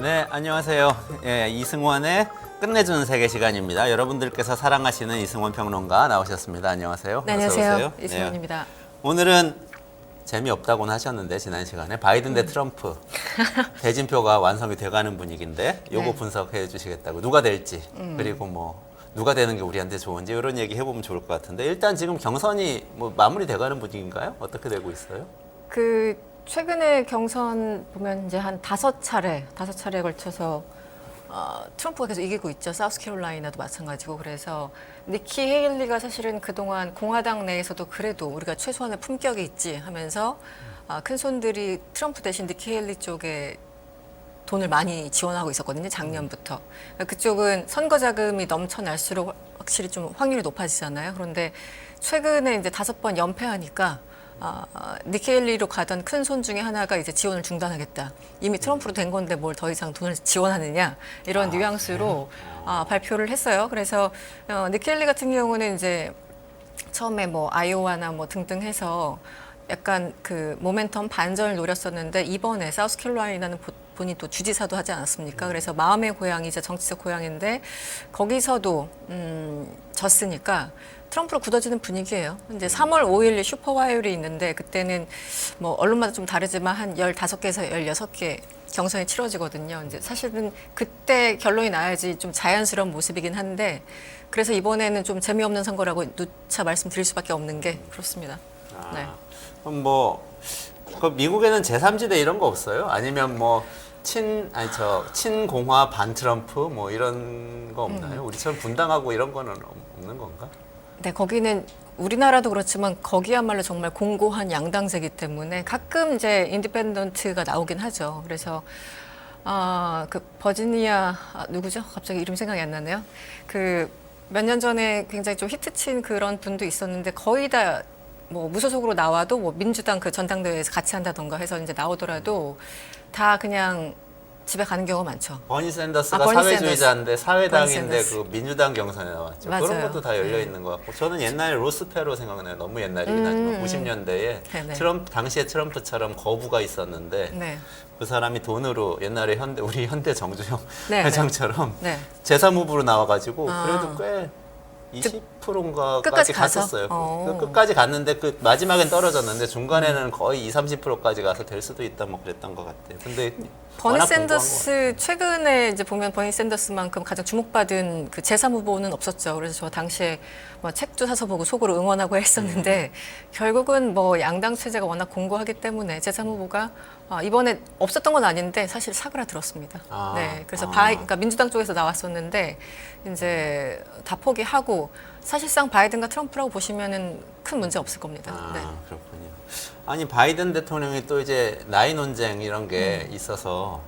네, 안녕하세요. 예, 이승원의 끝내주는 세계 시간입니다. 여러분들께서 사랑하시는 이승원 평론가 나오셨습니다. 안녕하세요. 네, 어서 안녕하세요. 오세요. 이승원입니다. 네. 오늘은 재미없다고는 하셨는데 지난 시간에 바이든 대 트럼프 대진표가 완성이 돼가는 분위기인데 요거 네. 분석해 주시겠다고 누가 될지 그리고 뭐 누가 되는 게 우리한테 좋은지 이런 얘기 해보면 좋을 것 같은데 일단 지금 경선이 뭐 마무리 돼가는 분위기인가요? 어떻게 되고 있어요? 그 최근에 경선 보면 이제 한 다섯 차례에 걸쳐서 트럼프가 계속 이기고 있죠. 사우스캐롤라이나도 마찬가지고. 그래서 니키 헤일리가 사실은 그동안 공화당 내에서도 그래도 우리가 최소한의 품격이 있지 하면서 큰 손들이 트럼프 대신 니키 헤일리 쪽에 돈을 많이 지원하고 있었거든요. 작년부터. 그쪽은 선거 자금이 넘쳐날수록 확실히 좀 확률이 높아지잖아요. 그런데 최근에 이제 5번 연패하니까 니키 헤일리로 가던 큰 손 중에 하나가 이제 지원을 중단하겠다. 이미 트럼프로 된 건데 뭘 더 이상 돈을 지원하느냐 이런 뉘앙스로 발표를 했어요. 그래서 니키 헤일리 같은 경우는 이제 처음에 뭐 아이오와나 뭐 등등 해서 약간 그 모멘텀 반전을 노렸었는데 이번에 사우스캐롤라이나는 본인이 또 주지사도 하지 않았습니까? 그래서 마음의 고향이자 정치적 고향인데 거기서도 졌으니까 트럼프로 굳어지는 분위기예요. 이제 3월 5일 슈퍼와이어리 있는데 그때는 뭐 언론마다 좀 다르지만 한 15개에서 16개 경선이 치러지거든요. 이제 사실은 그때 결론이 나야지 좀 자연스러운 모습이긴 한데 그래서 이번에는 좀 재미없는 선거라고 누차 말씀드릴 수밖에 없는 게 그렇습니다. 네. 그럼 뭐 그 미국에는 제3지대 이런 거 없어요? 아니면 뭐 친공화 반 트럼프 뭐 이런 거 없나요? 우리처럼 분당하고 이런 거는 없는 건가? 네, 거기는 우리나라도 그렇지만 거기야말로 정말 공고한 양당제이기 때문에 가끔 이제 인디펜던트가 나오긴 하죠. 그래서 그 버지니아 누구죠? 갑자기 이름 생각이 안 나네요. 그 몇 년 전에 굉장히 좀 히트친 그런 분도 있었는데 거의 다 뭐 무소속으로 나와도 뭐 민주당 그 전당대회에서 같이 한다던가 해서 이제 나오더라도 다 그냥 집에 가는 경우가 많죠. 버니 샌더스가 버니 사회주의자인데 사회당인데 샌더스. 그 민주당 경선에 나왔죠. 맞아요. 그런 것도 다 열려 있는 것 같고 저는 옛날에 로스페로 생각나요. 너무 옛날이긴 하지만 90년대에 네네. 당시에 트럼프처럼 거부가 있었는데 네. 그 사람이 돈으로 옛날에 우리 현대 정주영 네, 회장처럼 네. 제3 후보로 나와가지고 그래도 꽤 20%인가까지 끝까지 가서? 갔었어요. 끝까지 갔는데 그 마지막엔 떨어졌는데 중간에는 거의 30%까지 가서 될 수도 있다 뭐 그랬던 것 같아요. 근데 버니 워낙 공부한 것 샌더스 최근에 이제 보면 버니 샌더스만큼 가장 주목받은 그 제3 후보는 없었죠. 그래서 저 당시에 뭐 책도 사서 보고 속으로 응원하고 했었는데 결국은 뭐 양당 체제가 워낙 공고하기 때문에 제3 후보가 이번에 없었던 건 아닌데 사실 사그라들었습니다. 네, 그래서 그러니까 민주당 쪽에서 나왔었는데 이제 다 포기하고 사실상 바이든과 트럼프라고 보시면은 큰 문제 없을 겁니다. 네. 그렇군요. 아니 바이든 대통령이 또 이제 나이 논쟁 이런 게 있어서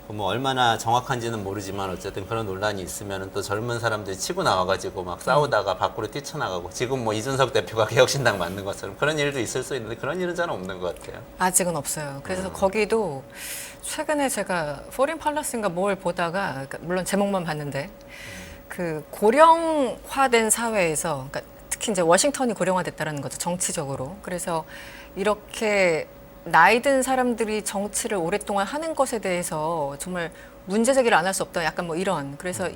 뭐 얼마나 정확한지는 모르지만 어쨌든 그런 논란이 있으면 또 젊은 사람들이 치고 나와가지고 막 싸우다가 밖으로 뛰쳐나가고 지금 뭐 이준석 대표가 개혁신당 만든 것처럼 그런 일도 있을 수 있는데 그런 일은 잘 없는 것 같아요. 아직은 없어요. 그래서 거기도 최근에 제가 포린 팔러스인가 뭘 보다가 그러니까 물론 제목만 봤는데 그 고령화된 사회에서 그러니까 특히 이제 워싱턴이 고령화됐다라는 거죠. 정치적으로. 그래서 이렇게 나이 든 사람들이 정치를 오랫동안 하는 것에 대해서 정말 문제 제기를 안 할 수 없다. 약간 뭐 이런. 그래서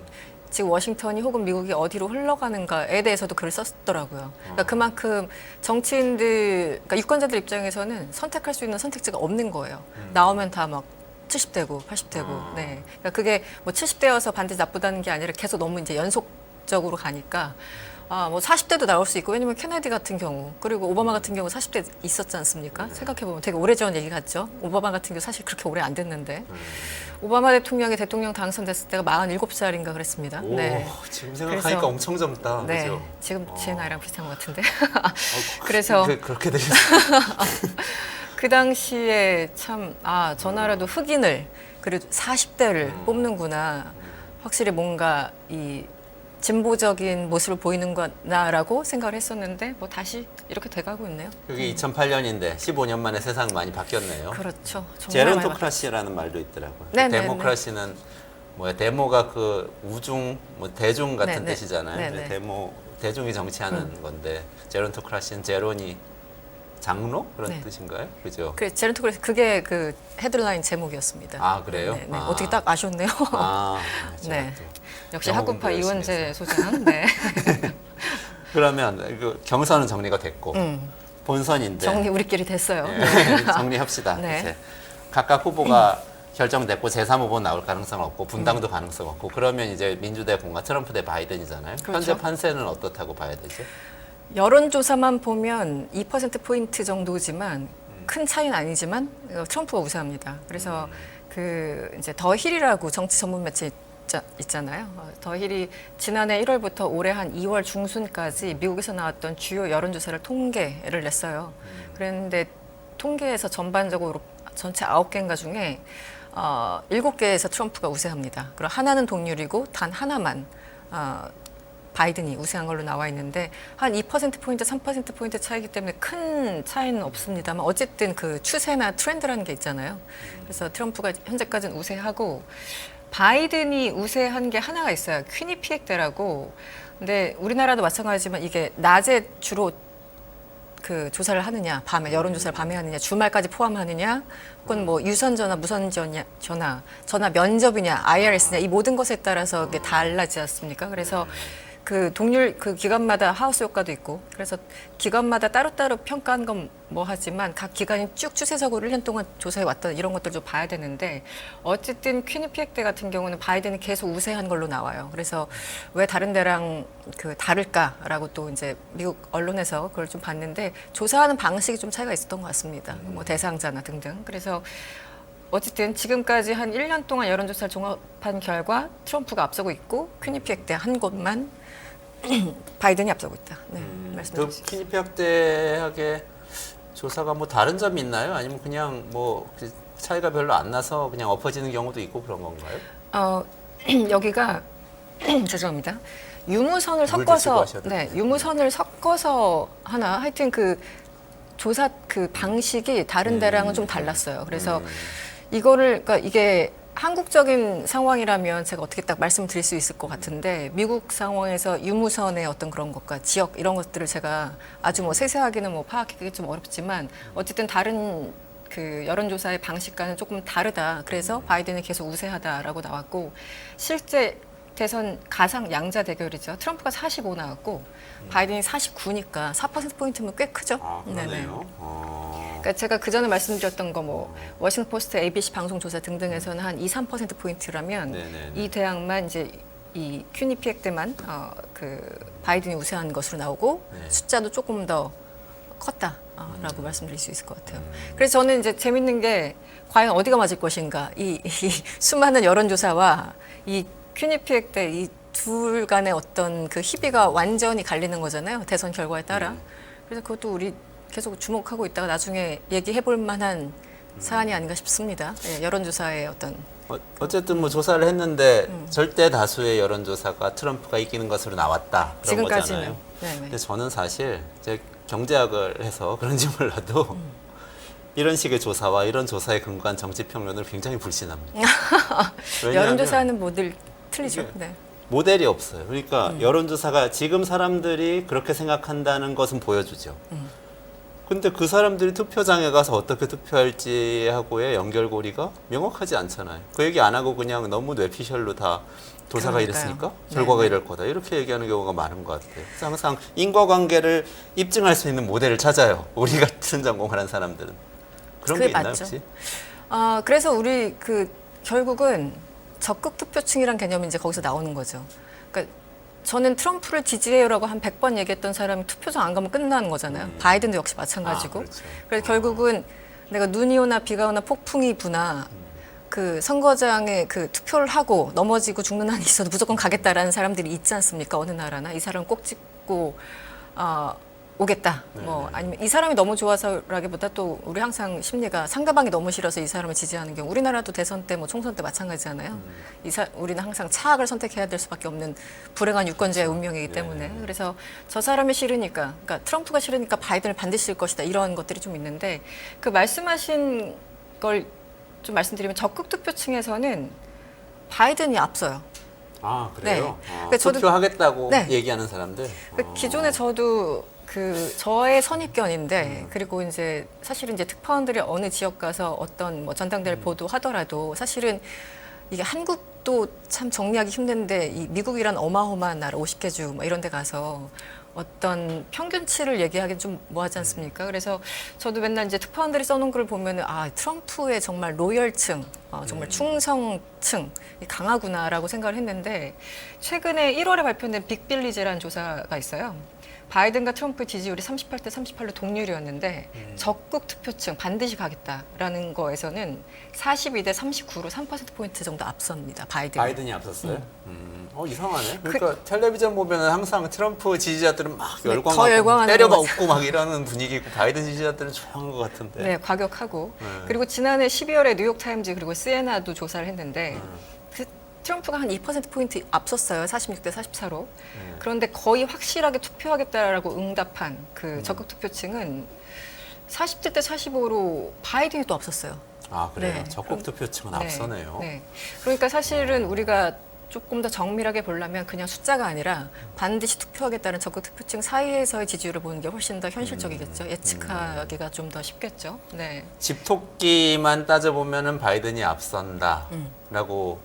지금 워싱턴이 혹은 미국이 어디로 흘러가는가에 대해서도 글을 썼더라고요. 그러니까 그만큼 정치인들, 그러니까 유권자들 입장에서는 선택할 수 있는 선택지가 없는 거예요. 나오면 다 막 70대고 80대고. 네. 그러니까 그게 뭐 70대여서 반드시 나쁘다는 게 아니라 계속 너무 이제 연속적으로 가니까 뭐 40대도 나올 수 있고 왜냐면 케네디 같은 경우 그리고 오바마 같은 경우 40대 있었지 않습니까? 생각해보면 되게 오래전 얘기 같죠. 오바마 같은 경우 사실 그렇게 오래 안 됐는데 오바마 대통령이 대통령 당선됐을 때가 47살인가 그랬습니다. 오, 네. 지금 생각하니까 그래서, 엄청 젊다. 네. 그죠? 지금 제 나이랑 비슷한 것 같은데. 그래서 그렇게 되셨어요. 그 당시에 참 저 나라도 흑인을 그래도 40대를 뽑는구나. 확실히 뭔가 이 진보적인 모습을 보이는구나라고 생각을 했었는데 뭐 다시 이렇게 돼가고 있네요. 그게 2008년인데 15년 만에 세상 많이 바뀌었네요. 그렇죠. 정말 많이 제론토크라시라는 말도 있더라고요. 네네네. 데모크라시는 뭐야 데모가 그 우중 뭐 대중 같은 네네. 뜻이잖아요. 네네. 대중이 정치하는 건데 제론토크라시는 제론이 장로 그런 네. 뜻인가요? 그죠? 그래 제론토크래시 그게 그 헤드라인 제목이었습니다. 아 그래요? 네, 네. 아. 어떻게 딱 아셨네요. 아, 제가 네. 또 역시 영어 학구파 공부 열심히 이원재 해서. 소장. 네. 그러면 그 경선은 정리가 됐고 본선인데 정리 우리끼리 됐어요. 네, 정리합시다. 네. 이제 각각 후보가 결정됐고 제3후보 나올 가능성 없고 분당도 가능성 없고 그러면 이제 민주대 공화 트럼프 대 바이든이잖아요. 그렇죠. 현재 판세는 어떻다고 봐야 되죠? 여론조사만 보면 2%포인트 정도지만 큰 차이는 아니지만 트럼프가 우세합니다. 그래서 그 이제 더 힐이라고 정치 전문 매체 있잖아요. 더 힐이 지난해 1월부터 올해 한 2월 중순까지 미국에서 나왔던 주요 여론조사를 통계를 냈어요. 그랬는데 통계에서 전반적으로 전체 9개인가 중에 7개에서 트럼프가 우세합니다. 그리고 하나는 동률이고 단 하나만 바이든이 우세한 걸로 나와 있는데 한 2%포인트, 3%포인트 차이기 때문에 큰 차이는 없습니다만 어쨌든 그 추세나 트렌드라는 게 있잖아요. 그래서 트럼프가 현재까지는 우세하고 바이든이 우세한 게 하나가 있어요. 퀴니피엑대라고. 근데 우리나라도 마찬가지지만 이게 낮에 주로 그 조사를 하느냐, 밤에 여론조사를 밤에 하느냐, 주말까지 포함하느냐, 혹은 뭐 유선 전화, 무선 전화 면접이냐, IRS냐 이 모든 것에 따라서 이게 달라지지 않습니까? 그래서 그 동률 그 기관마다 하우스 효과도 있고 그래서 기관마다 따로따로 평가한 건 뭐 하지만 각 기관이 쭉 추세적으로 1년 동안 조사해 왔던 이런 것들 좀 봐야 되는데 어쨌든 퀴니피엑 때 같은 경우는 바이든이 계속 우세한 걸로 나와요. 그래서 왜 다른 데랑 그 다를까라고 또 이제 미국 언론에서 그걸 좀 봤는데 조사하는 방식이 좀 차이가 있었던 것 같습니다. 뭐 대상자나 등등. 그래서 어쨌든 지금까지 한 1년 동안 여론조사를 종합한 결과 트럼프가 앞서고 있고 퀴니피엑 때 한 곳만 바이든이 앞서고 있다. 네, 말씀해 그 주시죠. 퀴니피엑 대학의 조사가 뭐 다른 점이 있나요? 아니면 그냥 뭐 차이가 별로 안 나서 그냥 엎어지는 경우도 있고 그런 건가요? 여기가 죄송합니다. 유무선을 물 드시고 섞어서 하셔도 네, 유무선을 섞어서 하나 하여튼 그 조사 그 방식이 다른 데랑은 좀 달랐어요. 그래서 이거를 그러니까 이게 한국적인 상황이라면 제가 어떻게 딱 말씀드릴 수 있을 것 같은데 미국 상황에서 유무선의 어떤 그런 것과 지역 이런 것들을 제가 아주 뭐 세세하게는 뭐 파악하기 좀 어렵지만 어쨌든 다른 그 여론조사의 방식과는 조금 다르다. 그래서 바이든이 계속 우세하다라고 나왔고 실제 대선 가상 양자 대결이죠. 트럼프가 45 나왔고 바이든이 49니까 4%포인트면 꽤 크죠. 아, 네네. 그러네요. 그러니까 제가 그 전에 말씀드렸던 거 뭐 워싱턴 포스트, ABC 방송 조사 등등에서는 한 2, 3% 포인트라면 네네네. 이 대학만 이제 이 퀴니피엑 때만 그 바이든이 우세한 것으로 나오고 네. 숫자도 조금 더 컸다라고 말씀드릴 수 있을 것 같아요. 그래서 저는 이제 재밌는 게 과연 어디가 맞을 것인가 이 수많은 여론조사와 이 퀴니피엑 때 이 둘 간의 어떤 그 희비가 완전히 갈리는 거잖아요. 대선 결과에 따라. 그래서 그것도 우리 계속 주목하고 있다가 나중에 얘기해 볼 만한 사안이 아닌가 싶습니다. 예, 여론조사의 어떤 어쨌든 뭐 조사를 했는데 절대 다수의 여론조사가 트럼프가 이기는 것으로 나왔다. 그런 지금까지는. 거잖아요. 네네. 근데 저는 사실 제 경제학을 해서 그런지 몰라도 이런 식의 조사와 이런 조사에 근거한 정치 평론을 굉장히 불신합니다. 왜냐하면 여론조사는 뭐 늘 틀리죠. 이게 네. 모델이 없어요. 그러니까 여론조사가 지금 사람들이 그렇게 생각한다는 것은 보여주죠. 근데 그 사람들이 투표장에 가서 어떻게 투표할지 하고의 연결고리가 명확하지 않잖아요. 그 얘기 안 하고 그냥 너무 뇌피셜로 다 조사가 그러니까요. 이랬으니까 네, 결과가 네. 이럴 거다. 이렇게 얘기하는 경우가 많은 것 같아요. 그래서 항상 인과관계를 입증할 수 있는 모델을 찾아요. 우리 같은 전공을 한 사람들은. 그런 게 그게 있나요 맞죠. 혹시? 그래서 우리 그 결국은 적극 투표층이란 개념이 이제 거기서 나오는 거죠. 그러니까 저는 트럼프를 지지해요라고 한 100번 얘기했던 사람이 투표장 안 가면 끝나는 거잖아요. 바이든도 역시 마찬가지고. 아, 그렇죠. 그래서 결국은 내가 눈이 오나 비가 오나 폭풍이 부나 그 선거장에 그 투표를 하고 넘어지고 죽는 한이 있어도 무조건 가겠다라는 사람들이 있지 않습니까? 어느 나라나 이 사람 꼭 찍고 오겠다. 뭐 아니면 이 사람이 너무 좋아서라기보다 또 우리 항상 심리가 상대방이 너무 싫어서 이 사람을 지지하는 경우 우리나라도 대선 때 뭐 총선 때 마찬가지잖아요. 우리는 항상 차악을 선택해야 될 수밖에 없는 불행한 유권자의 운명이기 때문에 그래서 저 사람이 싫으니까 그러니까 트럼프가 싫으니까 바이든을 반드시 질 것이다 이런 것들이 좀 있는데 그 말씀하신 걸 좀 말씀드리면 적극 투표층에서는 바이든이 앞서요. 아 그래요? 네. 그러니까 저도- 투표하겠다고 네. 얘기하는 사람들. 기존에 저도 그 저의 선입견인데 그리고 이제 사실은 이제 특파원들이 어느 지역 가서 어떤 뭐 전당대를 보도하더라도 사실은 이게 한국도 참 정리하기 힘든데 이 미국이란 어마어마한 나라 50개 주 뭐 이런 데 가서 어떤 평균치를 얘기하기는 좀 뭐하지 않습니까? 그래서 저도 맨날 이제 특파원들이 써놓은 글을 보면은 아 트럼프의 정말 로열층, 정말 충성층 이 강하구나라고 생각을 했는데 최근에 1월에 발표된 빅빌리지라는 조사가 있어요. 바이든과 트럼프의 지지율이 38대 38로 동률이었는데 적극 투표층 반드시 가겠다라는 거에서는 42대 39로 3%포인트 정도 앞섭니다. 바이든이 앞섰어요? 이상하네. 그러니까 텔레비전 보면은 항상 트럼프 지지자들은 막 네, 더 열광하고 열광하는 때려박고 막 이러는 분위기고 바이든 지지자들은 조용한 것 같은데. 네, 과격하고. 네. 그리고 지난해 12월에 뉴욕타임즈 그리고 시에나도 조사를 했는데 그 트럼프가 한 2%포인트 앞섰어요. 46대 44로. 그런데 거의 확실하게 투표하겠다라고 응답한 그 적극 투표층은 40대 때 45로 바이든이 또 앞섰어요. 아 그래요? 네. 적극 투표층은 네, 앞서네요. 네. 그러니까 사실은 우리가 조금 더 정밀하게 보려면 그냥 숫자가 아니라 반드시 투표하겠다는 적극 투표층 사이에서의 지지율을 보는 게 훨씬 더 현실적이겠죠. 예측하기가 좀 더 쉽겠죠. 네. 집토끼만 따져보면은 바이든이 앞선다라고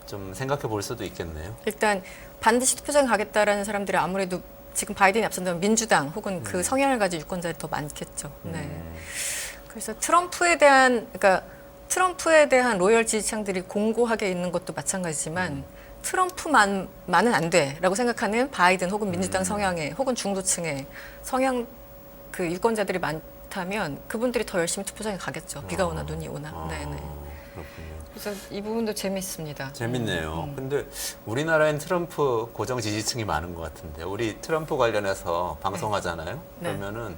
좀 생각해 볼 수도 있겠네요. 일단 반드시 투표장에 가겠다라는 사람들이 아무래도 지금 바이든이 앞선다면 민주당 혹은 그 성향을 가진 유권자들이 더 많겠죠. 네. 그래서 트럼프에 대한 로열 지지층들이 공고하게 있는 것도 마찬가지지만 트럼프만은 안 돼라고 생각하는 바이든 혹은 민주당 성향의 혹은 중도층의 성향 그 유권자들이 많다면 그분들이 더 열심히 투표장에 가겠죠. 비가 오나 눈이 오나. 네네. 그렇군요. 그래서 이 부분도 재미있습니다. 재밌네요. 근데 우리나라엔 트럼프 고정 지지층이 많은 것 같은데 우리 트럼프 관련해서 방송하잖아요. 네. 그러면은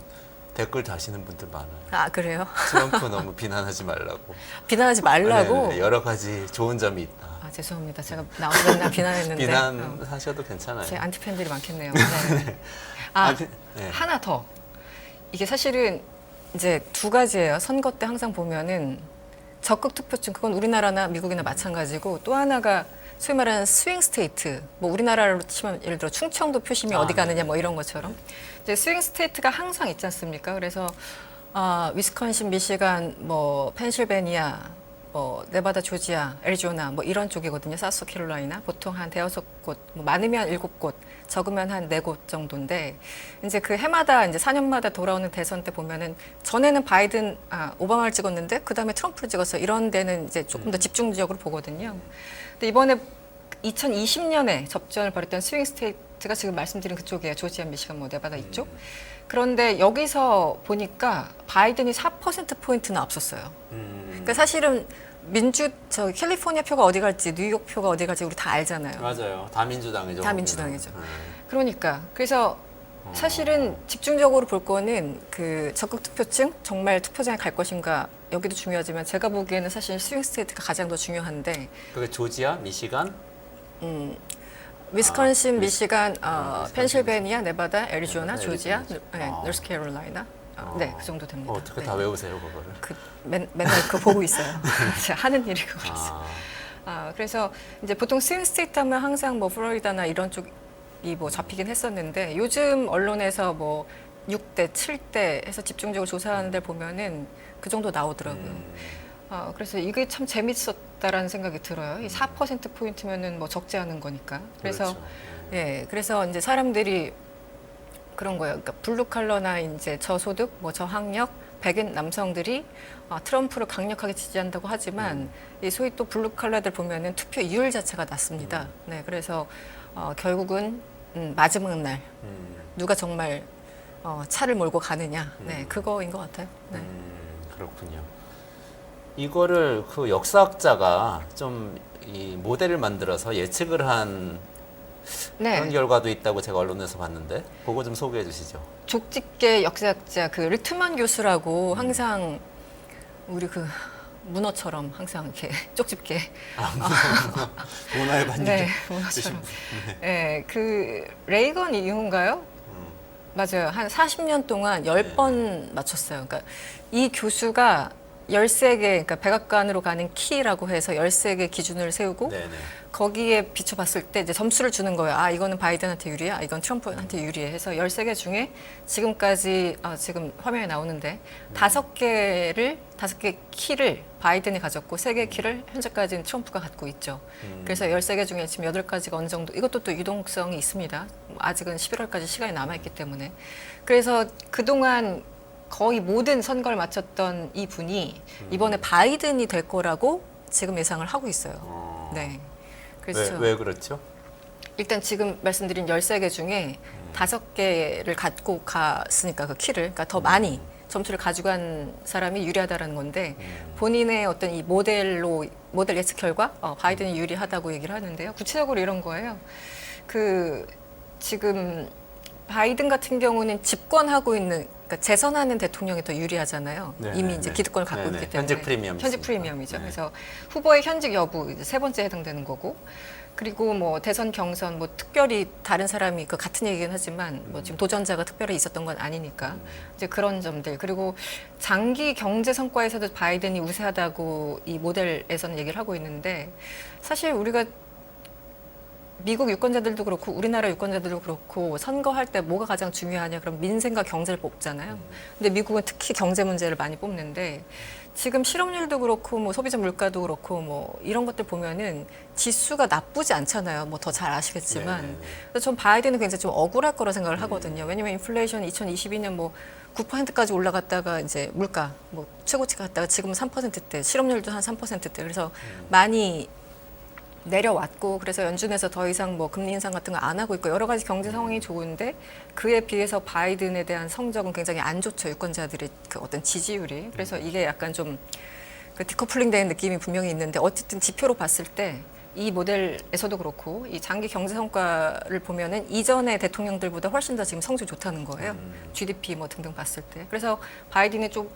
댓글 다시는 분들 많아요. 아 그래요? 트럼프 너무 비난하지 말라고. 비난하지 말라고. 네, 여러 가지 좋은 점이 있다. 아 죄송합니다. 제가 나오서 맨날 비난했는데 비난하셔도 괜찮아요. 제 안티 팬들이 많겠네요. 네. 아 네. 하나 더. 이게 사실은 이제 두 가지예요. 선거 때 항상 보면은 적극 투표층 그건 우리나라나 미국이나 마찬가지고 또 하나가 소위 말하는 스윙 스테이트 뭐 우리나라로 치면 예를 들어 충청도 표심이 어디 가느냐 뭐 이런 것처럼 이제 스윙 스테이트가 항상 있지 않습니까? 그래서 위스콘신, 미시간, 뭐 펜실베니아, 뭐 네바다, 조지아, 애리조나 뭐 이런 쪽이거든요. 사우스캐롤라이나 보통 한 대여섯 곳, 뭐 많으면 7곳, 적으면 한 4곳 정도인데 이제 그 해마다 이제 4년마다 돌아오는 대선 때 보면은 전에는 오바마를 찍었는데 그 다음에 트럼프를 찍었어 이런 데는 이제 조금 더 집중적으로 보거든요. 근데 이번에 2020년에 접전을 벌였던 스윙 스테이트가 지금 말씀드린 그쪽이에요. 조지아, 미시간, 뭐 네바다 이쪽. 그런데 여기서 보니까 바이든이 4%포인트나 앞섰어요. 그러니까 사실은 캘리포니아 표가 어디 갈지, 뉴욕 표가 어디 갈지 우리 다 알잖아요. 맞아요. 다 민주당이죠. 다 민주당이죠. 네. 그러니까 그래서 사실은 집중적으로 볼 거는 그 적극 투표층 정말 투표장에 갈 것인가 여기도 중요하지만 제가 보기에는 사실 스윙 스테이트가 가장 더 중요한데 그게 조지아, 미시간, 위스콘신, 미시간, 위스콘신, 펜실베니아, 네바다, 애리조나, 네바다, 조지아, 애리조나. 노스캐롤라이나 네, 그 정도 됩니다. 어떻게 네. 다 외우세요, 그거를? 맨날 그거 보고 있어요. 제가 하는 일이 그거라서. 아, 그래서 이제 보통 스윙 스테이트 하면 항상 뭐 플로리다나 이런 쪽이 뭐 잡히긴 했었는데 요즘 언론에서 뭐 6대, 7대 해서 집중적으로 조사하는 데 보면은 그 정도 나오더라고요. 그래서 이게 참 재밌었다라는 생각이 들어요. 이 4%포인트면은 뭐 적지 않은 거니까. 그래서 그렇죠. 예, 그래서 이제 사람들이 그런 거예요. 그러니까 블루 칼러나 이제 저소득, 뭐 저학력, 백인 남성들이 트럼프를 강력하게 지지한다고 하지만 이 소위 또 블루 칼라들 보면은 투표율 자체가 낮습니다. 네, 그래서 결국은 마지막 날 누가 정말 차를 몰고 가느냐, 네, 그거인 것 같아요. 네. 그렇군요. 이거를 그 역사학자가 좀 이 모델을 만들어서 예측을 한 네. 그런 결과도 있다고 제가 언론에서 봤는데 그거 좀 소개해 주시죠. 족집게 역사학자 그 리트만 교수라고 항상 우리 그 문어처럼 항상 이렇게 쪽집게 문화의 반지. 네, 문어처럼. 네, 그 레이건 이후인가요? 맞아요. 한 40년 동안 10번 맞췄어요. 그러니까 이 교수가 13개, 그러니까 백악관으로 가는 키라고 해서 13개 기준을 세우고 네네. 거기에 비춰봤을 때 이제 점수를 주는 거예요. 아, 이거는 바이든한테 유리해, 아, 이건 트럼프한테 유리해 해서 13개 중에 지금까지, 지금 화면에 나오는데 5개 키를 바이든이 가졌고 3개 키를 현재까지는 트럼프가 갖고 있죠. 그래서 13개 중에 지금 8가지가 어느 정도, 이것도 또 유동성이 있습니다. 아직은 11월까지 시간이 남아있기 때문에. 그래서 그동안 거의 모든 선거를 마쳤던 이 분이 이번에 바이든이 될 거라고 지금 예상을 하고 있어요. 네. 그래서 왜 그렇죠? 일단 지금 말씀드린 13개 중에 5개를 갖고 갔으니까 그 키를, 그러니까 더 많이 점수를 가져간 사람이 유리하다라는 건데 본인의 어떤 이 모델 예측 결과 바이든이 유리하다고 얘기를 하는데요. 구체적으로 이런 거예요. 그 지금 바이든 같은 경우는 집권하고 있는, 그러니까 재선하는 대통령이 더 유리하잖아요. 네, 이미 이제 네. 기득권을 갖고 네, 있기 네. 때문에. 현직 프리미엄 현직 있습니다. 프리미엄이죠. 네. 그래서 후보의 현직 여부 이제 세 번째 해당되는 거고, 그리고 뭐 대선 경선 뭐 특별히 다른 사람이 그 같은 얘기긴 하지만 뭐 지금 도전자가 특별히 있었던 건 아니니까 이제 그런 점들, 그리고 장기 경제 성과에서도 바이든이 우세하다고 이 모델에서는 얘기를 하고 있는데, 사실 우리가 미국 유권자들도 그렇고 우리나라 유권자들도 그렇고 선거할 때 뭐가 가장 중요하냐 그럼 민생과 경제를 뽑잖아요. 근데 미국은 특히 경제 문제를 많이 뽑는데 지금 실업률도 그렇고 뭐 소비자 물가도 그렇고 뭐 이런 것들 보면은 지수가 나쁘지 않잖아요. 뭐 더 잘 아시겠지만. 네네네. 그래서 전 바이든은 굉장히 좀 억울할 거라 생각을 하거든요. 왜냐면 인플레이션이 2022년 뭐 9%까지 올라갔다가 이제 물가 뭐 최고치 갔다가 지금은 3%대, 실업률도 한 3%대. 그래서 많이 내려왔고, 그래서 연준에서 더 이상 뭐 금리 인상 같은 거 안 하고 있고 여러 가지 경제 상황이 좋은데 그에 비해서 바이든에 대한 성적은 굉장히 안 좋죠. 유권자들의 그 어떤 지지율이. 그래서 이게 약간 좀 그 디커플링 되는 느낌이 분명히 있는데, 어쨌든 지표로 봤을 때 이 모델에서도 그렇고 이 장기 경제 성과를 보면은 이전의 대통령들보다 훨씬 더 지금 성적이 좋다는 거예요. GDP 뭐 등등 봤을 때. 그래서 바이든이 좀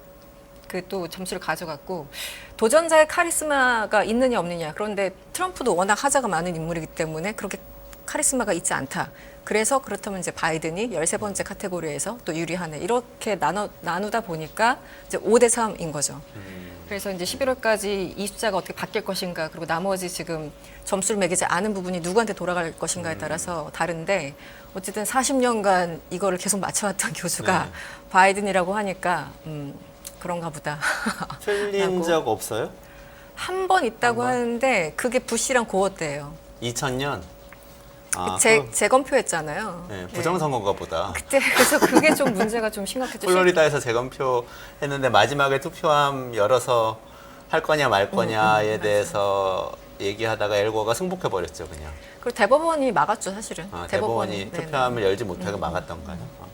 그 또 점수를 가져갔고, 도전자의 카리스마가 있느냐 없느냐. 그런데 트럼프도 워낙 하자가 많은 인물이기 때문에 그렇게 카리스마가 있지 않다. 그래서 그렇다면 이제 바이든이 13번째 카테고리에서 또 유리하네. 이렇게 나누다 보니까 이제 5대 3인 거죠. 그래서 이제 11월까지 이 숫자가 어떻게 바뀔 것인가, 그리고 나머지 지금 점수를 매기지 않은 부분이 누구한테 돌아갈 것인가에 따라서 다른데, 어쨌든 40년간 이거를 계속 맞춰왔던 교수가 네. 바이든이라고 하니까 그런가 보다. 틀린 적 없어요? 한 번 있다고 한 번? 하는데 그게 부시랑 고어 때예요. 2000년? 재검표했잖아요. 네, 부정선거인가 보다. 그때 그래서 그게 좀 문제가 좀 심각했죠. 플로리다에서 재검표 했는데 마지막에 투표함 열어서 할 거냐 말 거냐에 대해서 얘기하다가 엘고가 승복해 버렸죠, 그냥. 그리고 대법원이 막았죠, 사실은. 대법원이 네, 투표함을 열지 못하게 막았던가요?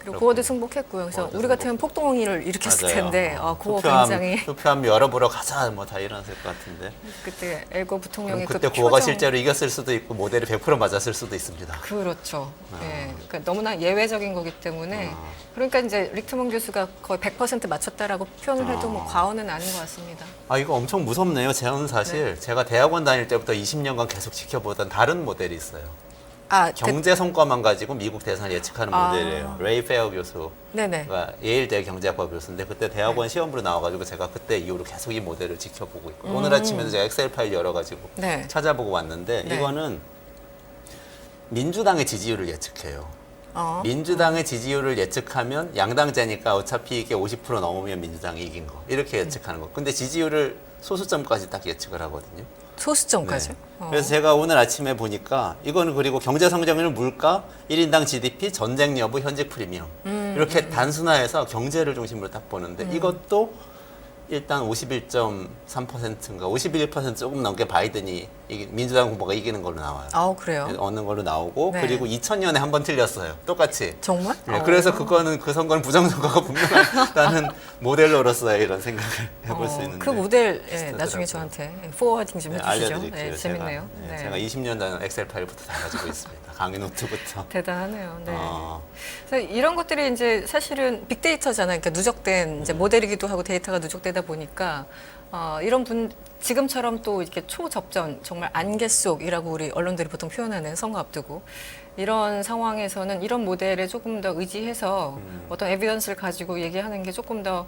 그리고 고어도 승복했고요. 그래서 고어도 우리 같으면 폭동을 일으켰을 맞아요. 텐데 고어 굉장히 투표함 열어보러 가자 뭐 다 이랬을 것 같은데. 그때 엘고 부통령이 그때 그 고어가 표정- 실제로 이겼을 수도 있고 모델이 100% 맞았을 수도 있습니다. 그렇죠. 예, 그러니까 너무나 예외적인 거기 때문에 그러니까 이제 릭트먼 교수가 거의 100% 맞췄다라고 표현을 해도 뭐 과언은 아닌 것 같습니다. 이거 엄청 무섭네요. 저는 사실 제가 대학원 다닐 때부터 20년간 계속 지켜보던 다른 모델이 있어요. 경제 성과만 가지고 미국 대선을 예측하는 모델이에요. 레이 페어 교수. 네네. 예일대 경제학과 교수인데 그때 대학원 시험으로 나와가지고 제가 그때 이후로 계속 이 모델을 지켜보고 있고 오늘 아침에도 제가 엑셀 파일 열어가지고 네. 찾아보고 왔는데 네. 이거는 민주당의 지지율을 예측해요. 어. 민주당의 지지율을 예측하면 양당제니까 어차피 이게 50% 넘으면 민주당이 이긴 거 이렇게 예측하는 거. 근데 지지율을 소수점까지 딱 예측을 하거든요. 소수점까지. 네. 그래서 제가 오늘 아침에 보니까 이거는 그리고 경제 성장률, 물가, 1인당 GDP, 전쟁 여부, 현직 프리미엄 이렇게 단순화해서 경제를 중심으로 딱 보는데 이것도 일단 51.3%인가 51% 조금 넘게 바이든이 민주당 후보가 이기는 걸로 나와요. 그래요? 얻는 걸로 나오고 네. 그리고 2000년에 한 번 틀렸어요. 똑같이. 정말? 네, 그래서 그 선거는 부정선거가 분명하다는 모델로로서의 이런 생각을 해볼 수 있는데 그 모델 비슷하더라고요. 나중에 저한테 포워딩 좀 네, 해주시죠. 알려드릴게요. 재밌네요. 제가, 제가 20년 전 엑셀 파일부터 다 가지고 있습니다. 강의 노트부터. 대단하네요. 네. 어, 그래서 이런 것들이 이제 사실은 빅데이터잖아요. 그러니까 누적된 이제 모델이기도 하고 데이터가 누적되다 보니까 이런 지금처럼 또 이렇게 초접전 정말 안개 속이라고 우리 언론들이 보통 표현하는 선거 앞두고 이런 상황에서는 이런 모델에 조금 더 의지해서 어떤 에비던스를 가지고 얘기하는 게 조금 더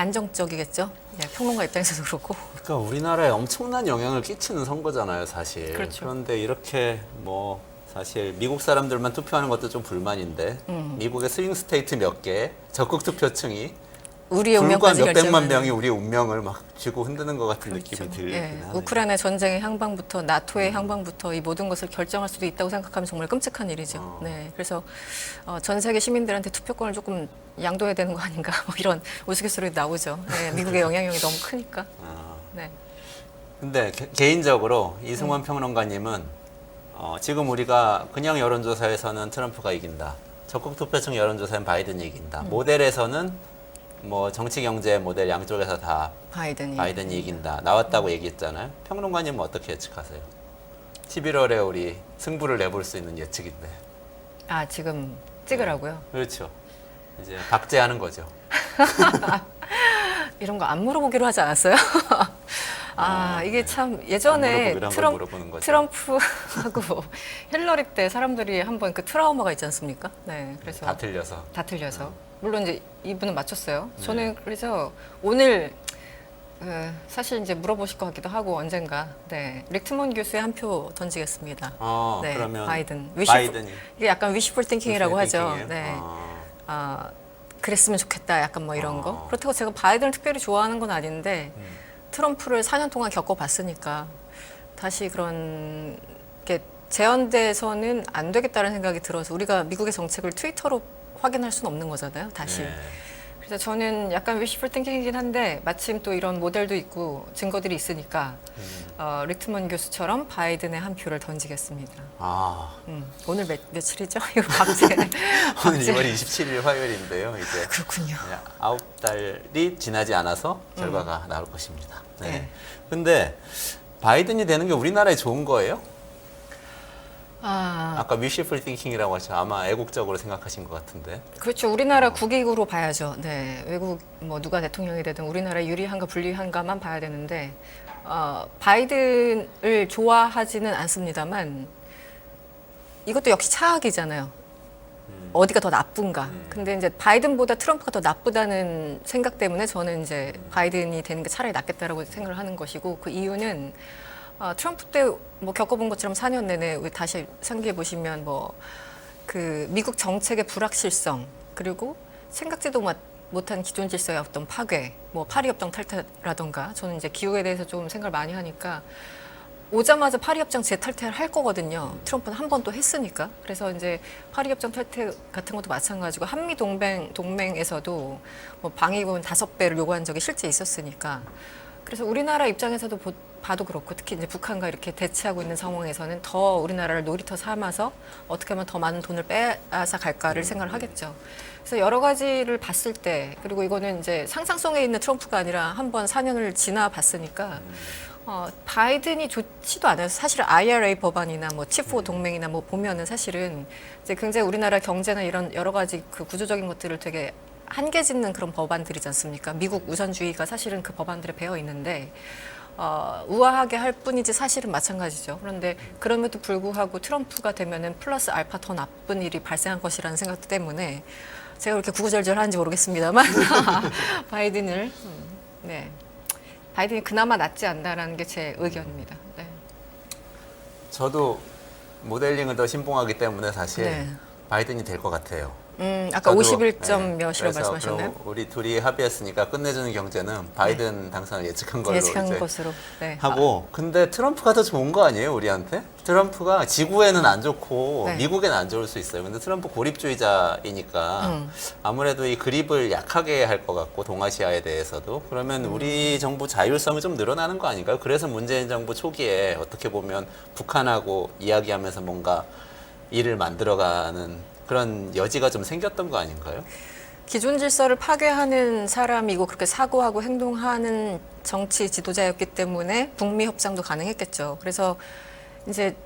안정적이겠죠. 네, 평론가 입장에서도 그렇고. 그러니까 우리나라에 엄청난 영향을 끼치는 선거잖아요, 사실. 그렇죠. 그런데 이렇게 뭐 사실 미국 사람들만 투표하는 것도 좀 불만인데 미국의 스윙 스테이트 몇 개 적극 투표층이 우리의 불과 운명까지 몇백만 결정하는. 명이 우리의 운명을 막 쥐고 흔드는 것 같은 느낌이 그렇죠. 들긴 예, 하네요. 우크라이나 전쟁의 향방부터 나토의 향방부터 이 모든 것을 결정할 수도 있다고 생각하면 정말 끔찍한 일이죠. 네, 그래서 전 세계 시민들한테 투표권을 조금 양도해야 되는 거 아닌가 뭐 이런 우스갯소리 나오죠. 네, 미국의 영향력이 너무 크니까. 네. 근데 개인적으로 이승원 평론가님은 지금 우리가 그냥 여론조사에서는 트럼프가 이긴다. 적극 투표층 여론조사는 바이든이 이긴다. 모델에서는 뭐 정치 경제 모델 양쪽에서 다 바이든이 이긴다. 나왔다고 얘기했잖아요. 평론가님은 어떻게 예측하세요? 11월에 우리 승부를 내볼 수 있는 예측인데. 아, 지금 찍으라고요? 그렇죠. 이제 박제하는 거죠. 이런 거 안 물어보기로 하지 않았어요? 이게 참 안 예전에 물어보기로 한걸 물어보는 거죠. 트럼프하고 힐러리 때 사람들이 한번 그 트라우마가 있지 않습니까? 네, 그래서 다 틀려서. 다 틀려서. 물론 이제 이분은 맞췄어요. 저는 그래서 오늘 사실 이제 물어보실 것 같기도 하고 언젠가 릭트먼 교수의 한 표 던지겠습니다. 네, 그러면 바이든이 이게 약간 위시풀 띵킹이라고 하죠. 네. 그랬으면 좋겠다. 약간 뭐 이런 거. 그렇다고 제가 바이든을 특별히 좋아하는 건 아닌데 트럼프를 4년 동안 겪어봤으니까 다시 그런 게 재현돼서는 안 되겠다는 생각이 들어서 우리가 미국의 정책을 트위터로 확인할 수는 없는 거잖아요. 다시. 네. 그래서 저는 약간 위시풀 띵킹이긴 한데 마침 또 이런 모델도 있고 증거들이 있으니까 릭트먼 교수처럼 바이든의 한 표를 던지겠습니다. 오늘 며칠이죠? 이거 박제. 오늘 2월 27일 화요일인데요. 이제 그렇군요. 9달이 지나지 않아서 결과가 나올 것입니다. 네. 네. 근데 바이든이 되는 게 우리나라에 좋은 거예요? 아, 아까 위시풀 띵킹이라고 하죠. 아마 애국적으로 생각하신 것 같은데. 그렇죠. 우리나라 국익으로 봐야죠. 네, 외국 뭐 누가 대통령이 되든 우리나라 유리한가 불리한가만 봐야 되는데 바이든을 좋아하지는 않습니다만 이것도 역시 차악이잖아요. 어디가 더 나쁜가. 근데 이제 바이든보다 트럼프가 더 나쁘다는 생각 때문에 저는 이제 바이든이 되는 게 차라리 낫겠다라고 생각을 하는 것이고 그 이유는 트럼프 때 뭐 겪어본 것처럼 4년 내내 우리 다시 상기해 보시면 뭐 그 미국 정책의 불확실성 그리고 생각지도 못한 기존 질서의 어떤 파괴, 뭐 파리협정 탈퇴라던가 저는 이제 기후에 대해서 좀 생각을 많이 하니까 오자마자 파리협정 재탈퇴를 할 거거든요. 트럼프는 한 번 또 했으니까. 그래서 이제 파리협정 탈퇴 같은 것도 마찬가지고 한미 동맹에서도 뭐 방위군 5배를 요구한 적이 실제 있었으니까. 그래서 우리나라 입장에서도 봐도 그렇고 특히 이제 북한과 이렇게 대치하고 있는 상황에서는 더 우리나라를 놀이터 삼아서 어떻게 하면 더 많은 돈을 빼앗아 갈까를 생각을 하겠죠. 그래서 여러 가지를 봤을 때 그리고 이거는 이제 상상성에 있는 트럼프가 아니라 한번 4년을 지나봤으니까 바이든이 좋지도 않아요. 사실 IRA 법안이나 뭐 칩4 동맹이나 뭐 보면은 사실은 이제 굉장히 우리나라 경제나 이런 여러 가지 그 구조적인 것들을 되게 한계 짓는 그런 법안들이지 않습니까? 미국 우선주의가 사실은 그 법안들에 배어 있는데 우아하게 할 뿐이지 사실은 마찬가지죠. 그런데 그럼에도 불구하고 트럼프가 되면은 플러스 알파 더 나쁜 일이 발생할 것이라는 생각 때문에 제가 그렇게 구구절절하는지 모르겠습니다만 바이든을 네. 바이든이 그나마 낫지 않나라는 게 제 의견입니다. 네. 저도 모델링을 더 신봉하기 때문에 사실 네. 바이든이 될 것 같아요. 아까 저도, 51점 네, 몇이라고 그래서 말씀하셨나요? 그럼 우리 둘이 합의했으니까 끝내주는 경제는 바이든 당선을 예측한 걸로 예측한 이제 것으로. 네. 하고 근데 트럼프가 더 좋은 거 아니에요 우리한테? 트럼프가 지구에는 안 좋고 네. 미국에는 안 좋을 수 있어요. 근데 트럼프 고립주의자이니까 아무래도 이 그립을 약하게 할 것 같고 동아시아에 대해서도 그러면 우리 정부 자율성이 좀 늘어나는 거 아닌가요? 그래서 문재인 정부 초기에 어떻게 보면 북한하고 이야기하면서 뭔가 일을 만들어가는 그런 여지가 좀 생겼던 거 아닌가요? 기존 질서를 파괴하는 사람이고 그렇게 사고하고 행동하는 정치 지도자였기 때문에 북미 협상도 가능했겠죠. 그래서 이제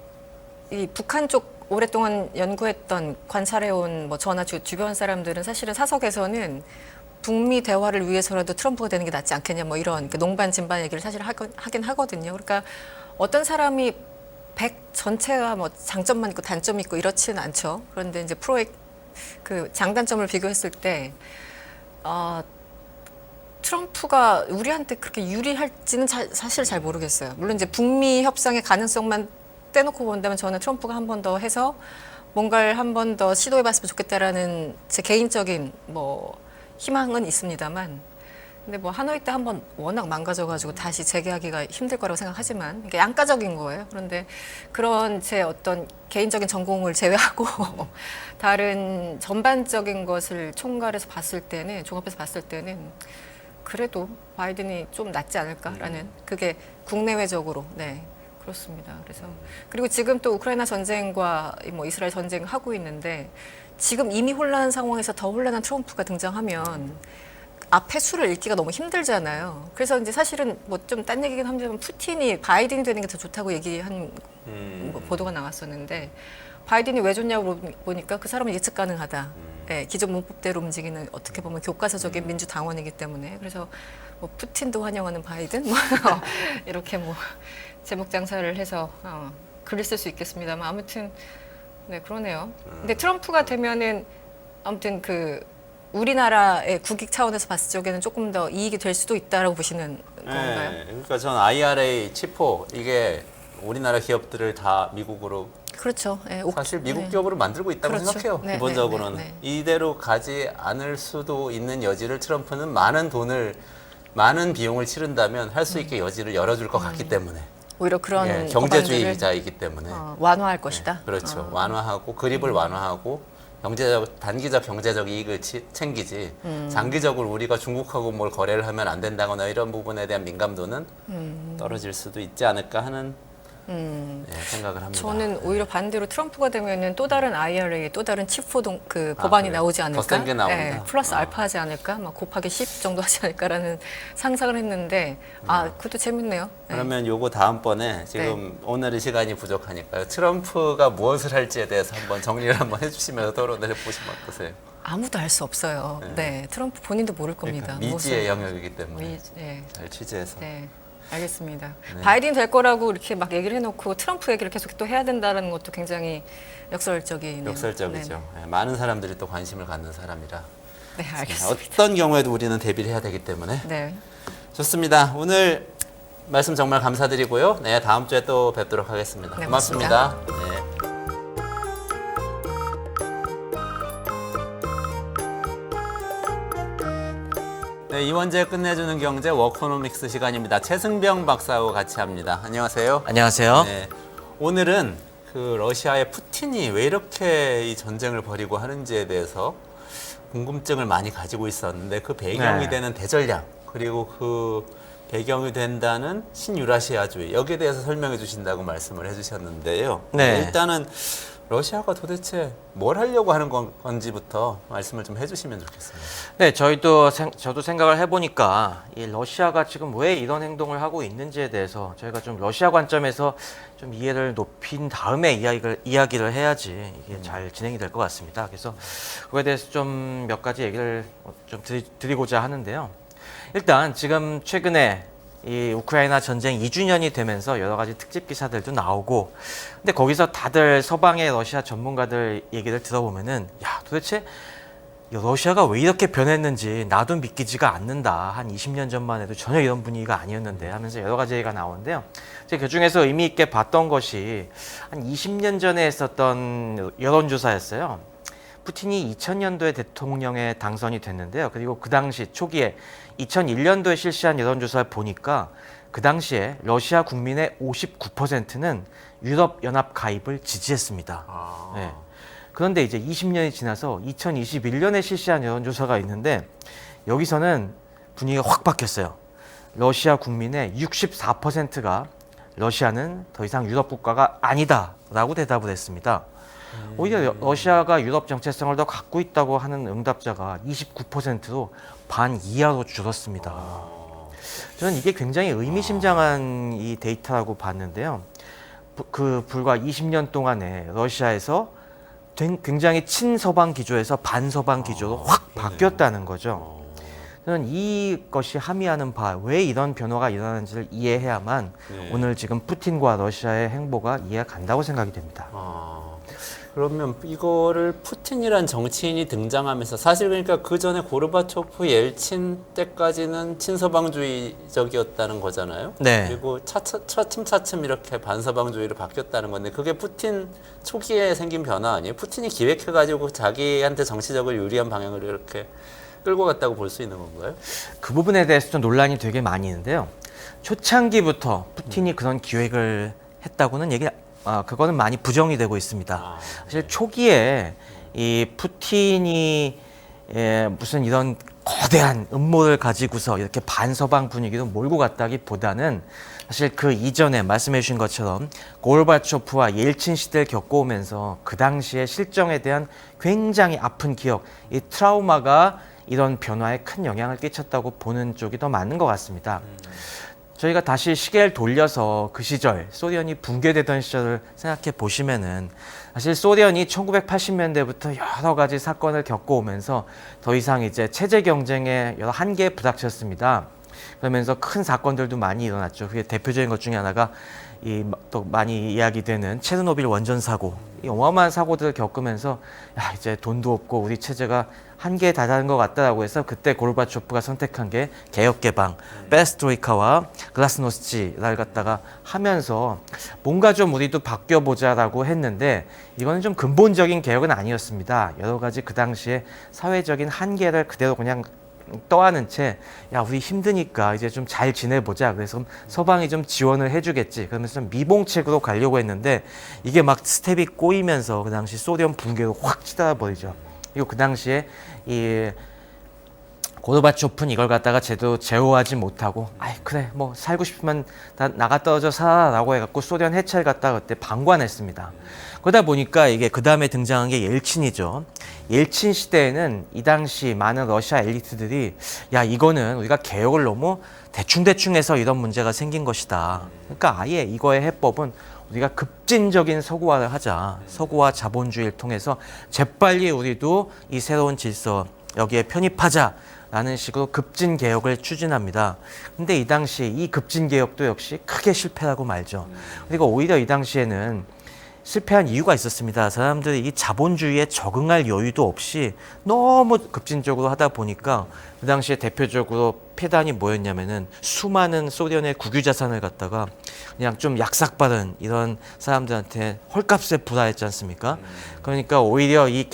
이 북한 쪽 오랫동안 연구했던 관찰해온 뭐 저나 주변 사람들은 사실은 사석에서는 북미 대화를 위해서라도 트럼프가 되는 게 낫지 않겠냐 뭐 이런 농반 진반 얘기를 사실 하긴 하거든요. 그러니까 어떤 사람이 100 전체가 뭐 장점만 있고 단점이 있고 이렇지는 않죠. 그런데 이제 프로의 그 장단점을 비교했을 때 트럼프가 우리한테 그렇게 유리할지는 사실 잘 모르겠어요. 물론 이제 북미 협상의 가능성만 떼놓고 본다면 저는 트럼프가 한 번 더 해서 뭔가를 한 번 더 시도해봤으면 좋겠다라는 제 개인적인 뭐 희망은 있습니다만, 근데 뭐 하노이 때 한 번 워낙 망가져가지고 다시 재개하기가 힘들 거라고 생각하지만 이게 양가적인 거예요. 그런데 그런 제 어떤 개인적인 전공을 제외하고 다른 전반적인 것을 총괄해서 봤을 때는, 종합해서 봤을 때는 그래도 바이든이 좀 낫지 않을까라는, 그게 국내외적으로, 네, 그렇습니다. 그래서 그리고 지금 또 우크라이나 전쟁과 뭐 이스라엘 전쟁 하고 있는데 지금 이미 혼란한 상황에서 더 혼란한 트럼프가 등장하면 앞에 수를 읽기가 너무 힘들잖아요. 그래서 이제 사실은 뭐 좀 딴 얘기긴 합니다만 푸틴이 바이든이 되는 게 더 좋다고 얘기한 뭐 보도가 나왔었는데, 바이든이 왜 좋냐고 보니까 그 사람은 예측 가능하다. 네, 기존 문법대로 움직이는 어떻게 보면 교과서적인 민주당원이기 때문에. 그래서 뭐 푸틴도 환영하는 바이든 뭐 이렇게 뭐 제목 장사를 해서 글을 쓸 수 있겠습니다만, 아무튼 네, 그러네요. 근데 트럼프가 되면은 아무튼 그 우리나라의 국익 차원에서 봤을 적에는 조금 더 이익이 될 수도 있다라고 보시는 건가요? 네, 그러니까 전 IRA 치포 이게 우리나라 기업들을 다 미국으로, 그렇죠. 네, 사실 미국 네. 기업으로 만들고 있다고 그렇죠. 생각해요. 네, 기본적으로는 네. 이대로 가지 않을 수도 있는 여지를 트럼프는 많은 비용을 치른다면 할 수 있게 여지를 열어줄 것 같기 때문에, 오히려 그런 예, 법안들을 경제주의자이기 때문에 완화할 것이다. 그렇죠. 완화하고 그립을 완화하고 단기적 경제적 이익을 챙기지, 장기적으로 우리가 중국하고 뭘 거래를 하면 안 된다거나 이런 부분에 대한 민감도는 떨어질 수도 있지 않을까 하는 생각을 합니다. 저는 오히려 반대로 트럼프가 되면은 또 다른 IRA, 또 다른 칩포동 그 법안이 그래요? 나오지 더 않을까? 센게 나온다? 네, 플러스 알파 하지 않을까? 막 곱하기 10 정도 하지 않을까라는 상상을 했는데, 그것도 재밌네요. 네. 그러면 요거 다음번에 지금 오늘은 시간이 부족하니까요. 트럼프가 무엇을 할지에 대해서 한번 정리를 한번 해주시면서 토론을 해보시면 어떠세요? 아무도 알 수 없어요. 네, 트럼프 본인도 모를 겁니다. 그러니까 미지의 무엇을- 영역이기 때문에 네. 잘 취재해서. 네, 알겠습니다. 바이든 될 거라고 이렇게 막 얘기를 해놓고 트럼프 얘기를 계속 또 해야 된다는 것도 굉장히 역설적이네요. 역설적이죠. 예, 많은 사람들이 또 관심을 갖는 사람이라. 네, 알겠습니다. 어떤 경우에도 우리는 대비를 해야 되기 때문에. 네, 좋습니다. 오늘 말씀 정말 감사드리고요. 네, 다음 주에 또 뵙도록 하겠습니다. 네, 고맙습니다. 네. 네, 이원재 끝내주는 경제 워커노믹스 시간입니다. 최승병 박사하고 같이 합니다. 안녕하세요. 안녕하세요. 네, 오늘은 그 러시아의 푸틴이 왜 이렇게 이 전쟁을 벌이고 하는지에 대해서 궁금증을 많이 가지고 있었는데, 그 배경이 네. 되는 대전략, 그리고 그 배경이 된다는 신유라시아주의, 여기에 대해서 설명해 주신다고 말씀을 해주셨는데요. 네. 일단은 러시아가 도대체 뭘 하려고 하는 건지부터 말씀을 좀 해주시면 좋겠습니다. 네, 저도 생각을 해보니까 이 러시아가 지금 왜 이런 행동을 하고 있는지에 대해서 저희가 좀 러시아 관점에서 좀 이해를 높인 다음에 이야기를 해야지 이게 잘 진행이 될 것 같습니다. 그래서 그거에 대해서 좀 몇 가지 얘기를 좀 드리고자 하는데요. 일단 지금 최근에 이 우크라이나 전쟁 2주년이 되면서 여러 가지 특집 기사들도 나오고, 근데 거기서 다들 서방의 러시아 전문가들 얘기를 들어보면은, 야, 도대체 러시아가 왜 이렇게 변했는지 나도 믿기지가 않는다. 한 20년 전만 해도 전혀 이런 분위기가 아니었는데 하면서 여러 가지 얘기가 나오는데요. 제가 그 중에서 의미 있게 봤던 것이 한 20년 전에 했었던 여론조사였어요. 푸틴이 2000년도에 대통령에 당선이 됐는데요. 그리고 그 당시 초기에 2001년도에 실시한 여론조사를 보니까 그 당시에 러시아 국민의 59%는 유럽연합 가입을 지지했습니다. 네. 그런데 이제 20년이 지나서 2021년에 실시한 여론조사가 있는데, 여기서는 분위기가 확 바뀌었어요. 러시아 국민의 64%가 러시아는 더 이상 유럽 국가가 아니다라고 대답을 했습니다. 오히려 러시아가 유럽 정체성을 더 갖고 있다고 하는 응답자가 29%로 반 이하로 줄었습니다. 저는 이게 굉장히 의미심장한 이 데이터라고 봤는데요. 불과 20년 동안에 러시아에서 굉장히 친서방 기조에서 반서방 기조로 확 바뀌었다는 거죠. 저는 이것이 함의하는 바, 왜 이런 변화가 일어나는지를 이해해야만 오늘 지금 푸틴과 러시아의 행보가 이해가 간다고 생각이 됩니다. 그러면 이거를 푸틴이란 정치인이 등장하면서 사실 그러니까 그 전에 고르바초프, 옐친 때까지는 친서방주의적이었다는 거잖아요. 네. 그리고 차츰차츰 이렇게 반서방주의로 바뀌었다는 건데 그게 푸틴 초기에 생긴 변화 아니에요? 푸틴이 기획해가지고 자기한테 정치적으로 유리한 방향으로 이렇게 끌고 갔다고 볼 수 있는 건가요? 그 부분에 대해서 좀 논란이 되게 많이 있는데요. 초창기부터 푸틴이 그런 기획을 했다고는 그거는 많이 부정이 되고 있습니다. 사실 초기에 이 푸틴이 무슨 이런 거대한 음모를 가지고서 이렇게 반서방 분위기로 몰고 갔다기보다는 사실 그 이전에 말씀해 주신 것처럼 고르바초프와 옐친 시대를 겪어오면서 그 당시의 실정에 대한 굉장히 아픈 기억, 이 트라우마가 이런 변화에 큰 영향을 끼쳤다고 보는 쪽이 더 맞는 것 같습니다. 저희가 다시 시계를 돌려서 그 시절 소련이 붕괴되던 시절을 생각해 보시면은 사실 소련이 1980년대부터 여러 가지 사건을 겪어오면서 더 이상 이제 체제 경쟁에 여러 한계에 부닥쳤습니다. 그러면서 큰 사건들도 많이 일어났죠. 그게 대표적인 것 중에 하나가 또 많이 이야기되는 체르노빌 원전 사고, 이 어마어마한 사고들을 겪으면서 이제 돈도 없고 우리 체제가 한계에 달하는 것 같다라고 해서 그때 고르바초프가 선택한 게 개혁 개방, 페레스트로이카와 글라스노스치를 갖다가 하면서 뭔가 좀 우리도 바뀌어보자라고 했는데 이거는 좀 근본적인 개혁은 아니었습니다. 여러 가지 그 당시에 사회적인 한계를 그대로 그냥 떠안은 채 우리 힘드니까 이제 좀 잘 지내보자. 그래서 서방이 좀 지원을 해주겠지. 그러면서 좀 미봉책으로 가려고 했는데 이게 막 스텝이 꼬이면서 그 당시 소련 붕괴로 확 치달아 버리죠. 그리고 그 당시에 이 고르바초프는 이걸 갖다가 제대로 제어하지 못하고 그래 뭐 살고 싶으면 다 나가 떨어져 살아라고 해갖고 소련 해체를 갖다가 그때 방관했습니다. 그러다 보니까 이게 그 다음에 등장한 게 옐친이죠. 옐친 시대에는 이 당시 많은 러시아 엘리트들이 이거는 우리가 개혁을 너무 대충대충 해서 이런 문제가 생긴 것이다. 그러니까 아예 이거의 해법은 우리가 급진적인 서구화를 하자. 서구화 자본주의를 통해서 재빨리 우리도 이 새로운 질서 여기에 편입하자. 라는 식으로 급진 개혁을 추진합니다. 근데 이 당시 이 급진 개혁도 역시 크게 실패하고 말죠. 그리고 오히려 이 당시에는 실패한 이유가 있었습니다. 사람들이 이 자본주의에 적응할 여유도 없이 너무 급진적으로 하다 보니까 그 당시에 대표적으로 폐단이 뭐였냐면은 수많은 소련의 국유자산을 갖다가 그냥 좀 약삭빠른 이런 사람들한테 헐값에 불화했지 않습니까? 그러니까 오히려 이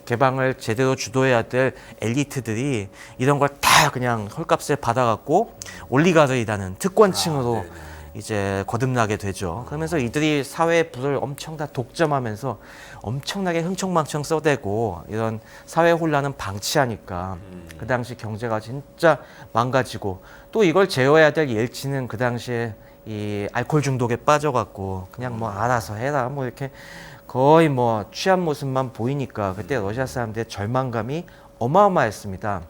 개방을 제대로 주도해야 될 엘리트들이 이런 걸 다 그냥 헐값에 받아갖고 올리가르이라는 특권층으로 이제 거듭나게 되죠. 그러면서 이들이 사회의 부를 엄청 다 독점하면서 엄청나게 흥청망청 써대고 이런 사회 혼란은 방치하니까 그 당시 경제가 진짜 망가지고 또 이걸 제어해야 될 옐친은 그 당시에 이 알코올 중독에 빠져갖고 그냥 뭐 알아서 해라 뭐 이렇게 거의 뭐 취한 모습만 보이니까 그때 러시아 사람들의 절망감이 어마어마했습니다.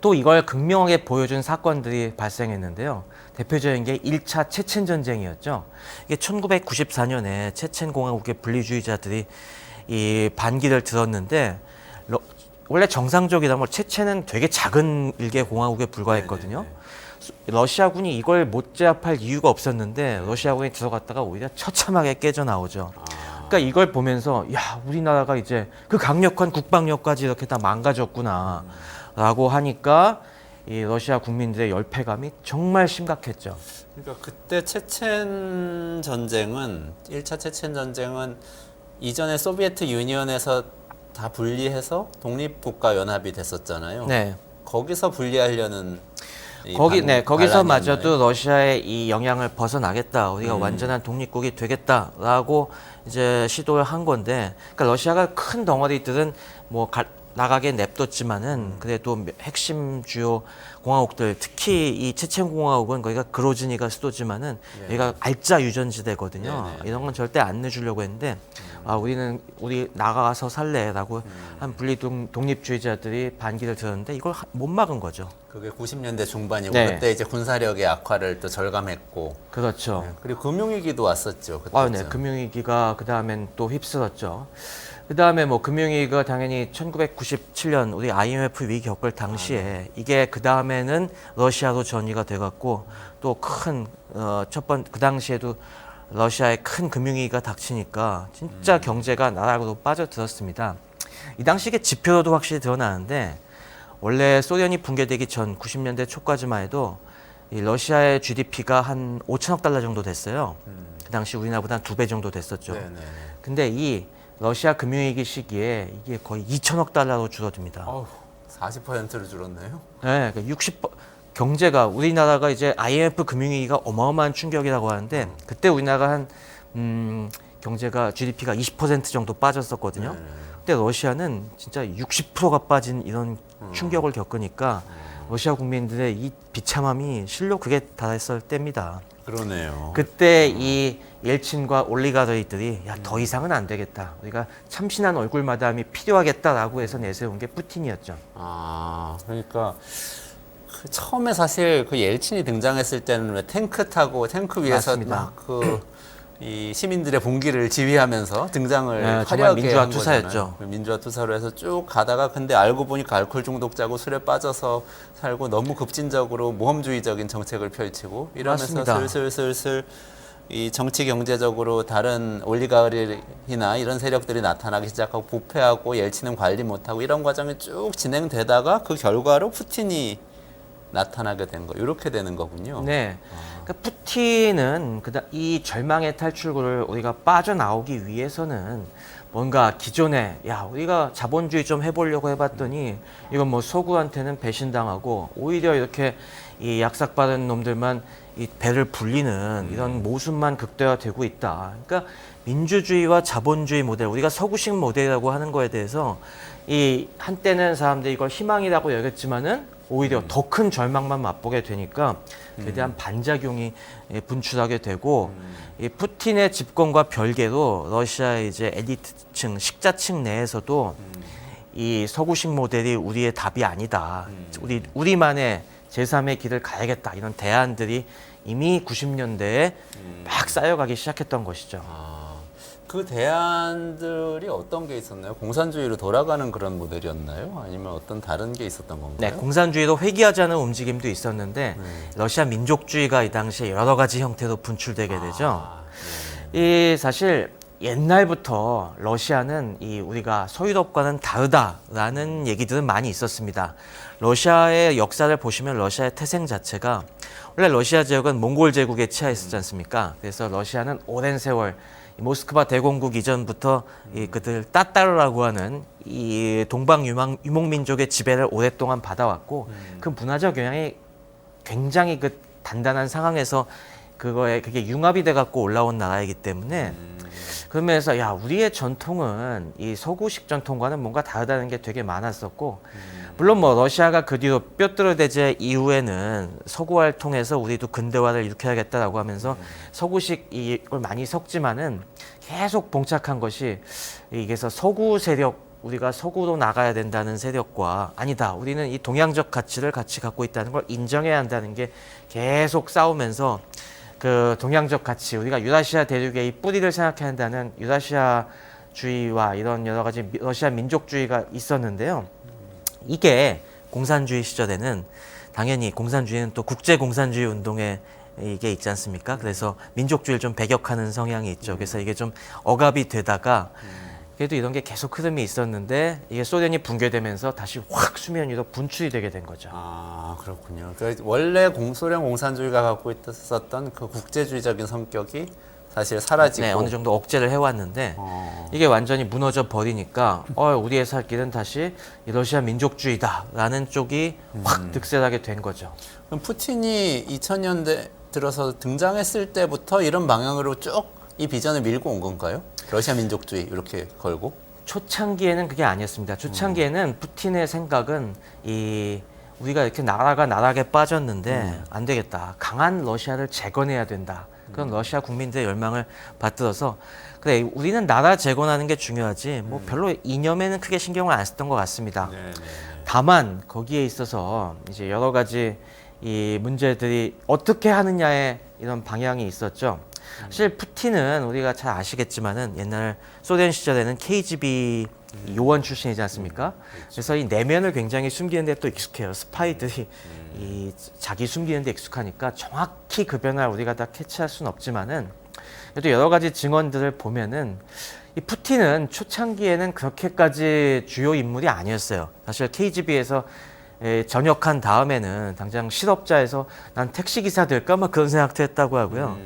또 이걸 극명하게 보여준 사건들이 발생했는데요. 대표적인 게 1차 체첸 전쟁이었죠. 이게 1994년에 체첸 공화국의 분리주의자들이 이 반기를 들었는데 원래 정상적이라면 체첸은 되게 작은 일개 공화국에 불과했거든요. 러시아군이 이걸 못 제압할 이유가 없었는데 러시아군이 들어갔다가 오히려 처참하게 깨져 나오죠. 그러니까 이걸 보면서 우리나라가 이제 그 강력한 국방력까지 이렇게 다 망가졌구나 라고 하니까 이 러시아 국민들의 열패감이 정말 심각했죠. 그러니까 그때 체첸 전쟁은 1차 체첸 전쟁은 이전에 소비에트 유니언에서 다 분리해서 독립국가 연합이 됐었잖아요. 네. 거기서 분리하려는 거기서마저도 러시아의 이 영향을 벗어나겠다. 우리가 완전한 독립국이 되겠다라고 이제 시도를 한 건데, 그러니까 러시아가 큰 덩어리들은 뭐 나가게 냅뒀지만은 그래도 핵심 주요 공화국들, 특히 이 체첸 공화국은 거기가 그로즈니가 수도지만은 여기가 알짜 유전지대거든요. 이런 건 절대 안 내주려고 했는데 우리 나가서 살래라고 한 분리 독립주의자들이 반기를 들었는데 이걸 못 막은 거죠. 그게 90년대 중반이고 네. 그때 이제 군사력의 악화를 또 절감했고. 그렇죠. 네. 그리고 금융위기도 왔었죠. 그때 네, 금융위기가 그 다음엔 또 휩쓸었죠. 그 다음에 뭐 금융위기가 당연히 1997년 우리 IMF 위기 겪을 당시에 이게 그 다음에는 러시아로 전이가 돼갖고 또 큰 그 당시에도 러시아의 큰 금융위기가 닥치니까 진짜 경제가 나락으로 빠져들었습니다. 이 당시의 지표로도 확실히 드러나는데 원래 소련이 붕괴되기 전 90년대 초까지만 해도 이 러시아의 GDP가 한 5천억 달러 정도 됐어요. 그 당시 우리나라보다 한 2배 정도 됐었죠. 네네네. 근데 이 러시아 금융위기 시기에 이게 거의 2천억 달러로 줄어듭니다. 40%로 줄었네요. 네, 그러니까 경제가 우리나라가 이제 IMF 금융위기가 어마어마한 충격이라고 하는데 그때 우리나라가 한 경제가 GDP가 20% 정도 빠졌었거든요. 근데 러시아는 진짜 60%가 빠진 이런 충격을 겪으니까 러시아 국민들의 이 비참함이 실로 그게 달했을 때입니다. 그러네요. 그때 이 옐친과 올리가르이들이 야, 더 이상은 안 되겠다. 우리가 참신한 얼굴 마담이 필요하겠다라고 해서 내세운 게 푸틴이었죠. 그러니까 그 처음에 사실 그 옐친이 등장했을 때는 왜 탱크 타고 탱크 위에서 맞습니다. 막 이 시민들의 봉기를 지휘하면서 등장을 네, 정말 화려하게 민주화 한 투사였죠. 거잖아요. 민주화 투사로 해서 쭉 가다가 근데 알고 보니까 알코올 중독자고 술에 빠져서 살고 너무 급진적으로 모험주의적인 정책을 펼치고 이러면서 맞습니다. 슬슬 이 정치 경제적으로 다른 올리가르이나 이런 세력들이 나타나기 시작하고 부패하고 옐친은 관리 못하고 이런 과정이 쭉 진행되다가 그 결과로 푸틴이 나타나게 된 거, 이렇게 되는 거군요. 네. 그러니까 푸틴은 이 절망의 탈출구를 우리가 빠져나오기 위해서는 뭔가 기존에 우리가 자본주의 좀 해보려고 해봤더니 이건 뭐 서구한테는 배신당하고 오히려 이렇게 이 약삭빠른 놈들만 이 배를 불리는 이런 모순만 극대화되고 있다. 그러니까 민주주의와 자본주의 모델, 우리가 서구식 모델이라고 하는 거에 대해서 이 한때는 사람들이 이걸 희망이라고 여겼지만은 오히려 더 큰 절망만 맛보게 되니까 그에 대한 반작용이 분출하게 되고 이 푸틴의 집권과 별개로 러시아의 이제 엘리트층, 식자층 내에서도 이 서구식 모델이 우리의 답이 아니다. 우리만의 제3의 길을 가야겠다. 이런 대안들이 이미 90년대에 막 쌓여가기 시작했던 것이죠. 그 대안들이 어떤 게 있었나요? 공산주의로 돌아가는 그런 모델이었나요? 아니면 어떤 다른 게 있었던 건가요? 네, 공산주의로 회귀하자는 움직임도 있었는데 러시아 민족주의가 이 당시에 여러 가지 형태로 분출되게 되죠. 이 사실 옛날부터 러시아는 이 우리가 서유럽과는 다르다라는 얘기들은 많이 있었습니다. 러시아의 역사를 보시면 러시아의 태생 자체가 원래 러시아 지역은 몽골 제국에 치하했었지 않습니까? 그래서 러시아는 오랜 세월 모스크바 대공국 이전부터 그들 따따르라고 하는 이 동방 유목민족의 지배를 오랫동안 받아왔고 그 문화적 영향이 굉장히 그 단단한 상황에서 그게 융합이 돼 갖고 올라온 나라이기 때문에 그러면서 우리의 전통은 이 서구식 전통과는 뭔가 다르다는 게 되게 많았었고 물론 뭐 러시아가 그 뒤로 뾰트르 대제 이후에는 서구화를 통해서 우리도 근대화를 일으켜야겠다라고 하면서 서구식 이걸 많이 섞지만은 계속 봉착한 것이 이게서 서구 세력 우리가 서구로 나가야 된다는 세력과 아니다 우리는 이 동양적 가치를 같이 갖고 있다는 걸 인정해야 한다는 게 계속 싸우면서 그 동양적 가치 우리가 유라시아 대륙의 이 뿌리를 생각해야 한다는 유라시아주의와 이런 여러 가지 러시아 민족주의가 있었는데요. 이게 공산주의 시절에는 당연히 공산주의는 또 국제 공산주의 운동에 이게 있지 않습니까? 그래서 민족주의를 좀 배격하는 성향이 있죠. 그래서 이게 좀 억압이 되다가 그래도 이런 게 계속 흐름이 있었는데 이게 소련이 붕괴되면서 다시 확 수면 위로 분출이 되게 된 거죠. 그렇군요. 그러니까 원래 소련 공산주의가 갖고 있었던 그 국제주의적인 성격이 사실 사라지고 네, 어느 정도 억제를 해왔는데 이게 완전히 무너져 버리니까 우리의 살 길은 다시 이 러시아 민족주의다라는 쪽이 확 득세하게 된 거죠. 그럼 푸틴이 2000년대 들어서 등장했을 때부터 이런 방향으로 쭉 이 비전을 밀고 온 건가요? 러시아 민족주의 이렇게 걸고? 초창기에는 그게 아니었습니다. 초창기에는 푸틴의 생각은 우리가 이렇게 나라가 나락에 빠졌는데 안 되겠다. 강한 러시아를 재건해야 된다. 그런 러시아 국민들의 열망을 받들어서 그래 우리는 나라 재건하는 게 중요하지 뭐 별로 이념에는 크게 신경을 안 썼던 것 같습니다. 다만 거기에 있어서 이제 여러 가지 이 문제들이 어떻게 하느냐에 이런 방향이 있었죠. 사실 푸틴은 우리가 잘 아시겠지만은 옛날 소련 시절에는 KGB 요원 출신이지 않습니까? 그래서 이 내면을 굉장히 숨기는 데 또 익숙해요. 스파이들이 이 자기 숨기는 데 익숙하니까 정확히 그 변화를 우리가 다 캐치할 수는 없지만은 그래도 여러 가지 증언들을 보면은 이 푸틴은 초창기에는 그렇게까지 주요 인물이 아니었어요. 사실 KGB에서 전역한 다음에는 당장 실업자에서 난 택시기사 될까 막 그런 생각도 했다고 하고요.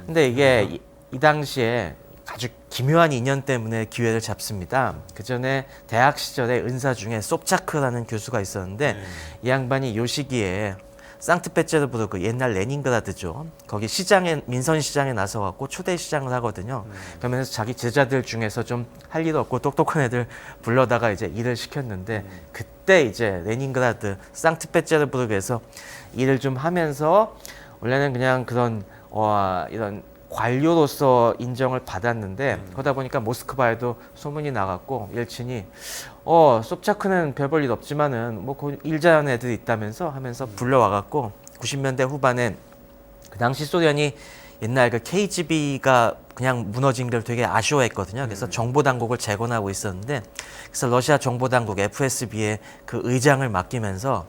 근데 이게 이 당시에 아주 기묘한 인연 때문에 기회를 잡습니다. 그 전에 대학 시절에 은사 중에 sobcha크라는 교수가 있었는데 이 양반이 요 시기에 상트페테르부르크 옛날 레닌그라드죠. 거기 시장에 민선 시장에 나서 갖고 초대 시장을 하거든요. 그러면서 자기 제자들 중에서 좀 할 일 없고 똑똑한 애들 불러다가 이제 일을 시켰는데 그때 이제 레닌그라드 상트페테르부르크에서 일을 좀 하면서 원래는 그냥 그런 이런 관료로서 인정을 받았는데 그러다 보니까 모스크바에도 소문이 나갔고 엘친이 sobcha크는 별 볼 일 없지만은 뭐 일 잘하는 애들이 있다면서 하면서 불러와갖고 90년대 후반에 그 당시 소련이 옛날 그 KGB가 그냥 무너진 걸 되게 아쉬워했거든요. 그래서 정보당국을 재건하고 있었는데 그래서 러시아 정보당국 FSB에 그 의장을 맡기면서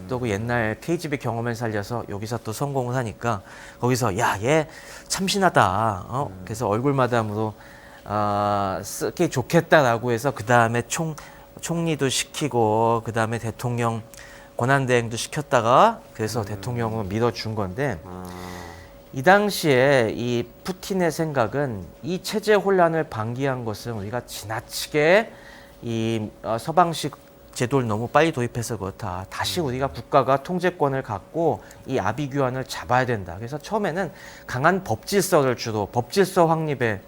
또 그 옛날 KGB 경험을 살려서 여기서 또 성공을 하니까 거기서 야, 얘 참신하다. 그래서 얼굴마담으로 쓰기 좋겠다라고 해서 그 다음에 총리도 시키고 그 다음에 대통령 권한대행도 시켰다가 그래서 대통령으로 밀어준 건데 이 당시에 이 푸틴의 생각은 이 체제 혼란을 방기한 것은 우리가 지나치게 이 서방식 제도를 너무 빨리 도입해서 그렇다. 다시 우리가 국가가 통제권을 갖고 이 아비규환을 잡아야 된다. 그래서 처음에는 강한 법질서를 주로 법질서 확립에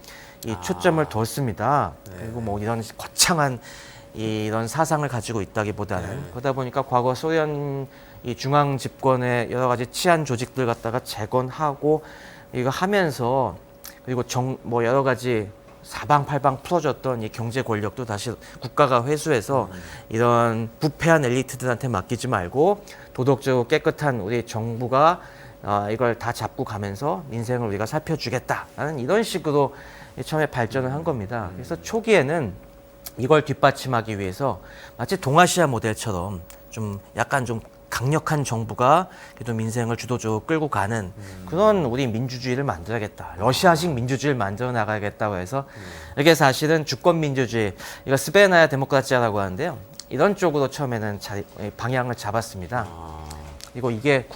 이 초점을 뒀습니다. 그리고 뭐 이런 거창한 이런 사상을 가지고 있다기보다는 그러다 보니까 과거 소련 이 중앙 집권의 여러 가지 치안 조직들 갖다가 재건하고 이거 하면서 그리고 뭐 여러 가지 사방팔방 풀어줬던 이 경제 권력도 다시 국가가 회수해서 이런 부패한 엘리트들한테 맡기지 말고 도덕적으로 깨끗한 우리 정부가 이걸 다 잡고 가면서 민생을 우리가 살펴주겠다라는 이런 식으로 처음에 발전을 한 겁니다. 그래서 초기에는 이걸 뒷받침하기 위해서 마치 동아시아 모델처럼 좀 약간 좀 강력한 정부가 그래도 민생을 주도적으로 끌고 가는 그런 우리 민주주의를 만들어야겠다. 러시아식 민주주의를 만들어 나가야겠다고 해서 이게 사실은 주권 민주주의, 이거 스베나야 데모크라치아라고 하는데요. 이런 쪽으로 처음에는 방향을 잡았습니다. 그리고 이게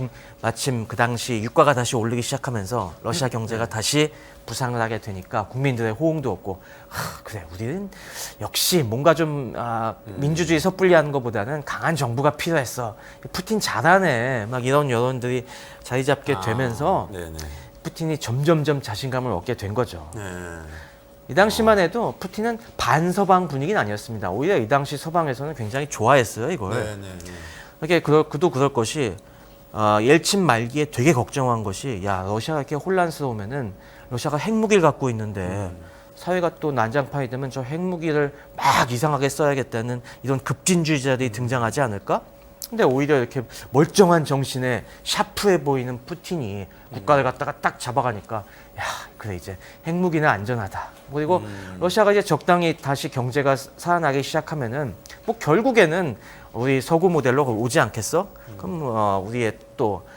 마침 그 당시 유가가 다시 오르기 시작하면서 러시아 경제가 다시 부상을 하게 되니까 국민들의 호응도 없고 그래 우리는 역시 뭔가 좀 민주주의 섣불리 하는 것보다는 강한 정부가 필요했어. 푸틴 잘하네. 막 이런 여론들이 자리 잡게 되면서 푸틴이 점점점 자신감을 얻게 된 거죠. 이 당시만 해도 푸틴은 반서방 분위기는 아니었습니다. 오히려 이 당시 서방에서는 굉장히 좋아했어요, 이걸. 이렇게 그도 그럴 것이 옐친 말기에 되게 걱정한 것이 야 러시아가 이렇게 혼란스러우면은 러시아가 핵무기를 갖고 있는데 사회가 또 난장판이 되면 저 핵무기를 막 이상하게 써야겠다는 이런 급진주의자들이 등장하지 않을까? 근데 오히려 이렇게 멀쩡한 정신에 샤프해 보이는 푸틴이 국가를 갖다가 딱 잡아가니까 야 그래 이제 핵무기는 안전하다. 그리고 러시아가 이제 적당히 다시 경제가 살아나기 시작하면은 뭐 결국에는 우리 서구 모델로 오지 않겠어? 그럼 우리의 또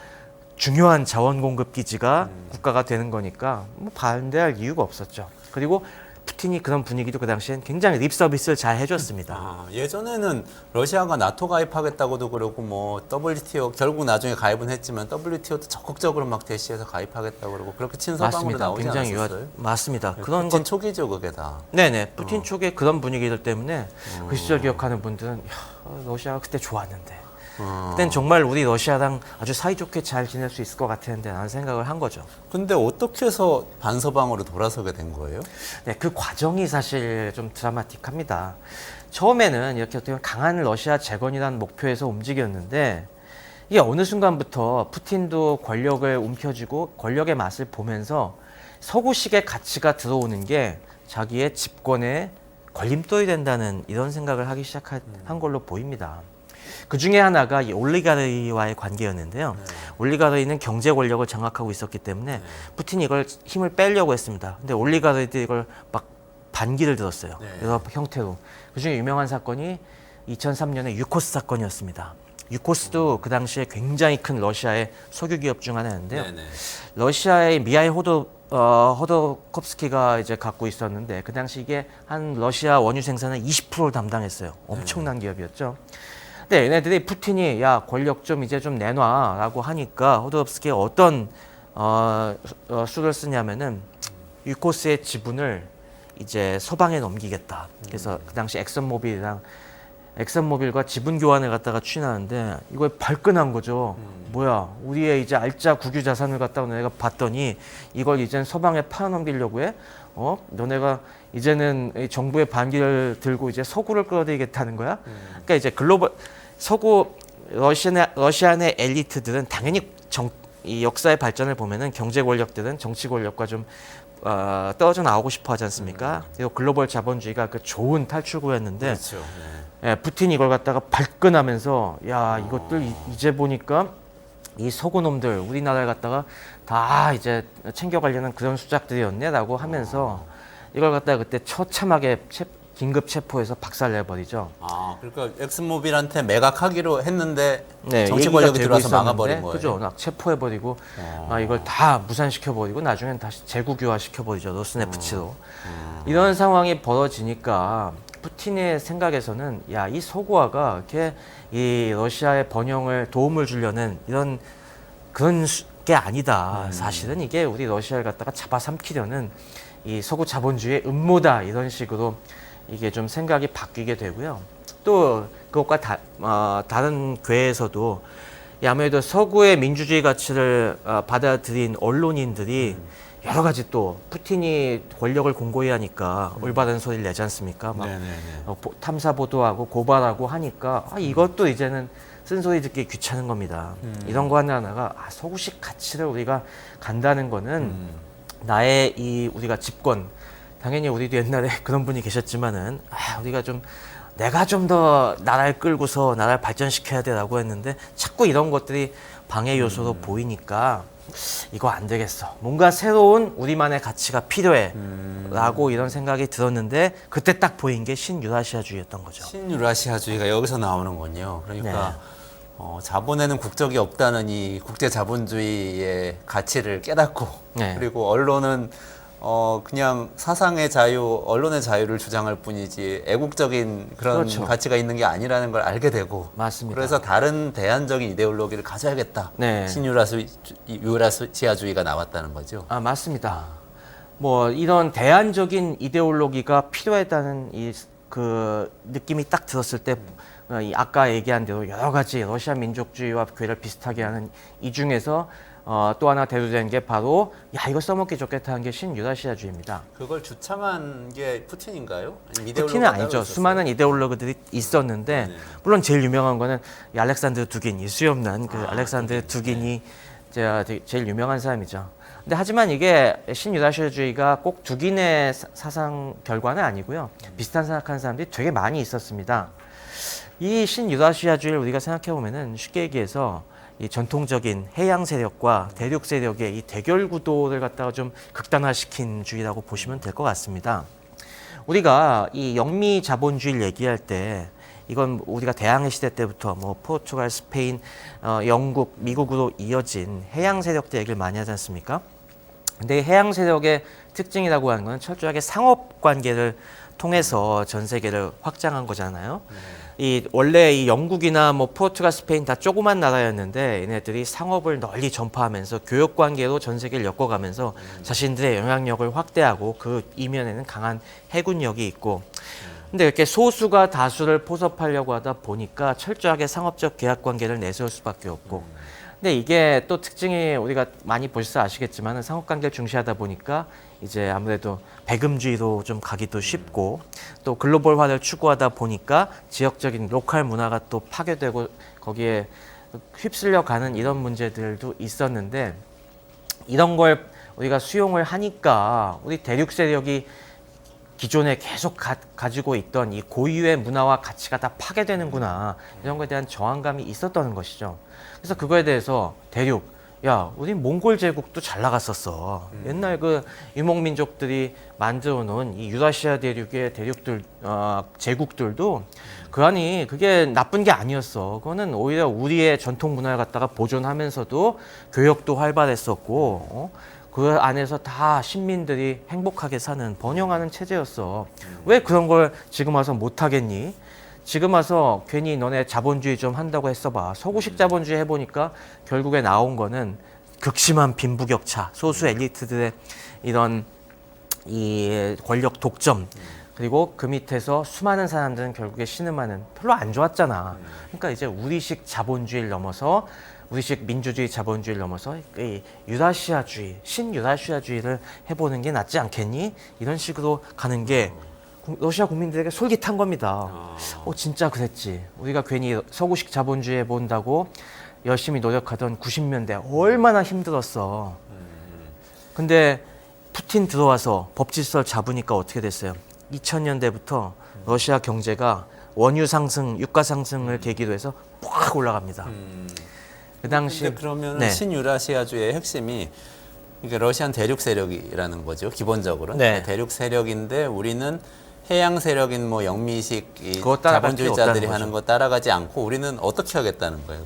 중요한 자원 공급 기지가 국가가 되는 거니까 뭐 반대할 이유가 없었죠. 그리고 푸틴이 그런 분위기도 그 당시엔 굉장히 립 서비스를 잘 해줬습니다. 예전에는 러시아가 나토 가입하겠다고도 그러고 뭐 WTO 결국 나중에 가입은 했지만 WTO도 적극적으로 막 대시해서 가입하겠다고 그러고 그렇게 친서방으로 나오지 굉장히 않았어요? 맞습니다. 네, 그런 푸틴 초기죠 그게 다. 네네. 푸틴 초기에 그런 분위기들 때문에 그 시절 기억하는 분들은 야, 러시아가 그때 좋았는데 그땐 정말 우리 러시아랑 아주 사이좋게 잘 지낼 수 있을 것 같았는데 라는 생각을 한 거죠. 근데 어떻게 해서 반서방으로 돌아서게 된 거예요? 네, 그 과정이 사실 좀 드라마틱합니다. 처음에는 이렇게 어떻게 보면 강한 러시아 재건이라는 목표에서 움직였는데 이게 어느 순간부터 푸틴도 권력을 움켜쥐고 권력의 맛을 보면서 서구식의 가치가 들어오는 게 자기의 집권에 걸림돌이 된다는 이런 생각을 하기 시작한 걸로 보입니다. 그 중에 하나가 이 올리가르이와의 관계였는데요. 올리가르이는 경제 권력을 장악하고 있었기 때문에 푸틴이 이걸 힘을 빼려고 했습니다. 근데 올리가르이들이 이걸 막 반기를 들었어요. 여러 형태로. 그 중에 유명한 사건이 2003년에 유코스 사건이었습니다. 유코스도 그 당시에 굉장히 큰 러시아의 석유 기업 중 하나였는데요. 네네. 러시아의 미하일 호도콥스키가 이제 갖고 있었는데 그 당시 이게 한 러시아 원유 생산의 20%를 담당했어요. 엄청난 기업이었죠. 근데 얘네들이 푸틴이 야 권력 좀 이제 좀 내놔라고 하니까 호도콥스키가 어떤 수를 쓰냐면은 유코스의 지분을 이제 서방에 넘기겠다. 그래서 그 당시 엑슨모빌과 지분 교환을 갖다가 추진하는데 이걸 발끈한 거죠. 뭐야, 우리의 이제 알짜 국유 자산을 갖다가 너네가 봤더니 이걸 이젠 서방에 팔아넘기려고 해? 너네가 이제는 이 정부의 반기를 들고 이제 서구를 끌어들이겠다는 거야? 그러니까 이제 글로벌 서구 러시아 내 엘리트들은 당연히 이 역사의 발전을 보면은 경제 권력들은 정치 권력과 좀 떨어져 나오고 싶어 하지 않습니까? 그리고 글로벌 자본주의가 그 좋은 탈출구였는데 그렇죠. 네. 예, 푸틴이 이걸 갖다가 발끈하면서 야 이것들 이제 보니까 이 서구놈들 우리나라를 갖다가 다 이제 챙겨가려는 그런 수작들이었네라고 하면서 이걸 갖다가 그때 처참하게 긴급 체포해서 박살내버리죠. 아, 그러니까 엑슨모빌한테 매각하기로 했는데 네, 정치 얘기가 권력이 되고 들어와서 있었는데, 막아버린 거예요. 그죠? 막 체포해버리고 이걸 다 무산시켜버리고 나중엔 다시 재국유화 시켜버리죠. 로스네프치로. 이런 상황이 벌어지니까 푸틴의 생각에서는 야, 이 서구화가 이렇게 이 러시아의 번영을 도움을 주려는 그런 게 아니다. 사실은 이게 우리 러시아를 갖다가 잡아삼키려는 이 서구 자본주의의 음모다. 이런 식으로 이게 좀 생각이 바뀌게 되고요. 또 그것과 다른 궤에서도 아무래도 서구의 민주주의 가치를 받아들인 언론인들이 여러 가지 또 푸틴이 권력을 공고히 하니까 올바른 소리를 내지 않습니까? 막 네네네. 탐사 보도하고 고발하고 하니까 이것도 이제는 쓴소리 듣기 귀찮은 겁니다. 이런 거 하나하나가 서구식 가치를 우리가 간다는 거는 나의 우리가 집권 당연히 우리도 옛날에 그런 분이 계셨지만은 우리가 좀 내가 좀 더 나라를 끌고서 나라를 발전시켜야 돼라고 했는데 자꾸 이런 것들이 방해 요소로 보이니까 이거 안 되겠어. 뭔가 새로운 우리만의 가치가 필요해. 라고 이런 생각이 들었는데 그때 딱 보인 게 신유라시아주의였던 거죠. 신유라시아주의가 여기서 나오는군요. 그러니까 자본에는 국적이 없다는 이 국제 자본주의의 가치를 깨닫고 네. 그리고 언론은 그냥 사상의 자유, 언론의 자유를 주장할 뿐이지 애국적인 그런 그렇죠. 가치가 있는 게 아니라는 걸 알게 되고 맞습니다. 그래서 다른 대안적인 이데올로기를 가져야겠다. 네. 신유라시아주의가 나왔다는 거죠. 맞습니다. 뭐 이런 대안적인 이데올로기가 필요했다는 그 느낌이 딱 들었을 때 아까 얘기한 대로 여러 가지 러시아 민족주의와 괴를 비슷하게 하는 이 중에서 또 하나 대두된 게 바로 이거 써먹기 좋겠다는 게 신유라시아주의입니다. 그걸 주창한 게 푸틴인가요? 아니면 푸틴은 이데올로기가 아니죠. 따로 수많은 이데올로그들이 있었는데 네. 물론 제일 유명한 거는 이 알렉산드르 두긴, 이 수염난 그 알렉산드르 두긴이 제일 유명한 사람이죠. 근데 하지만 이게 신유라시아주의가 꼭 두긴의 사상 결과는 아니고요. 비슷한 생각하는 사람들이 되게 많이 있었습니다. 이 신유라시아주의를 우리가 생각해 보면은 쉽게 얘기해서 이 전통적인 해양 세력과 대륙 세력의 이 대결 구도를 갖다가 좀 극단화시킨 주의라고 보시면 될 것 같습니다. 우리가 이 영미 자본주의를 얘기할 때 이건 우리가 대항해 시대 때부터 뭐 포르투갈, 스페인, 영국, 미국으로 이어진 해양 세력들 얘기를 많이 하지 않습니까? 근데 이 해양 세력의 특징이라고 하는 건 철저하게 상업 관계를 통해서 전 세계를 확장한 거잖아요. 원래 이 영국이나 뭐 포르투갈, 스페인 다 조그만 나라였는데 얘네들이 상업을 널리 전파하면서 교역 관계로 전 세계를 엮어가면서 자신들의 영향력을 확대하고 그 이면에는 강한 해군력이 있고 근데 이렇게 소수가 다수를 포섭하려고 하다 보니까 철저하게 상업적 계약 관계를 내세울 수밖에 없고 근데 이게 또 특징이 우리가 많이 보셔서 아시겠지만 상업 관계를 중시하다 보니까 이제 아무래도 배금주의로 좀 가기도 쉽고 또 글로벌화를 추구하다 보니까 지역적인 로컬 문화가 또 파괴되고 거기에 휩쓸려 가는 이런 문제들도 있었는데 이런 걸 우리가 수용을 하니까 우리 대륙 세력이 기존에 계속 가지고 있던 이 고유의 문화와 가치가 다 파괴되는구나 이런 거에 대한 저항감이 있었던 것이죠. 그래서 그거에 대해서 대륙 우리 몽골 제국도 잘 나갔었어. 옛날 그 유목민족들이 만들어 놓은 이 유라시아 대륙의 대륙들, 제국들도 그게 나쁜 게 아니었어. 그거는 오히려 우리의 전통 문화를 갖다가 보존하면서도 교역도 활발했었고, 그 안에서 다 시민들이 행복하게 사는 번영하는 체제였어. 왜 그런 걸 지금 와서 못 하겠니? 지금 와서 괜히 너네 자본주의 좀 한다고 했어봐. 서구식 자본주의 해보니까 결국에 나온 거는 극심한 빈부격차, 소수 엘리트들의 이런 이 권력 독점, 그리고 그 밑에서 수많은 사람들은 결국에 신음하는 별로 안 좋았잖아. 그러니까 이제 우리식 자본주의를 넘어서 우리식 민주주의 자본주의를 넘어서 이 유라시아주의, 신유라시아주의를 해보는 게 낫지 않겠니? 이런 식으로 가는 게 러시아 국민들에게 솔깃한 겁니다. 진짜 그랬지. 우리가 괜히 서구식 자본주의 해본다고 열심히 노력하던 90년대 얼마나 힘들었어. 근데 푸틴 들어와서 법질서를 잡으니까 어떻게 됐어요? 2000년대부터 러시아 경제가 원유 상승, 유가 상승을 계기로 해서 팍 올라갑니다. 그 당시 근데 그러면 네. 신유라시아주의 핵심이 이게 러시안 대륙 세력이라는 거죠. 기본적으로 네. 대륙 세력인데 우리는 해양 세력인 뭐 영미식 이 그거 따라갈 자본주의자들이 필요 없다는 하는 거 따라가지 않고 우리는 어떻게 하겠다는 거예요?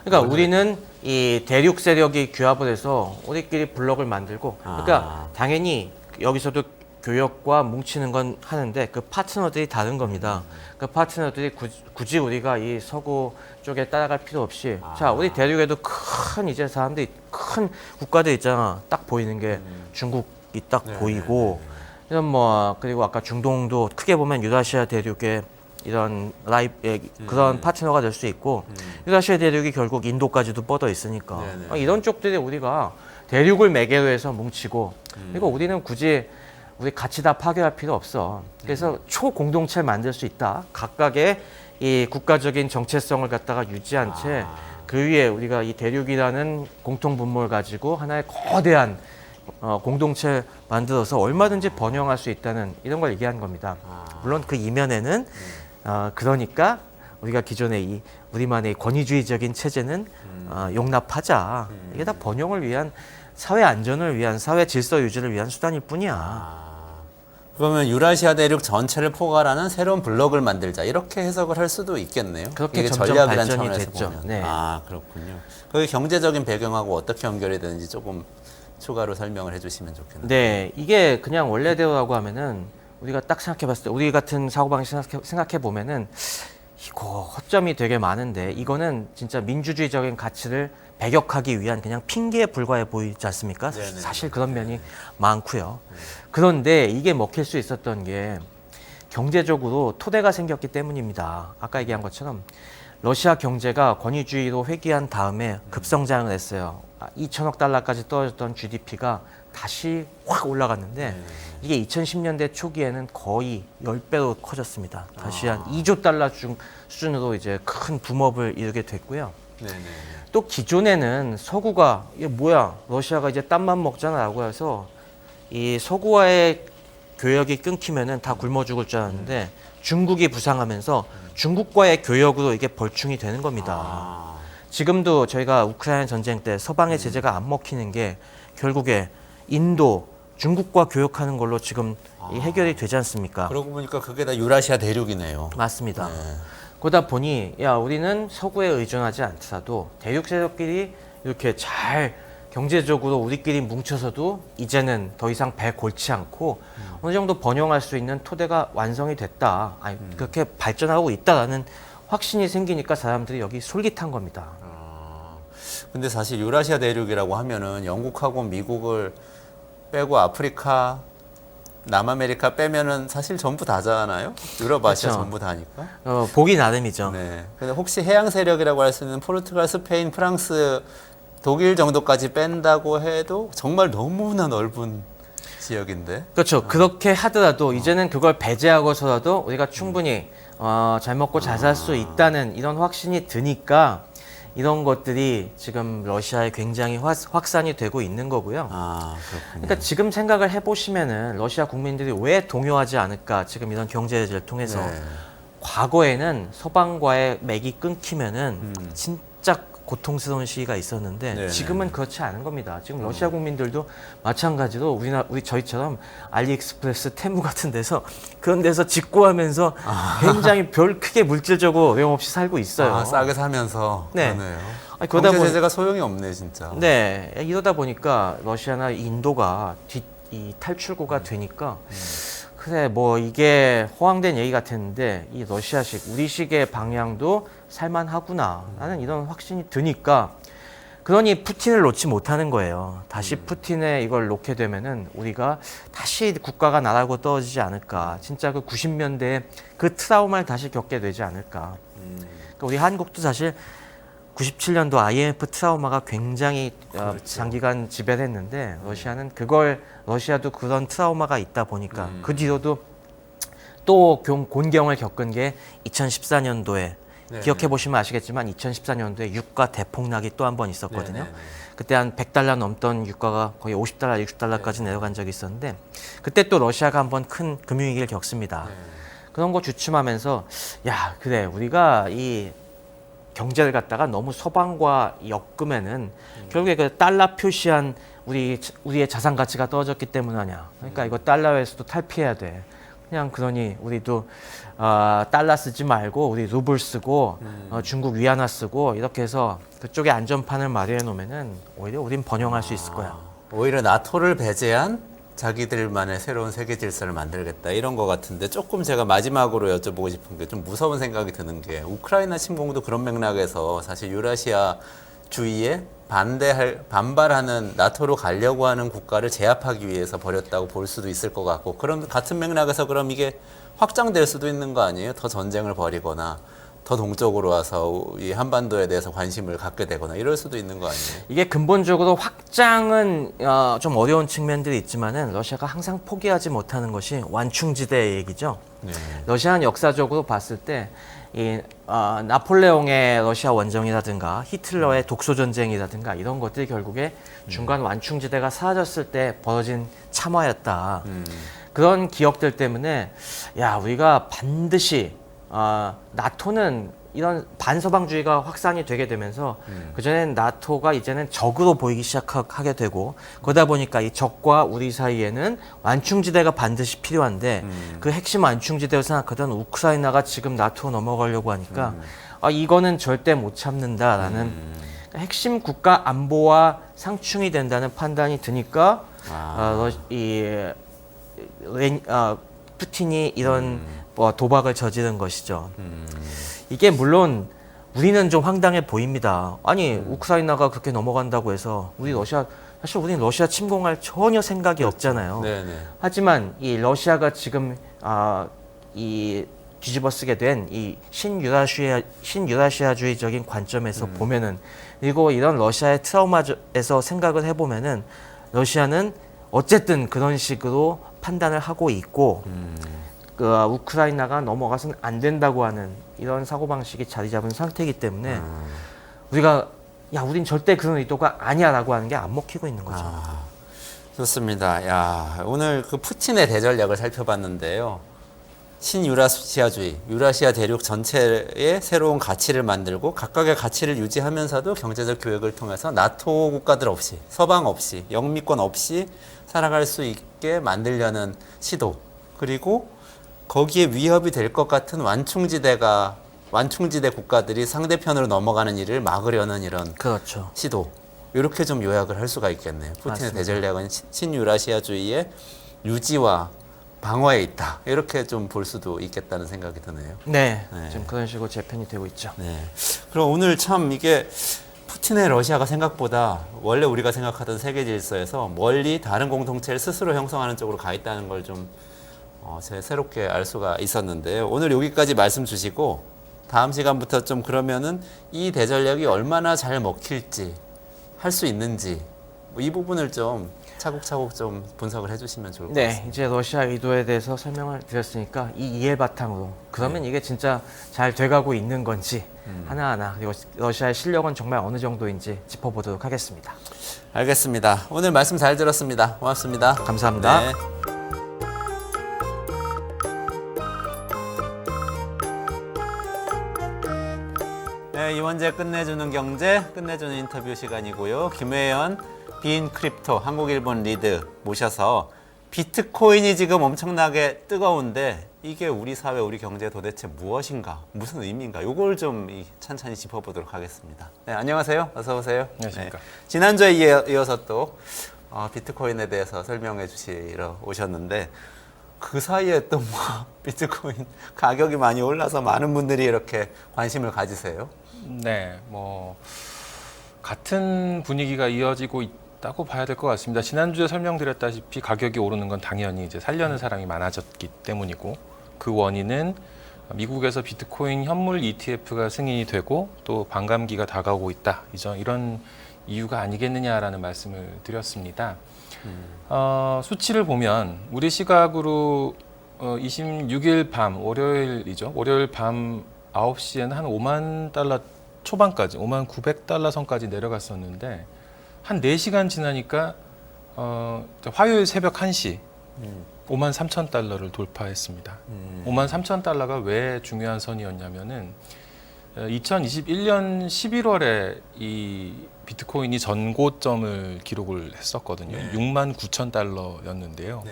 그러니까 우리는 이 대륙 세력이 규합을 해서 우리끼리 블록을 만들고, 그러니까 당연히 여기서도 교역과 뭉치는 건 하는데 그 파트너들이 다른 겁니다. 그 파트너들이 굳이 우리가 이 서구 쪽에 따라갈 필요 없이, 자, 우리 대륙에도 큰 이제 사람들이 큰 국가들 있잖아. 딱 보이는 게 중국이 딱 보이고, 이런 뭐 그리고 아까 중동도 크게 보면 유라시아 대륙에 이런 그런 파트너가 될 수 있고, 유라시아 대륙이 결국 인도까지도 뻗어 있으니까 이런 쪽들이 우리가 대륙을 매개로 해서 뭉치고, 그리고 우리는 굳이 우리 같이 다 파괴할 필요 없어. 그래서 초공동체를 만들 수 있다. 각각의 이 국가적인 정체성을 갖다가 유지한 채 그 위에 우리가 이 대륙이라는 공통 분모를 가지고 하나의 거대한 공동체 만들어서 얼마든지 번영할 수 있다는 이런 걸 얘기한 겁니다. 물론 그 이면에는 그러니까 우리가 기존의 이 우리만의 권위주의적인 체제는 용납하자. 이게 다 번영을 위한, 사회 안전을 위한, 사회 질서 유지를 위한 수단일 뿐이야. 그러면 유라시아 대륙 전체를 포괄하는 새로운 블록을 만들자 이렇게 해석을 할 수도 있겠네요. 그렇게 이게 점점 전략이라는 발전이 차원에서 됐죠. 보면. 네. 그렇군요. 그게 경제적인 배경하고 어떻게 연결이 되는지 조금 추가로 설명을 해주시면 좋겠네요. 네, 이게 그냥 원래대로라고 하면은 우리가 딱 생각해봤을 때 우리 같은 사고방식 생각해 보면은 이거 허점이 되게 많은데 이거는 진짜 민주주의적인 가치를 배격하기 위한 그냥 핑계에 불과해 보이지 않습니까? 네네. 사실 그런 면이 많고요. 그런데 이게 먹힐 수 있었던 게 경제적으로 토대가 생겼기 때문입니다. 아까 얘기한 것처럼 러시아 경제가 권위주의로 회귀한 다음에 급성장을 했어요. 2천억 달러까지 떨어졌던 GDP가 다시 확 올라갔는데 이게 2010년대 초기에는 거의 10배로 커졌습니다. 다시 한 2조 달러 수준으로 이제 큰 붐업을 이루게 됐고요. 네네. 또 기존에는 서구가 이게 뭐야 러시아가 이제 땀만 먹잖아라고 해서 이 서구와의 교역이 끊기면은 다 굶어 죽을 줄 알았는데 중국이 부상하면서 중국과의 교역으로 이게 벌충이 되는 겁니다. 지금도 저희가 우크라이나 전쟁 때 서방의 제재가 안 먹히는 게 결국에 인도, 중국과 교역하는 걸로 지금 이 해결이 되지 않습니까? 그러고 보니까 그게 다 유라시아 대륙이네요. 맞습니다. 그러다 보니 우리는 서구에 의존하지 않더라도 대륙 세력끼리 이렇게 잘 경제적으로 우리끼리 뭉쳐서도 이제는 더 이상 배 골치 않고 어느 정도 번영할 수 있는 토대가 완성이 됐다. 그렇게 발전하고 있다라는 확신이 생기니까 사람들이 여기 솔깃한 겁니다. 근데 사실 유라시아 대륙이라고 하면은 영국하고 미국을 빼고 아프리카, 남아메리카 빼면은 사실 전부 다잖아요. 유럽, 아시아 그렇죠. 전부 다니까. 보기 나름이죠. 네. 근데 혹시 해양 세력이라고 할 수 있는 포르투갈, 스페인, 프랑스, 독일 정도까지 뺀다고 해도 정말 너무나 넓은 지역인데. 그렇죠. 그렇게 하더라도 이제는 그걸 배제하고서라도 우리가 충분히 잘 먹고 잘 살 수 있다는 이런 확신이 드니까 이런 것들이 지금 러시아에 굉장히 확산이 되고 있는 거고요. 그렇군요. 그러니까 지금 생각을 해보시면은 러시아 국민들이 왜 동요하지 않을까? 지금 이런 경제제를 통해서 네. 과거에는 서방과의 맥이 끊기면은 진짜 고통스러운 시기가 있었는데 네네. 지금은 그렇지 않은 겁니다. 지금 러시아 국민들도 마찬가지로 우리 저희처럼 알리익스프레스, 테무 같은 데서 그런 데서 직구하면서 굉장히 별 크게 물질적으로 어려움 없이 살고 있어요. 아, 싸게 사면서 네. 그러네요. 아니, 그러다 경제 보니- 제재가 소용이 없네 진짜. 네, 이러다 보니까 러시아나 인도가 이 탈출구가 되니까 그래 뭐 이게 허황된 얘기 같았는데 이 러시아식 우리식의 방향도 살만하구나 라는 이런 확신이 드니까 그러니 푸틴을 놓지 못하는 거예요. 다시 푸틴에 이걸 놓게 되면은 우리가 다시 국가가 나라고 떨어지지 않을까. 진짜 그 90년대에 그 트라우마를 다시 겪게 되지 않을까. 그러니까 우리 한국도 사실 97년도 IMF 트라우마가 굉장히 장기간 지배를 했는데 러시아도 그런 트라우마가 있다 보니까 그 뒤로도 또 곤경을 겪은 게 2014년도에 네, 기억해 보시면 아시겠지만 2014년도에 유가 대폭락이 또 한 번 있었거든요. 네, 네, 네. 그때 한 100달러 넘던 유가가 거의 50달러, 60달러까지 내려간 적이 있었는데 그때 또 러시아가 한 번 큰 금융위기를 겪습니다. 그런 거 주춤하면서 야 그래 우리가 이 경제를 갖다가 너무 서방과 엮으면은 결국에 그 달러 표시한 우리의 자산 가치가 떨어졌기 때문 아니야. 그러니까 이거 달러에서도 탈피해야 돼. 그냥 그러니 우리도 달러 쓰지 말고 우리 루블 쓰고 중국 위안화 쓰고 이렇게 해서 그쪽에 안전판을 마련해 놓으면은 오히려 우린 번영할 수 있을 거야. 오히려 나토를 배제한 자기들만의 새로운 세계 질서를 만들겠다 이런 것 같은데 조금 제가 마지막으로 여쭤보고 싶은 게 좀 무서운 생각이 드는 게 우크라이나 침공도 그런 맥락에서 사실 유라시아주의에 반발하는 나토로 가려고 하는 국가를 제압하기 위해서 벌였다고 볼 수도 있을 것 같고 그럼 같은 맥락에서 그럼 이게 확장될 수도 있는 거 아니에요? 더 전쟁을 벌이거나 더 동쪽으로 와서 이 한반도에 대해서 관심을 갖게 되거나 이럴 수도 있는 거 아니에요? 이게 근본적으로 확장은 좀 어려운 측면들이 있지만은 러시아가 항상 포기하지 못하는 것이 완충지대의 얘기죠. 네. 러시아는 역사적으로 봤을 때 이 나폴레옹의 러시아 원정이라든가 히틀러의 독소 전쟁이라든가 이런 것들이 결국에 중간 완충지대가 사라졌을 때 벌어진 참화였다. 그런 기억들 때문에 야 우리가 반드시 나토는 이런 반서방주의가 확산이 되게 되면서 그전엔 나토가 이제는 적으로 보이기 시작하게 되고 그러다 보니까 이 적과 우리 사이에는 완충지대가 반드시 필요한데 그 핵심 완충지대로 생각하던 우크라이나가 지금 나토 넘어가려고 하니까 이거는 절대 못 참는다라는 핵심 국가 안보와 상충이 된다는 판단이 드니까 푸틴이 이런 도박을 저지른 것이죠. 이게 물론 우리는 좀 황당해 보입니다. 아니 우크라이나가 그렇게 넘어간다고 해서 사실 우리는 러시아 침공할 전혀 생각이 없잖아요. 네네. 하지만 이 러시아가 지금 이 뒤집어쓰게 된 이 신유라시아주의적인 관점에서 보면은 그리고 이런 러시아의 트라우마에서 생각을 해보면은 러시아는 어쨌든 그런 식으로 판단을 하고 있고 우크라이나가 넘어가서는 안 된다고 하는 이런 사고방식이 자리 잡은 상태이기 때문에 우린 절대 그런 의도가 아니야라고 하는 게 안 먹히고 있는 거죠. 좋습니다. 야, 오늘 그 푸틴의 대전략을 살펴봤는데요. 신유라시아주의, 유라시아 대륙 전체에 새로운 가치를 만들고 각각의 가치를 유지하면서도 경제적 교역을 통해서 나토 국가들 없이, 서방 없이, 영미권 없이 살아갈 수 있게 만들려는 시도. 그리고 거기에 위협이 될 것 같은 완충지대 국가들이 상대편으로 넘어가는 일을 막으려는 이런 그렇죠. 시도. 이렇게 좀 요약을 할 수가 있겠네요. 푸틴의 맞습니다. 대전략은 신유라시아주의의 유지와 방어에 있다. 이렇게 좀 볼 수도 있겠다는 생각이 드네요. 네, 네. 지금 그런 식으로 재편이 되고 있죠. 네. 그럼 오늘 참 이게 푸틴의 러시아가 생각보다 원래 우리가 생각하던 세계 질서에서 멀리 다른 공동체를 스스로 형성하는 쪽으로 가 있다는 걸 좀 제가 새롭게 알 수가 있었는데요. 오늘 여기까지 말씀 주시고 다음 시간부터 좀 그러면은 이 대전략이 얼마나 잘 먹힐지 할 수 있는지 이 부분을 좀 차곡차곡 좀 분석을 해주시면 좋을 것 같습니다. 네, 이제 러시아 의도에 대해서 설명을 드렸으니까 이 이해 바탕으로 그러면 이게 진짜 잘 돼가고 있는 건지 하나하나 그리고 러시아의 실력은 정말 어느 정도인지 짚어보도록 하겠습니다. 알겠습니다. 오늘 말씀 잘 들었습니다. 고맙습니다. 감사합니다. 네. 네, 이번 이원재 끝내주는 경제, 끝내주는 인터뷰 시간이고요. 김혜연 비인 크립토 한국 일본 리드 모셔서 비트코인이 지금 엄청나게 뜨거운데 이게 우리 사회, 우리 경제에 도대체 무엇인가, 무슨 의미인가, 이걸 좀 찬찬히 짚어보도록 하겠습니다. 네, 안녕하세요. 어서 오세요. 안녕하십니까. 네, 지난주에 이어서 또 비트코인에 대해서 설명해 주시러 오셨는데 그 사이에 또 뭐 비트코인 가격이 많이 올라서 많은 분들이 이렇게 관심을 가지세요. 네, 뭐 같은 분위기가 이어지고 있다고 봐야 될 것 같습니다. 지난주에 설명드렸다시피 가격이 오르는 건 당연히 이제 살려는 사람이 많아졌기 때문이고, 그 원인은 미국에서 비트코인 현물 ETF가 승인이 되고 또 반감기가 다가오고 있다, 이런 이유가 아니겠느냐라는 말씀을 드렸습니다. 수치를 보면 우리 시각으로 26일 밤, 월요일이죠. 월요일 밤 9시에는 한 5만 달러 초반까지, 5만 900달러 선까지 내려갔었는데 한 4시간 지나니까 화요일 새벽 1시 5만 3천 달러를 돌파했습니다. 5만 3천 달러가 왜 중요한 선이었냐면은 2021년 11월에 이 비트코인이 전고점을 기록을 했었거든요. 네. 6만 9천 달러였는데요. 네.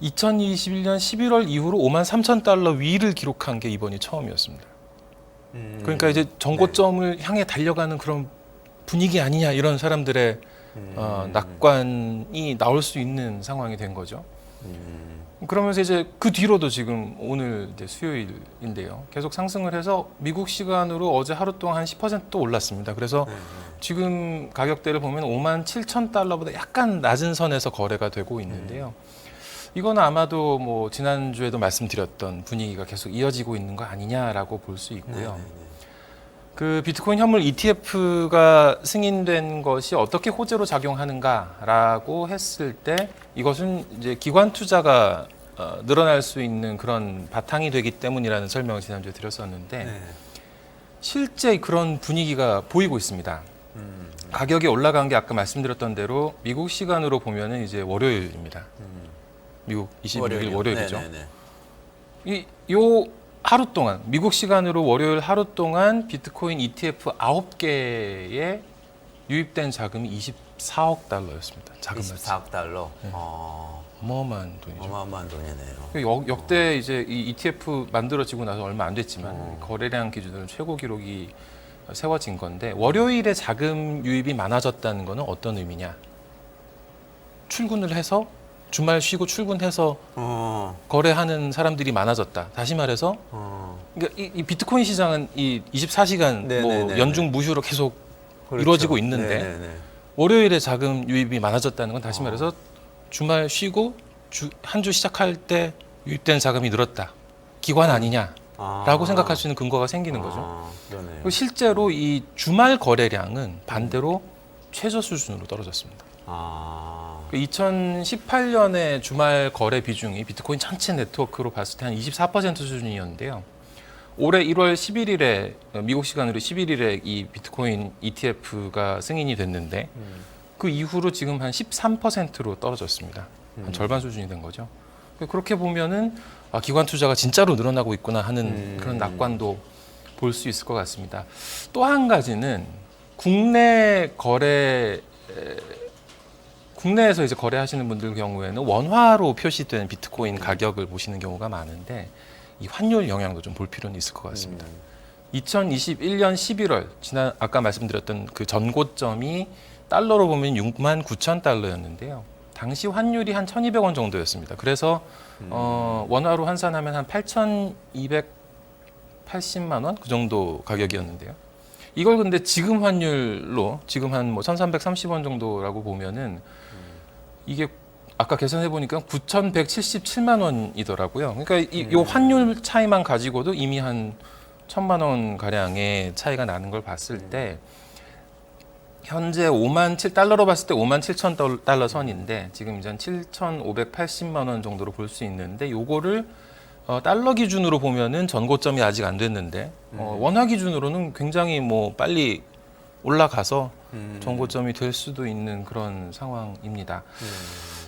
2021년 11월 이후로 5만 3천 달러 위를 기록한 게 이번이 처음이었습니다. 그러니까 이제 전고점을 향해 달려가는 그런 분위기 아니냐, 이런 사람들의 낙관이 나올 수 있는 상황이 된 거죠. 그러면서 이제 그 뒤로도 지금 오늘 이제 수요일인데요, 계속 상승을 해서 미국 시간으로 어제 하루 동안 한 10% 올랐습니다. 그래서 지금 가격대를 보면 5만 7천 달러보다 약간 낮은 선에서 거래가 되고 있는데요. 이건 아마도 뭐 지난주에도 말씀드렸던 분위기가 계속 이어지고 있는 거 아니냐라고 볼 수 있고요. 그 비트코인 현물 ETF가 승인된 것이 어떻게 호재로 작용하는가라고 했을 때 이것은 이제 기관 투자가 늘어날 수 있는 그런 바탕이 되기 때문이라는 설명을 지난주에 드렸었는데 실제 그런 분위기가 보이고 있습니다. 가격이 올라간 게 아까 말씀드렸던 대로 미국 시간으로 보면은 이제 월요일입니다. 미국 26일 월요일이죠. 요 하루 동안, 미국 시간으로 월요일 하루 동안 비트코인 ETF 9개에 유입된 자금이 24억 달러였습니다. 자금 24억 달러. 네. 어마어마한 돈이죠. 어마어마한 돈이네요. 역대 이제 이 ETF 만들어지고 나서 얼마 안 됐지만 거래량 기준으로 최고 기록이 세워진 건데, 월요일에 자금 유입이 많아졌다는 것은 어떤 의미냐? 출근을 해서 주말 쉬고 출근해서 거래하는 사람들이 많아졌다. 다시 말해서 그러니까 이 비트코인 시장은 이 24시간 뭐 연중 무휴로 계속 그렇죠. 이루어지고 있는데 월요일에 자금 유입이 많아졌다는 건 다시 말해서 주말 쉬고 한 주 시작할 때 유입된 자금이 늘었다. 기관 아니냐라고 생각할 수 있는 근거가 생기는 거죠. 그리고 실제로 이 주말 거래량은 반대로 최저 수준으로 떨어졌습니다. 2018년에 주말 거래 비중이 비트코인 전체 네트워크로 봤을 때 한 24% 수준이었는데요. 올해 1월 11일에 미국 시간으로 11일에 이 비트코인 ETF가 승인이 됐는데 그 이후로 지금 한 13%로 떨어졌습니다. 한 절반 수준이 된 거죠. 그렇게 보면은 기관 투자가 진짜로 늘어나고 있구나 하는 그런 낙관도 볼 수 있을 것 같습니다. 또 한 가지는 국내에서 이제 거래하시는 분들 경우에는 원화로 표시된 비트코인 가격을 보시는 경우가 많은데 이 환율 영향도 좀 볼 필요는 있을 것 같습니다. 2021년 11월 아까 말씀드렸던 그 전고점이 달러로 보면 6만 9천 달러였는데요. 당시 환율이 한 1,200원 정도였습니다. 그래서 원화로 환산하면 한 8,280만 원 그 정도 가격이었는데요. 이걸 근데 지금 환율로 지금 한 뭐 1,330원 정도라고 보면은 이게 아까 계산해 보니까 9,177만 원이더라고요. 그러니까 이 환율 차이만 가지고도 이미 한 1,000만 원 가량의 차이가 나는 걸 봤을 때 현재 달러로 봤을 때 5만 7천 달러 선인데 지금 이제 7,580만 원 정도로 볼 수 있는데 요거를 달러 기준으로 보면은 전고점이 아직 안 됐는데 원화 기준으로는 굉장히 뭐 빨리 올라가서 전고점이 될 수도 있는 그런 상황입니다.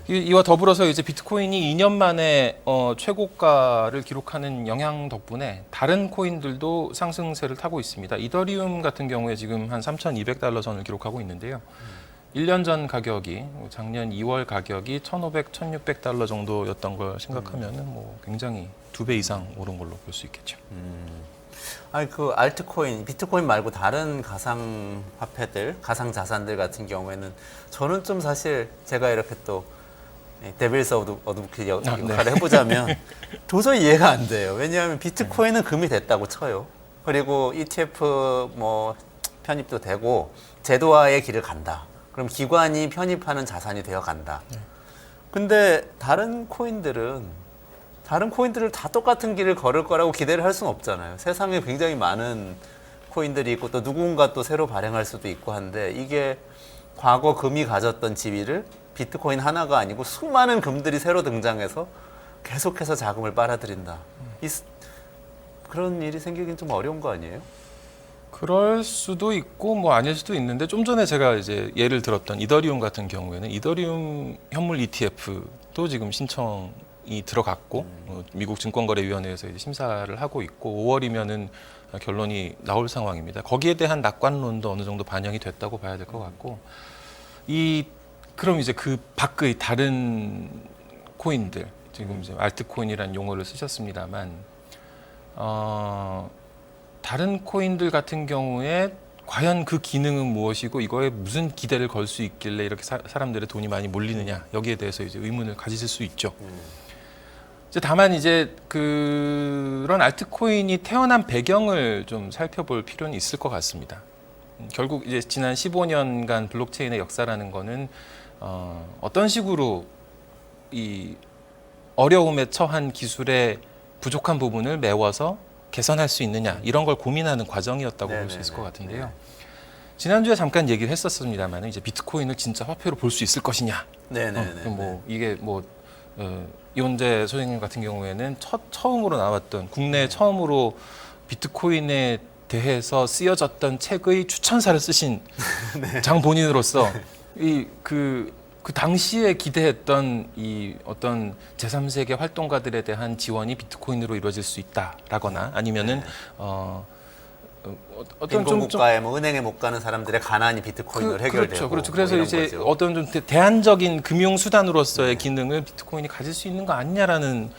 이와 더불어서 이제 비트코인이 2년 만에 최고가를 기록하는 영향 덕분에 다른 코인들도 상승세를 타고 있습니다. 이더리움 같은 경우에 지금 한 3,200달러 선을 기록하고 있는데요. 1년 전 가격이 작년 2월 가격이 1,500, 1,600달러 정도였던 걸 생각하면은 뭐 굉장히 2배 이상 오른 걸로 볼 수 있겠죠. 아니 그 알트코인, 비트코인 말고 다른 가상 화폐들, 가상 자산들 같은 경우에는 저는 좀 사실 제가 이렇게 또 데빌스 어드보킷 역할을 해보자면 도저히 이해가 안 돼요. 왜냐하면 비트코인은 금이 됐다고 쳐요. 그리고 ETF 뭐 편입도 되고 제도화의 길을 간다. 그럼 기관이 편입하는 자산이 되어 간다. 근데 다른 코인들을 다 똑같은 길을 걸을 거라고 기대를 할 수는 없잖아요. 세상에 굉장히 많은 코인들이 있고 또 누군가 또 새로 발행할 수도 있고 한데 이게 과거 금이 가졌던 지위를 비트코인 하나가 아니고 수많은 금들이 새로 등장해서 계속해서 자금을 빨아들인다. 그런 일이 생기긴 좀 어려운 거 아니에요? 그럴 수도 있고 뭐 아닐 수도 있는데 좀 전에 제가 이제 예를 들었던 이더리움 같은 경우에는 이더리움 현물 ETF도 지금 신청이 들어갔고 미국 증권거래위원회에서 이제 심사를 하고 있고 5월이면은 결론이 나올 상황입니다. 거기에 대한 낙관론도 어느 정도 반영이 됐다고 봐야 될 것 같고 그럼 이제 그 밖의 다른 코인들 지금 이제 알트코인이라는 용어를 쓰셨습니다만 다른 코인들 같은 경우에 과연 그 기능은 무엇이고 이거에 무슨 기대를 걸 수 있길래 이렇게 사람들의 돈이 많이 몰리느냐 여기에 대해서 이제 의문을 가지실 수 있죠. 이제 다만 이제 그런 알트코인이 태어난 배경을 좀 살펴볼 필요는 있을 것 같습니다. 결국 이제 지난 15년간 블록체인의 역사라는 거는 어떤 식으로 이 어려움에 처한 기술의 부족한 부분을 메워서 개선할 수 있느냐 이런 걸 고민하는 과정이었다고 볼 수 있을 것 같은데요. 지난주에 잠깐 얘기를 했었습니다만 이제 비트코인을 진짜 화폐로 볼 수 있을 것이냐. 이게 이원재 소장님 같은 경우에는 처음으로 나왔던 국내 처음으로 비트코인에 대해서 쓰여졌던 책의 추천사를 쓰신 장 본인으로서 그 당시에 기대했던 이 어떤 제3세계 활동가들에 대한 지원이 비트코인으로 이루어질 수 있다라거나 아니면은 어떤 빈곤국가에 뭐 은행에 못 가는 사람들의 가난이 비트코인으로 해결되고 그렇죠. 그래서 뭐 이제 거죠. 어떤 좀 대안적인 금융 수단으로서의 기능을 비트코인이 가질 수 있는 거 아니냐라는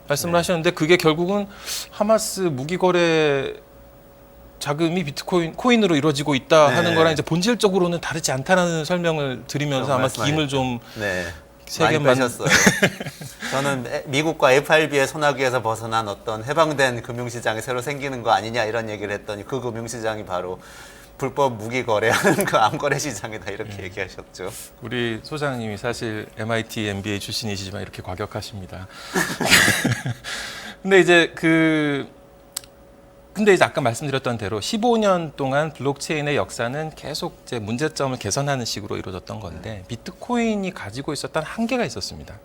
말씀을 하셨는데 그게 결국은 하마스 무기 거래 자금이 코인으로 이루어지고 있다 하는 거랑 이제 본질적으로는 다르지 않다라는 설명을 드리면서 아마 김을 좀 많이 빼셨어요. 저는 미국과 FRB의 소나기에서 벗어난 어떤 해방된 금융시장이 새로 생기는 거 아니냐 이런 얘기를 했더니 그 금융시장이 바로 불법 무기 거래하는 그 암거래 시장이다 이렇게 얘기하셨죠. 우리 소장님이 사실 MIT MBA 출신이시지만 이렇게 과격하십니다. 근데 이제 아까 말씀드렸던 대로 15년 동안 블록체인의 역사는 계속 이제 문제점을 개선하는 식으로 이루어졌던 건데 비트코인이 가지고 있었던 한계가 있었습니다.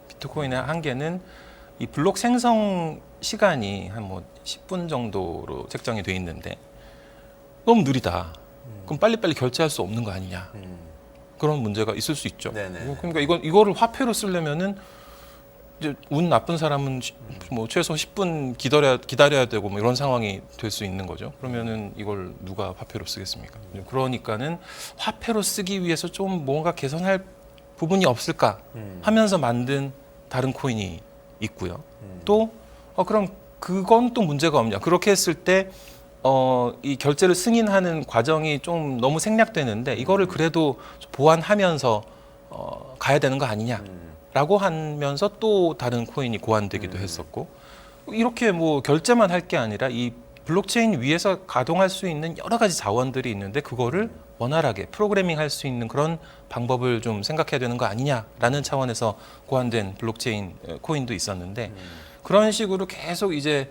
비트코인의 한계는 이 블록 생성 시간이 한 뭐 10분 정도로 책정이 돼 있는데 너무 느리다. 그럼 빨리빨리 결제할 수 없는 거 아니냐. 그런 문제가 있을 수 있죠. 그러니까 이거를 화폐로 쓰려면은 이제 운 나쁜 사람은 뭐 최소 10분 기다려야 되고 뭐 이런 상황이 될 수 있는 거죠. 그러면은 이걸 누가 화폐로 쓰겠습니까? 그러니까는 화폐로 쓰기 위해서 좀 뭔가 개선할 부분이 없을까 하면서 만든 다른 코인이 있고요. 또 그럼 그건 또 문제가 없냐? 그렇게 했을 때 이 결제를 승인하는 과정이 좀 너무 생략되는데 이거를 그래도 보완하면서 가야 되는 거 아니냐? 라고 하면서 또 다른 코인이 고안되기도 했었고 이렇게 뭐 결제만 할 게 아니라 이 블록체인 위에서 가동할 수 있는 여러 가지 자원들이 있는데 그거를 원활하게 프로그래밍 할 수 있는 그런 방법을 좀 생각해야 되는 거 아니냐라는 차원에서 고안된 블록체인 코인도 있었는데 그런 식으로 계속 이제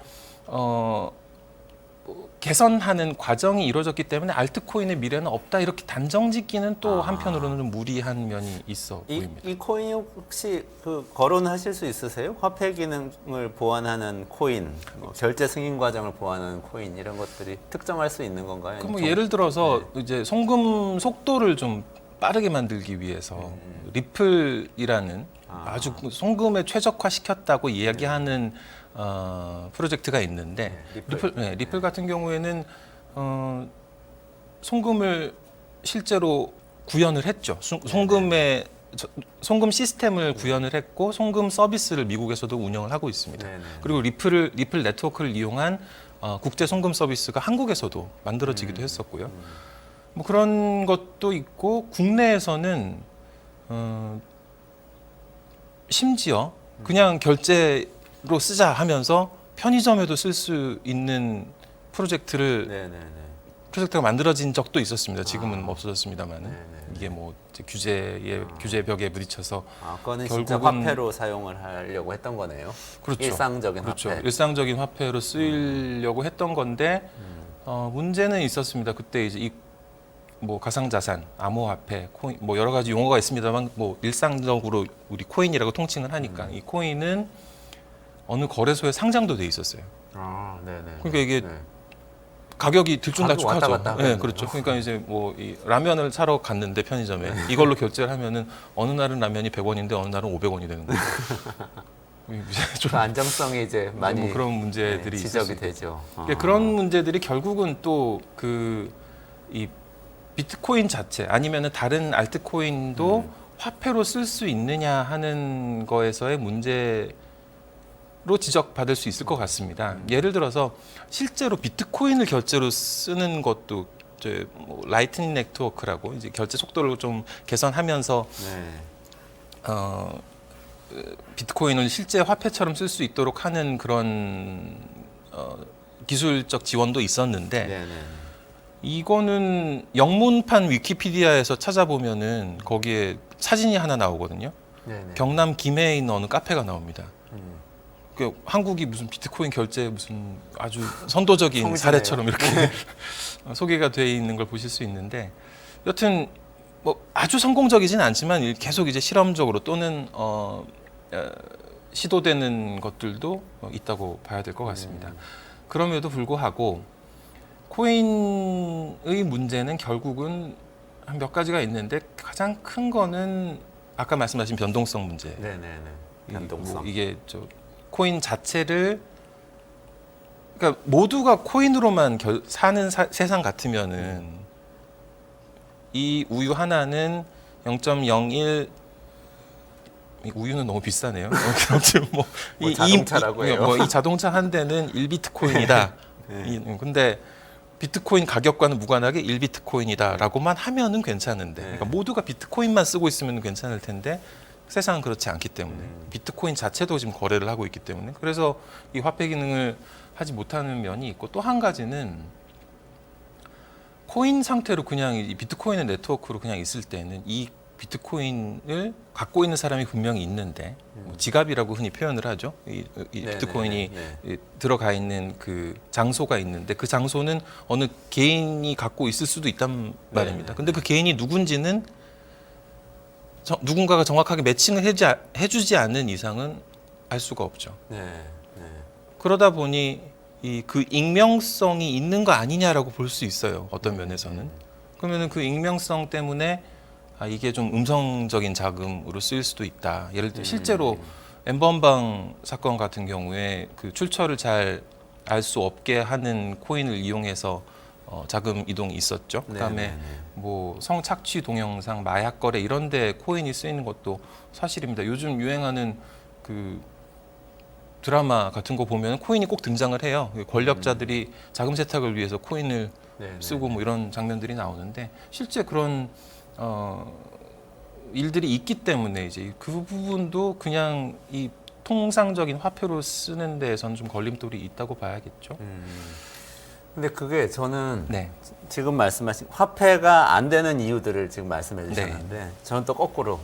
개선하는 과정이 이루어졌기 때문에 알트코인의 미래는 없다 이렇게 단정짓기는 또 한편으로는 좀 무리한 면이 있어 보입니다. 이 코인이 혹시 거론하실 수 있으세요? 화폐 기능을 보완하는 코인, 결제 승인 과정을 보완하는 코인 이런 것들이 특정할 수 있는 건가요? 뭐 예를 들어서 이제 송금 속도를 좀 빠르게 만들기 위해서 리플이라는 아주 송금에 최적화시켰다고 이야기하는 프로젝트가 있는데 리플 같은 경우에는 송금을 실제로 구현을 했죠. 송금 시스템을 구현을 했고 송금 서비스를 미국에서도 운영을 하고 있습니다. 네네. 그리고 리플 네트워크를 이용한 국제 송금 서비스가 한국에서도 만들어지기도 했었고요. 뭐 그런 것도 있고 국내에서는 심지어 그냥 결제로 쓰자 하면서 편의점에도 쓸 수 있는 프로젝트가 만들어진 적도 있었습니다. 지금은 없어졌습니다만은 네네. 이게 뭐 이제 규제 벽에 부딪혀서 그거는 진짜 결국은 화폐로 사용을 하려고 했던 거네요. 그렇죠. 일상적인 그렇죠. 화폐. 일상적인 화폐로 쓰이려고 했던 건데 문제는 있었습니다. 그때 이제 뭐 가상자산, 암호화폐, 코인, 뭐 여러 가지 용어가 있습니다만 뭐 일상적으로 우리 코인이라고 통칭을 하니까 이 코인은 어느 거래소에 상장도 돼 있었어요. 네네. 그러니까 이게 네. 가격이 가격 들쭉날쭉하죠. 왔다 갔다 네, 하겠네요. 그렇죠. 그러니까 이제 뭐 이 라면을 사러 갔는데 편의점에 이걸로 결제를 하면은 어느 날은 라면이 100원인데 어느 날은 500원이 되는 거예요. 좀 그 안정성이 이제 많이 뭐 그런 문제들이 지적이 있었어요. 되죠. 그러니까 그런 문제들이 결국은 또 이 비트코인 자체 아니면은 다른 알트코인도 화폐로 쓸 수 있느냐 하는 거에서의 문제로 지적받을 수 있을 것 같습니다. 예를 들어서 실제로 비트코인을 결제로 쓰는 것도 뭐 라이트닝 네트워크라고 이제 결제 속도를 좀 개선하면서 네. 비트코인을 실제 화폐처럼 쓸 수 있도록 하는 그런 기술적 지원도 있었는데 네네. 이거는 영문판 위키피디아에서 찾아보면은 거기에 사진이 하나 나오거든요. 네네. 경남 김해에 있는 어느 카페가 나옵니다. 음. 그 한국이 무슨 비트코인 결제 무슨 아주 선도적인 성지네요. 사례처럼 이렇게 소개가 돼 있는 걸 보실 수 있는데 여튼 뭐 아주 성공적이진 않지만 계속 이제 실험적으로 또는 시도되는 것들도 있다고 봐야 될 것 같습니다. 그럼에도 불구하고 코인의 문제는 결국은 한 몇 가지가 있는데 가장 큰 거는 아까 말씀하신 변동성 문제. 네네네. 변동성. 이게 코인 자체를 그러니까 모두가 코인으로만 사는 세상 같으면은 이 우유 하나는 0.01 우유는 너무 비싸네요. 뭐 자동차라고 해요. 이 자동차 한 대는 1비트코인이다. 네. 근데 비트코인 가격과는 무관하게 1비트코인이다라고만 하면은 괜찮은데 그러니까 모두가 비트코인만 쓰고 있으면 괜찮을 텐데 세상은 그렇지 않기 때문에 비트코인 자체도 지금 거래를 하고 있기 때문에 그래서 이 화폐 기능을 하지 못하는 면이 있고 또 한 가지는 코인 상태로 그냥 이 비트코인의 네트워크로 그냥 있을 때는 이 비트코인을 갖고 있는 사람이 분명히 있는데 뭐 지갑이라고 흔히 표현을 하죠. 이 비트코인이 들어가 있는 그 장소가 있는데 그 장소는 어느 개인이 갖고 있을 수도 있단 말입니다. 근데 그 개인이 누군지는 누군가가 정확하게 매칭을 해주지 않는 이상은 알 수가 없죠. 그러다 보니 그 익명성이 있는 거 아니냐라고 볼 수 있어요. 어떤 면에서는. 그러면은 그 익명성 때문에 이게 좀 음성적인 자금으로 쓰일 수도 있다. 예를 들어 실제로 엠번방 사건 같은 경우에 그 출처를 잘 알 수 없게 하는 코인을 이용해서 자금 이동이 있었죠. 그다음에 뭐 성착취 동영상, 마약 거래 이런 데 코인이 쓰이는 것도 사실입니다. 요즘 유행하는 그 드라마 같은 거 보면 코인이 꼭 등장을 해요. 권력자들이 자금 세탁을 위해서 코인을 쓰고 뭐 이런 장면들이 나오는데 실제 그런 일들이 있기 때문에 이제 그 부분도 그냥 이 통상적인 화폐로 쓰는 데에서는 좀 걸림돌이 있다고 봐야겠죠. 근데 그게 저는 네. 지금 말씀하신 화폐가 안 되는 이유들을 지금 말씀해 주셨는데 저는 또 거꾸로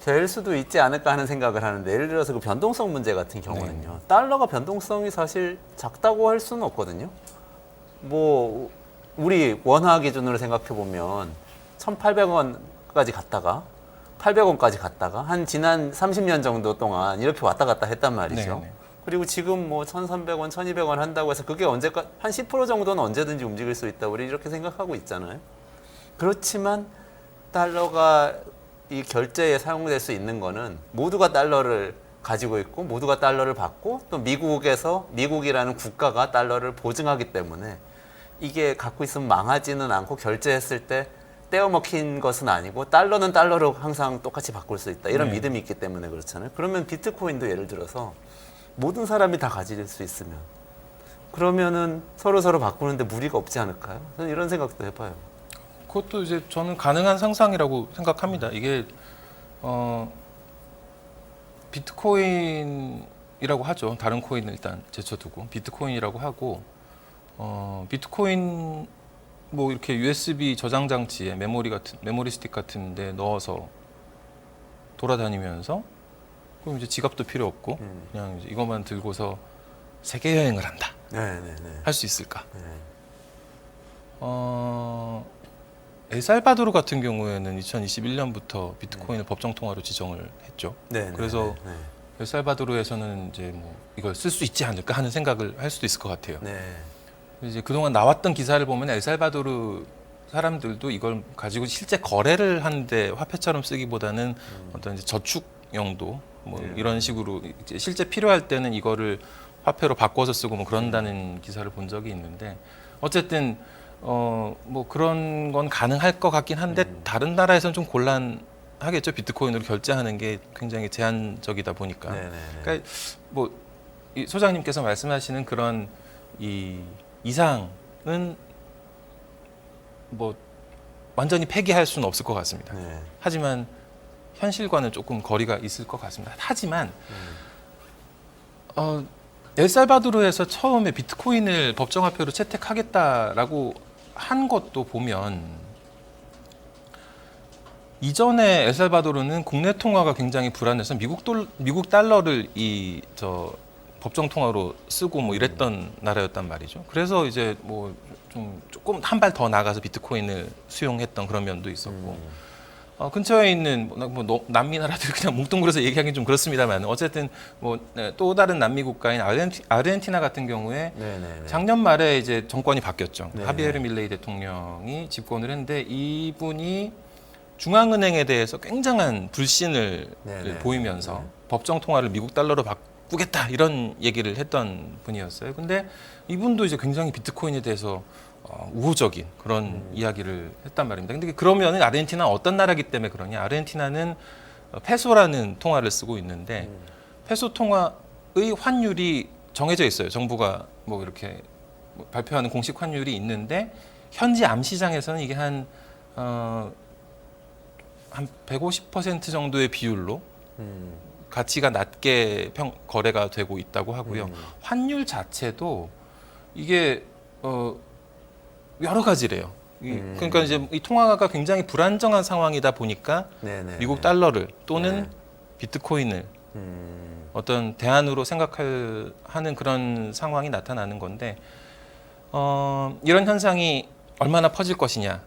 될 수도 있지 않을까 하는 생각을 하는데 예를 들어서 그 변동성 문제 같은 경우는요. 달러가 변동성이 사실 작다고 할 수는 없거든요. 뭐 우리 원화 기준으로 생각해 보면 1,800원까지 갔다가 800원까지 갔다가 한 지난 30년 정도 동안 이렇게 왔다 갔다 했단 말이죠. 네네. 그리고 지금 뭐 1,300원, 1,200원 한다고 해서 그게 언제까 한 10% 정도는 언제든지 움직일 수 있다. 우리 이렇게 생각하고 있잖아요. 그렇지만 달러가 이 결제에 사용될 수 있는 거는 모두가 달러를 가지고 있고 모두가 달러를 받고 또 미국이라는 국가가 달러를 보증하기 때문에 이게 갖고 있으면 망하지는 않고 결제했을 때 떼어먹힌 것은 아니고 달러는 달러로 항상 똑같이 바꿀 수 있다. 이런 믿음이 있기 때문에 그렇잖아요. 그러면 비트코인도 예를 들어서 모든 사람이 다 가질 수 있으면 그러면은 서로 바꾸는데 무리가 없지 않을까요? 저는 이런 생각도 해봐요. 그것도 이제 저는 가능한 상상이라고 생각합니다. 이게 비트코인이라고 하죠. 다른 코인을 일단 제쳐두고 비트코인이라고 하고 비트코인 뭐 이렇게 USB 저장 장치에 메모리 스틱 같은데 넣어서 돌아다니면서 그럼 이제 지갑도 필요 없고 그냥 이제 이것만 들고서 세계 여행을 한다. 네네네. 할 수 있을까? 네. 엘살바도르 같은 경우에는 2021년부터 비트코인을 법정 통화로 지정을 했죠. 네. 그래서 네. 엘살바도르에서는 이제 뭐 이걸 쓸 수 있지 않을까 하는 생각을 할 수도 있을 것 같아요. 네. 이제 그동안 나왔던 기사를 보면 엘살바도르 사람들도 이걸 가지고 실제 거래를 하는데 화폐처럼 쓰기보다는 어떤 이제 저축 용도 뭐 이런 식으로 이제 실제 필요할 때는 이거를 화폐로 바꿔서 쓰고 뭐 그런다는 기사를 본 적이 있는데 어쨌든 뭐 그런 건 가능할 것 같긴 한데 다른 나라에서는 좀 곤란하겠죠. 비트코인으로 결제하는 게 굉장히 제한적이다 보니까. 네네네. 그러니까 뭐 이 소장님께서 말씀하시는 그런 이 이상은 뭐 완전히 폐기할 수는 없을 것 같습니다. 네. 하지만 현실과는 조금 거리가 있을 것 같습니다. 하지만 엘살바도르에서 처음에 비트코인을 법정화폐로 채택하겠다라고 한 것도 보면 이전에 엘살바도르는 국내 통화가 굉장히 불안해서 미국 달러를 법정 통화로 쓰고 뭐 이랬던 나라였단 말이죠. 그래서 이제 뭐 좀 조금 한 발 더 나가서 비트코인을 수용했던 그런 면도 있었고 근처에 있는 남미 나라들 그냥 뭉뚱그려서 얘기하기는 좀 그렇습니다만 어쨌든 뭐 또 다른 남미 국가인 아르헨티나 같은 경우에 네네네. 작년 말에 이제 정권이 바뀌었죠. 네. 하비에르 밀레이 대통령이 집권을 했는데 이분이 중앙은행에 대해서 굉장한 불신을 네네. 보이면서 법정 통화를 미국 달러로 바꾸겠다 이런 얘기를 했던 분이었어요. 근데 이분도 이제 굉장히 비트코인에 대해서 우호적인 그런 이야기를 했단 말입니다. 근데 그러면 아르헨티나는 어떤 나라기 때문에 그러냐? 아르헨티나는 페소라는 통화를 쓰고 있는데 페소 통화의 환율이 정해져 있어요. 정부가 뭐 이렇게 발표하는 공식 환율이 있는데 현지 암시장에서는 이게 한 150% 정도의 비율로 가치가 낮게 거래가 되고 있다고 하고요. 환율 자체도 이게 여러 가지래요. 그러니까 이제 이 통화가 굉장히 불안정한 상황이다 보니까 네네. 미국 달러를 또는 비트코인을 어떤 대안으로 생각하는 그런 상황이 나타나는 건데 이런 현상이 얼마나 퍼질 것이냐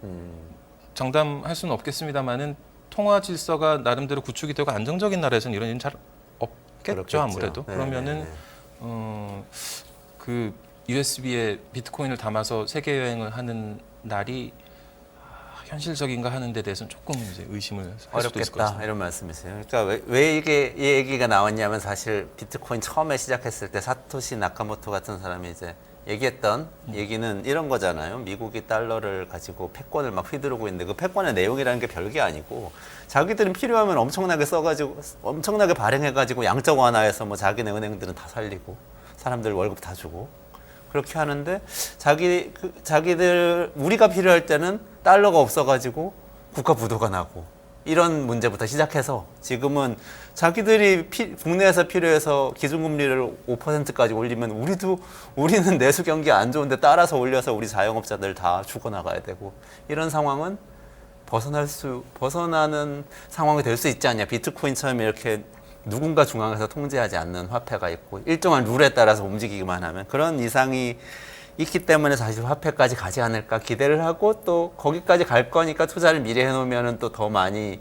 장담할 수는 없겠습니다만은 통화 질서가 나름대로 구축이 되고 안정적인 나라에서는 이런 일은 잘 없겠죠. 그렇겠죠. 아무래도 네네네. 그러면은 그 USB에 비트코인을 담아서 세계 여행을 하는 날이 현실적인가 하는 데 대해서는 조금 이제 의심을 할 수도 있을 것 어렵겠다 같습니다. 이런 말씀이세요. 그러니까 왜 이게 이 얘기가 나왔냐면 사실 비트코인 처음에 시작했을 때 사토시 나카모토 같은 사람이 이제 얘기했던 얘기는 이런 거잖아요. 미국이 달러를 가지고 패권을 막 휘두르고 있는데 그 패권의 내용이라는 게 별게 아니고 자기들은 필요하면 엄청나게 써가지고 엄청나게 발행해가지고 양적 완화해서 뭐 자기네 은행들은 다 살리고 사람들 월급 다 주고 그렇게 하는데 자기들 우리가 필요할 때는 달러가 없어가지고 국가 부도가 나고 이런 문제부터 시작해서 지금은 자기들이 국내에서 필요해서 기준금리를 5%까지 올리면 우리는 내수 경기 안 좋은데 따라서 올려서 우리 자영업자들 다 죽어나가야 되고 이런 상황은 벗어나는 상황이 될 수 있지 않냐. 비트코인처럼 이렇게 누군가 중앙에서 통제하지 않는 화폐가 있고 일정한 룰에 따라서 움직이기만 하면 그런 이상이 있기 때문에 사실 화폐까지 가지 않을까 기대를 하고 또 거기까지 갈 거니까 투자를 미리 해놓으면 또 더 많이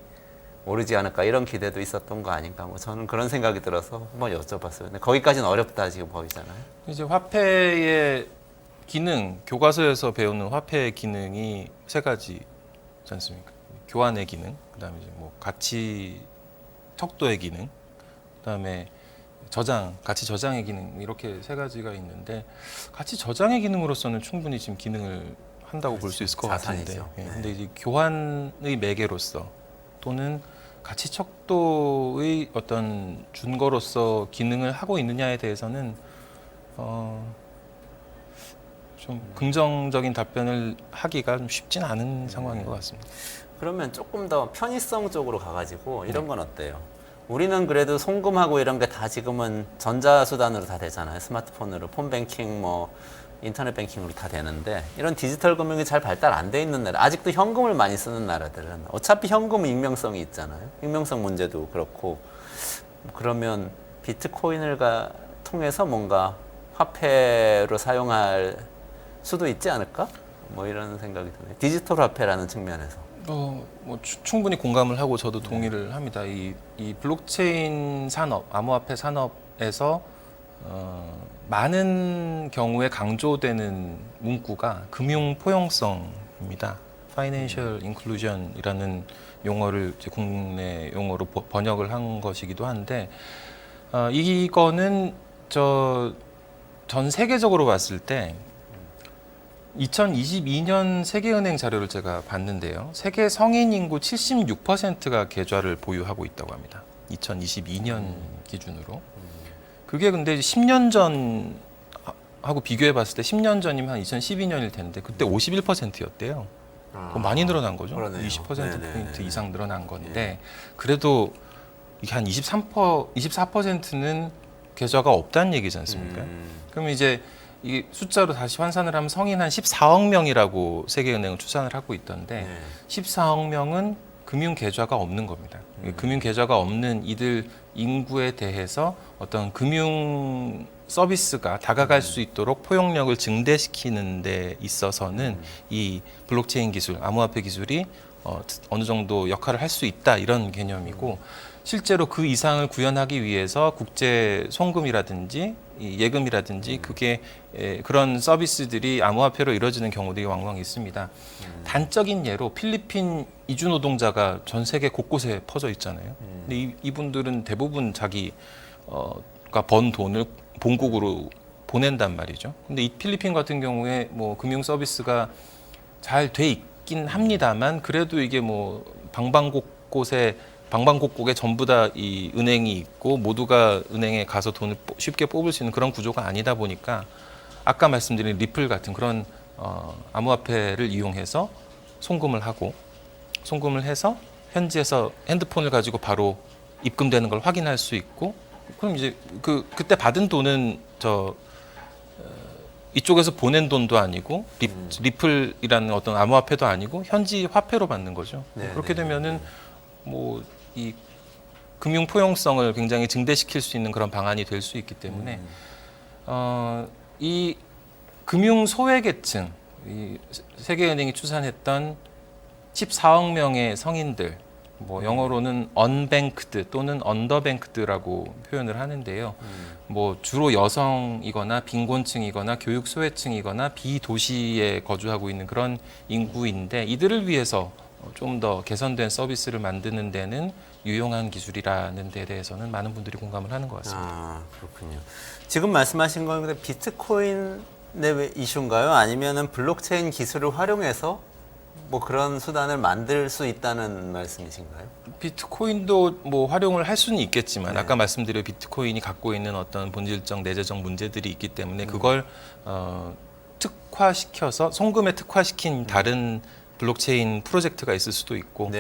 오르지 않을까 이런 기대도 있었던 거 아닌가 뭐 저는 그런 생각이 들어서 한번 여쭤봤어요. 근데 거기까지는 어렵다 지금 보이잖아요. 이제 화폐의 기능, 교과서에서 배우는 화폐의 기능이 세 가지지 않습니까? 교환의 기능, 그다음에 이제 뭐 가치 척도의 기능, 그다음에 가치 저장의 기능 이렇게 세 가지가 있는데 가치 저장의 기능으로서는 충분히 지금 기능을 한다고 볼 수 있을 것 같은데, 자산이죠. 네. 근데 이제 교환의 매개로서 또는 가치 척도의 어떤 준거로서 기능을 하고 있느냐에 대해서는 좀 긍정적인 답변을 하기가 좀 쉽진 않은 상황인 것 같습니다. 그러면 조금 더 편의성 쪽으로 가가지고 이런 건 어때요? 우리는 그래도 송금하고 이런 게 다 지금은 전자수단으로 다 되잖아요. 스마트폰으로 폰뱅킹 뭐 인터넷 뱅킹으로 다 되는데 이런 디지털 금융이 잘 발달 안 돼 있는 나라, 아직도 현금을 많이 쓰는 나라들은 어차피 현금은 익명성이 있잖아요. 익명성 문제도 그렇고, 그러면 비트코인을 통해서 뭔가 화폐로 사용할 수도 있지 않을까? 뭐 이런 생각이 드네요. 디지털 화폐라는 측면에서. 뭐 충분히 공감을 하고 저도 동의를 합니다. 이 블록체인 산업, 암호화폐 산업에서 많은 경우에 강조되는 문구가 금융 포용성입니다. Financial Inclusion이라는 용어를 이제 국내 용어로 번역을 한 것이기도 한데, 이거는 전 세계적으로 봤을 때 2022년 세계은행 자료를 제가 봤는데요. 세계 성인 인구 76%가 계좌를 보유하고 있다고 합니다. 2022년 기준으로. 그게 근데 10년 전하고 비교해 봤을 때 10년 전이면 한 2012년일 텐데 그때 51%였대요. 많이 늘어난 거죠. 그러네요. 20%포인트 이상 늘어난 건데 그래도 이게 한 24%는 계좌가 없다는 얘기지 않습니까? 그럼 이제 이 숫자로 다시 환산을 하면 성인 한 14억 명이라고 세계은행은 추산을 하고 있던데 14억 명은 금융 계좌가 없는 겁니다. 금융 계좌가 없는 이들 인구에 대해서 어떤 금융 서비스가 다가갈 수 있도록 포용력을 증대시키는 데 있어서는 이 블록체인 기술, 암호화폐 기술이 어느 정도 역할을 할 수 있다 이런 개념이고, 실제로 그 이상을 구현하기 위해서 국제 송금이라든지 예금이라든지 그게 그런 서비스들이 암호화폐로 이루어지는 경우들이 왕왕 있습니다. 단적인 예로 필리핀 이주 노동자가 전 세계 곳곳에 퍼져 있잖아요. 근데 이분들은 대부분 자기가 번 돈을 본국으로 보낸단 말이죠. 근데 이 필리핀 같은 경우에 뭐 금융 서비스가 잘 돼 있긴 합니다만 그래도 이게 뭐 방방곡곡에 전부 다 이 은행이 있고 모두가 은행에 가서 돈을 쉽게 뽑을 수 있는 그런 구조가 아니다 보니까 아까 말씀드린 리플 같은 그런 암호화폐를 이용해서 송금을 해서 현지에서 핸드폰을 가지고 바로 입금되는 걸 확인할 수 있고, 그럼 이제 그때 받은 돈은 이쪽에서 보낸 돈도 아니고 리플이라는 어떤 암호화폐도 아니고 현지 화폐로 받는 거죠. 그렇게 되면은 뭐 이 금융 포용성을 굉장히 증대시킬 수 있는 그런 방안이 될 수 있기 때문에 이 금융 소외계층, 이 세계은행이 추산했던 14억 명의 성인들, 뭐 영어로는 unbanked 또는 underbanked라고 표현을 하는데요. 뭐 주로 여성이거나 빈곤층이거나 교육 소외층이거나 비도시에 거주하고 있는 그런 인구인데 이들을 위해서 좀 더 개선된 서비스를 만드는 데는 유용한 기술이라는 데 대해서는 많은 분들이 공감을 하는 것 같습니다. 아, 그렇군요. 지금 말씀하신 건 근데 비트코인의 이슈인가요? 아니면은 블록체인 기술을 활용해서 뭐 그런 수단을 만들 수 있다는 말씀이신가요? 비트코인도 뭐 활용을 할 수는 있겠지만 아까 말씀드린 비트코인이 갖고 있는 어떤 본질적 내재적 문제들이 있기 때문에 그걸 특화시켜서 송금에 특화시킨 다른 블록체인 프로젝트가 있을 수도 있고,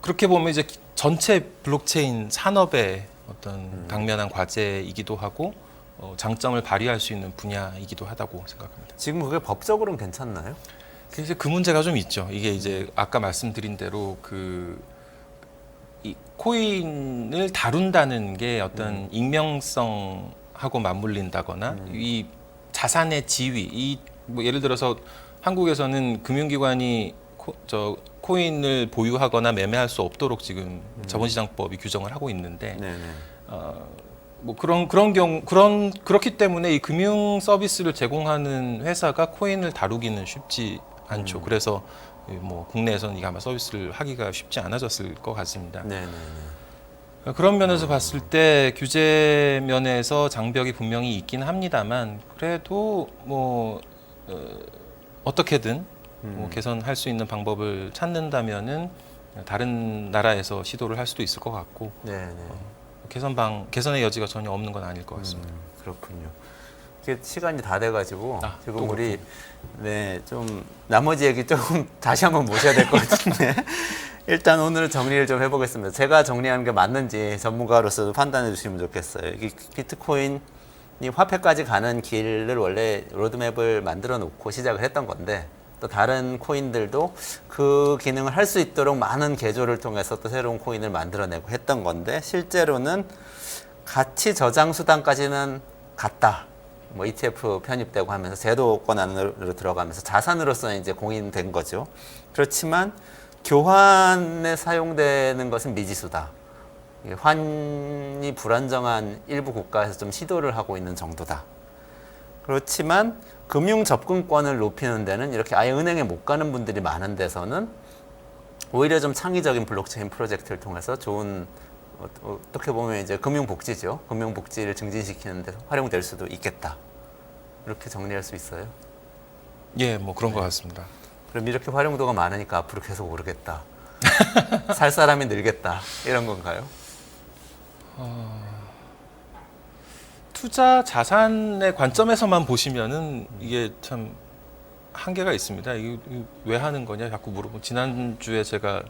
그렇게 보면 이제 전체 블록체인 산업의 어떤 당면한 과제이기도 하고 장점을 발휘할 수 있는 분야이기도 하다고 생각합니다. 지금 그게 법적으로는 괜찮나요? 그래서 그 문제가 좀 있죠. 이게 이제 아까 말씀드린 대로 이 코인을 다룬다는 게 어떤 익명성하고 맞물린다거나 이 자산의 지위, 뭐 예를 들어서 한국에서는 금융기관이 코인을 보유하거나 매매할 수 없도록 지금 자본시장법이 규정을 하고 있는데, 뭐 그런 경우 그렇기 때문에 이 금융 서비스를 제공하는 회사가 코인을 다루기는 쉽지 않죠. 그래서 뭐 국내에서는 이게 아마 서비스를 하기가 쉽지 않아졌을 것 같습니다. 네, 네, 네. 그런 면에서 봤을 때 규제 면에서 장벽이 분명히 있긴 합니다만 그래도 뭐 어떻게든 뭐 개선할 수 있는 방법을 찾는다면은 다른 나라에서 시도를 할 수도 있을 것 같고 네, 네. 개선의 여지가 전혀 없는 건 아닐 것 같습니다. 그렇군요. 이게 시간이 다 돼가지고 아, 지금 또 우리 네, 좀 나머지 얘기 조금 다시 한번 모셔야 될 것 같은데 일단 오늘 정리를 좀 해보겠습니다. 제가 정리하는 게 맞는지 전문가로서 판단해 주시면 좋겠어요. 이게 비트코인이 화폐까지 가는 길을 원래 로드맵을 만들어 놓고 시작을 했던 건데 또 다른 코인들도 그 기능을 할 수 있도록 많은 개조를 통해서 또 새로운 코인을 만들어내고 했던 건데 실제로는 가치 저장 수단까지는 갔다. 뭐 ETF 편입되고 하면서 제도권 안으로 들어가면서 자산으로서는 이제 공인된 거죠. 그렇지만 교환에 사용되는 것은 미지수다. 환이 불안정한 일부 국가에서 좀 시도를 하고 있는 정도다. 그렇지만 금융 접근권을 높이는 데는 이렇게 아예 은행에 못 가는 분들이 많은 데서는 오히려 좀 창의적인 블록체인 프로젝트를 통해서 좋은 어떻게 보면 이제 금융복지죠. 금융복지를 증진시키는 데 활용될 수도 있겠다. 이렇게 정리할 수 있어요. 예, 뭐 그런 것 같습니다. 그럼 이렇게 활용도가 많으니까 앞으로 계속 오르겠다. 살 사람이 늘겠다. 이런 건가요? 투자 자산의 관점에서만 보시면은 이게 참 한계가 있습니다. 이게 왜 하는 거냐 자꾸 물어보고 지난주에 제가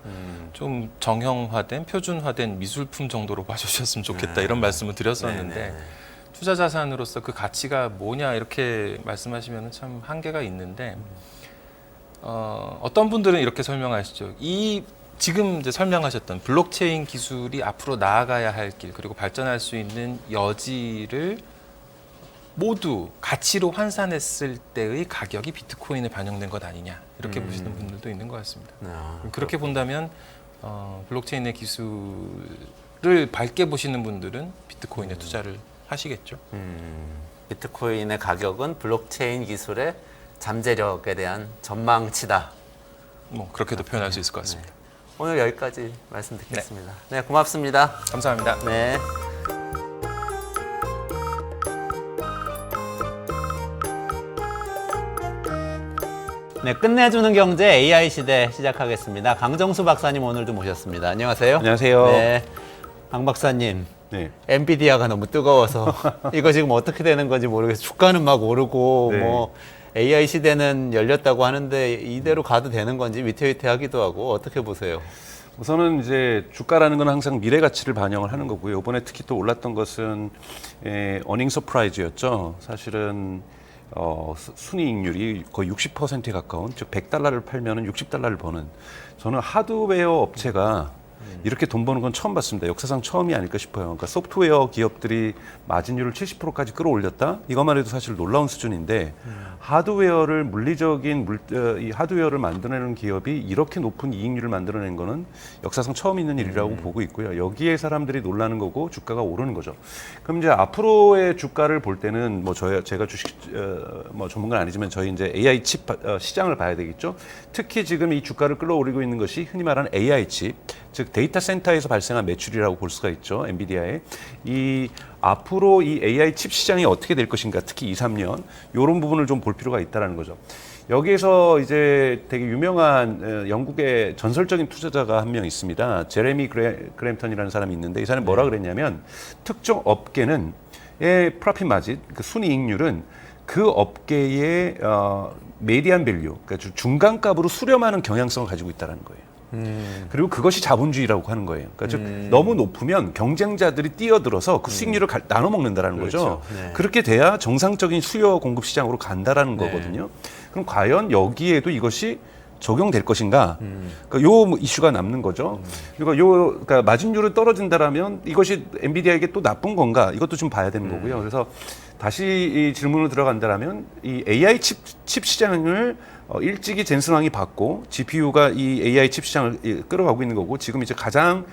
좀 정형화된 표준화된 미술품 정도로 봐주셨으면 좋겠다 이런 말씀을 드렸었는데 네, 네. 투자 자산으로서 그 가치가 뭐냐 이렇게 말씀하시면 참 한계가 있는데 어떤 분들은 이렇게 설명하시죠. 이 지금 이제 설명하셨던 블록체인 기술이 앞으로 나아가야 할 길 그리고 발전할 수 있는 여지를 모두 가치로 환산했을 때의 가격이 비트코인에 반영된 것 아니냐 이렇게 보시는 분들도 있는 것 같습니다. 그렇게 본다면 블록체인의 기술을 밝게 보시는 분들은 비트코인에 투자를 하시겠죠. 비트코인의 가격은 블록체인 기술의 잠재력에 대한 전망치다. 뭐 그렇게도 표현할 수 있을 것 같습니다. 오늘 여기까지 말씀 듣겠습니다. 네, 고맙습니다. 감사합니다. 네. 네, 끝내주는 경제 AI 시대 시작하겠습니다. 강정수 박사님 오늘도 모셨습니다. 안녕하세요. 안녕하세요. 네, 강 박사님. 네. 엔비디아가 너무 뜨거워서 이거 지금 어떻게 되는 건지 모르겠어요. 주가는 막 오르고 네. 뭐 AI 시대는 열렸다고 하는데 이대로 가도 되는 건지 위태위태하기도 하고 어떻게 보세요? 우선은 이제 주가라는 건 항상 미래 가치를 반영을 하는 거고요. 이번에 특히 또 올랐던 것은 어닝 서프라이즈였죠. 사실은 순이익률이 거의 60%에 가까운, 즉 100달러를 팔면은 60달러를 버는. 저는 하드웨어 업체가 이렇게 돈 버는 건 처음 봤습니다. 역사상 처음이 아닐까 싶어요. 그러니까 소프트웨어 기업들이 마진율을 70%까지 끌어올렸다? 이것만 해도 사실 놀라운 수준인데 하드웨어를 이 하드웨어를 만들어내는 기업이 이렇게 높은 이익률을 만들어낸 거는 역사상 처음 있는 일이라고 보고 있고요. 여기에 사람들이 놀라는 거고 주가가 오르는 거죠. 그럼 이제 앞으로의 주가를 볼 때는 뭐 제가 주식 뭐 전문가는 아니지만 저희 이제 AI 칩 시장을 봐야 되겠죠. 특히 지금 이 주가를 끌어올리고 있는 것이 흔히 말하는 AI 칩, 즉 데이터 센터에서 발생한 매출이라고 볼 수가 있죠. 엔비디아의 앞으로 이 AI 칩 시장이 어떻게 될 것인가, 특히 2, 3년 이런 부분을 좀 볼 필요가 있다라는 거죠. 여기에서 이제 되게 유명한 영국의 전설적인 투자자가 한 명 있습니다. 제레미 그램턴이라는 사람이 있는데 이 사람이 뭐라 그랬냐면 특정 업계는 프로핏 마진, 그 순이익률은 그 업계의 메디안 밸류, 그러니까 중간값으로 수렴하는 경향성을 가지고 있다는 거예요. 그리고 그것이 자본주의라고 하는 거예요. 그러니까 즉 너무 높으면 경쟁자들이 뛰어들어서 그 수익률을 나눠 먹는다라는 거죠. 네. 그렇게 돼야 정상적인 수요 공급 시장으로 간다라는 거거든요. 그럼 과연 여기에도 이것이 적용될 것인가? 그러니까 요 이슈가 남는 거죠. 그러니까 마진율이 떨어진다라면 이것이 엔비디아에게 또 나쁜 건가? 이것도 좀 봐야 되는 거고요. 그래서 다시 이 질문으로 들어간다면 이 AI 칩 시장을 일찍이 젠슨왕이 받고 GPU가 이 AI 칩 시장을 끌어가고 있는 거고 지금 이제 가장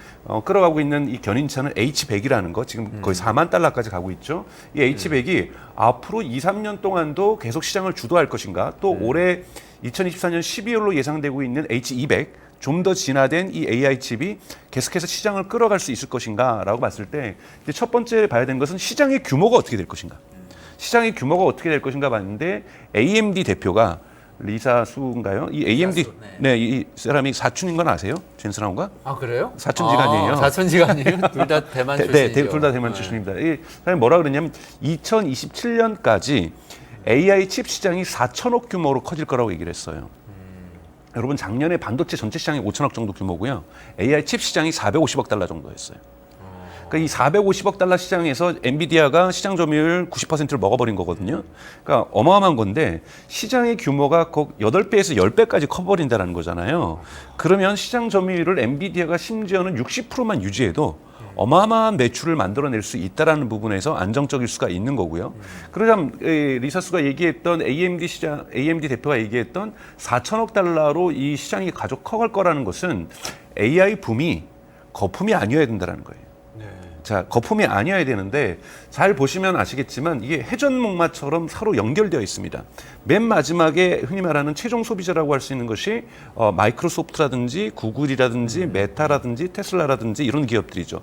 끌어가고 있는 이 견인차는 H100이라는 거 지금 거의 4만 달러까지 가고 있죠. 이 H100이 앞으로 2, 3년 동안도 계속 시장을 주도할 것인가 또 올해 2024년 12월로 예상되고 있는 H200 좀 더 진화된 이 AI 칩이 계속해서 시장을 끌어갈 수 있을 것인가라고 봤을 때 첫 번째 봐야 되는 것은 시장의 규모가 어떻게 될 것인가. 시장의 규모가 어떻게 될 것인가 봤는데 AMD 대표가 리사 수인가요? 이 AMD 리사 수, 네. 네, 이 사람이 사촌인 건 아세요? 젠슨하운가? 아 그래요? 사촌지간이에요. 사촌지간이에요? 둘 다 대만 네, 출신이죠. 둘 다 대만 출신입니다. 이 사람이 뭐라 그랬냐면 2027년까지 AI 칩 시장이 4천억 규모로 커질 거라고 얘기를 했어요. 여러분 작년에 반도체 전체 시장이 5천억 정도 규모고요. AI 칩 시장이 450억 달러 정도였어요. 그러니까 이 450억 달러 시장에서 엔비디아가 시장 점유율 90%를 먹어버린 거거든요. 그러니까 어마어마한 건데 시장의 규모가 꼭 8배에서 10배까지 커버린다는 거잖아요. 그러면 시장 점유율을 엔비디아가 심지어는 60%만 유지해도 어마어마한 매출을 만들어낼 수 있다라는 부분에서 안정적일 수가 있는 거고요. 그러자면 리사수가 얘기했던 AMD 대표가 얘기했던 4천억 달러로 이 시장이 가족 커갈 거라는 것은 AI 붐이 거품이 아니어야 된다는 거예요. 자, 거품이 아니어야 되는데 잘 보시면 아시겠지만 이게 회전목마처럼 서로 연결되어 있습니다. 맨 마지막에 흔히 말하는 최종 소비자라고 할 수 있는 것이 마이크로소프트라든지 구글이라든지 메타라든지 테슬라라든지 이런 기업들이죠.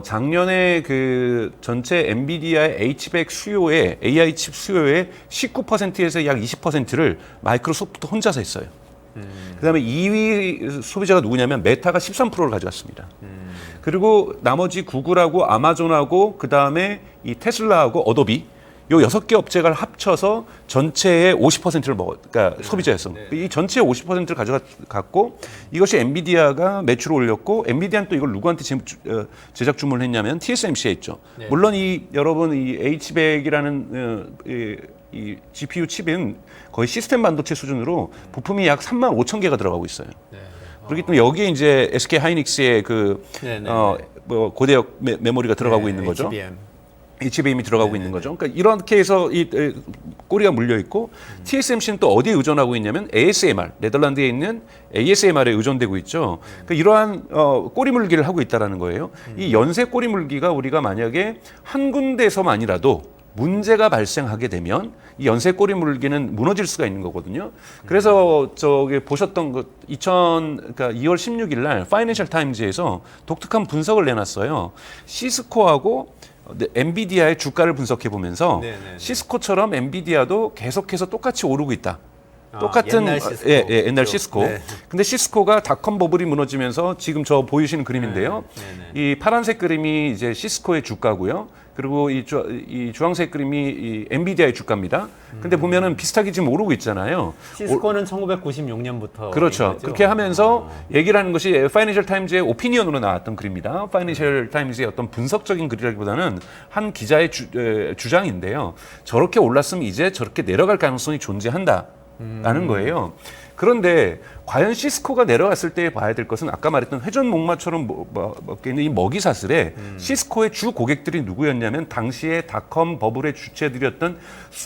작년에 그 전체 엔비디아의 H100 수요에 AI 칩 수요의 19%에서 약 20%를 마이크로소프트 혼자서 했어요. 그다음에 2위 소비자가 누구냐면 메타가 13%를 가져왔습니다. 그리고 나머지 구글하고 아마존하고 그다음에 이 테슬라하고 어도비 요 6개 업체가 합쳐서 전체의 50%를 그러니까 소비자였어. 이 전체의 50%를 가져갔고 이것이 엔비디아가 매출을 올렸고 엔비디아는 또 이걸 누구한테 제작 주문을 했냐면 TSMC에 있죠. 네. 물론 이 여러분 이 H100이라는 이 GPU 칩은 거의 시스템 반도체 수준으로 부품이 약 3만 5천 개가 들어가고 있어요. 네. 그렇기 때문에 여기에 이제 SK 하이닉스의 그 네네. 뭐 고대역 메모리가 들어가고 네, 있는 거죠. HBM. HBM이 들어가고 있는 거죠. 그러니까 이렇게 해서 이 꼬리가 물려 있고 TSMC는 또 어디에 의존하고 있냐면 ASMR, 네덜란드에 있는 ASMR에 의존되고 있죠. 그러니까 이러한 꼬리 물기를 하고 있다라는 거예요. 이 연쇄 꼬리 물기가 우리가 만약에 한 군데서만이라도 문제가 발생하게 되면 이 연쇄 꼬리 물기는 무너질 수가 있는 거거든요. 그래서 저기 보셨던 그 그러니까 2월 16일 날 파이낸셜 타임즈에서 독특한 분석을 내놨어요. 시스코하고 엔비디아의 주가를 분석해 보면서 네네네. 시스코처럼 엔비디아도 계속해서 똑같이 오르고 있다. 아, 똑같은 옛날 시스코. 옛날 그렇죠. 시스코. 네. 근데 시스코가 닷컴 버블이 무너지면서 지금 저 보이시는 그림인데요. 이 파란색 그림이 이제 시스코의 주가고요. 그리고 이 주황색 그림이 이 엔비디아의 주가입니다. 근데 보면은 비슷하게 지금 오르고 있잖아요. 시스코는 1996년부터 그렇죠. 그렇게 하면서 얘기를 하는 것이 파이낸셜 타임즈의 오피니언으로 나왔던 글입니다. 파이낸셜 타임즈의 어떤 분석적인 글이라기보다는 한 기자의 주장인데요. 저렇게 올랐으면 이제 저렇게 내려갈 가능성이 존재한다라는 거예요. 그런데 과연 시스코가 내려갔을 때 봐야 될 것은 아까 말했던 회전목마처럼 먹게 있는 이 먹이사슬에 시스코의 주 고객들이 누구였냐면 당시에 닷컴 버블의 주체들이었던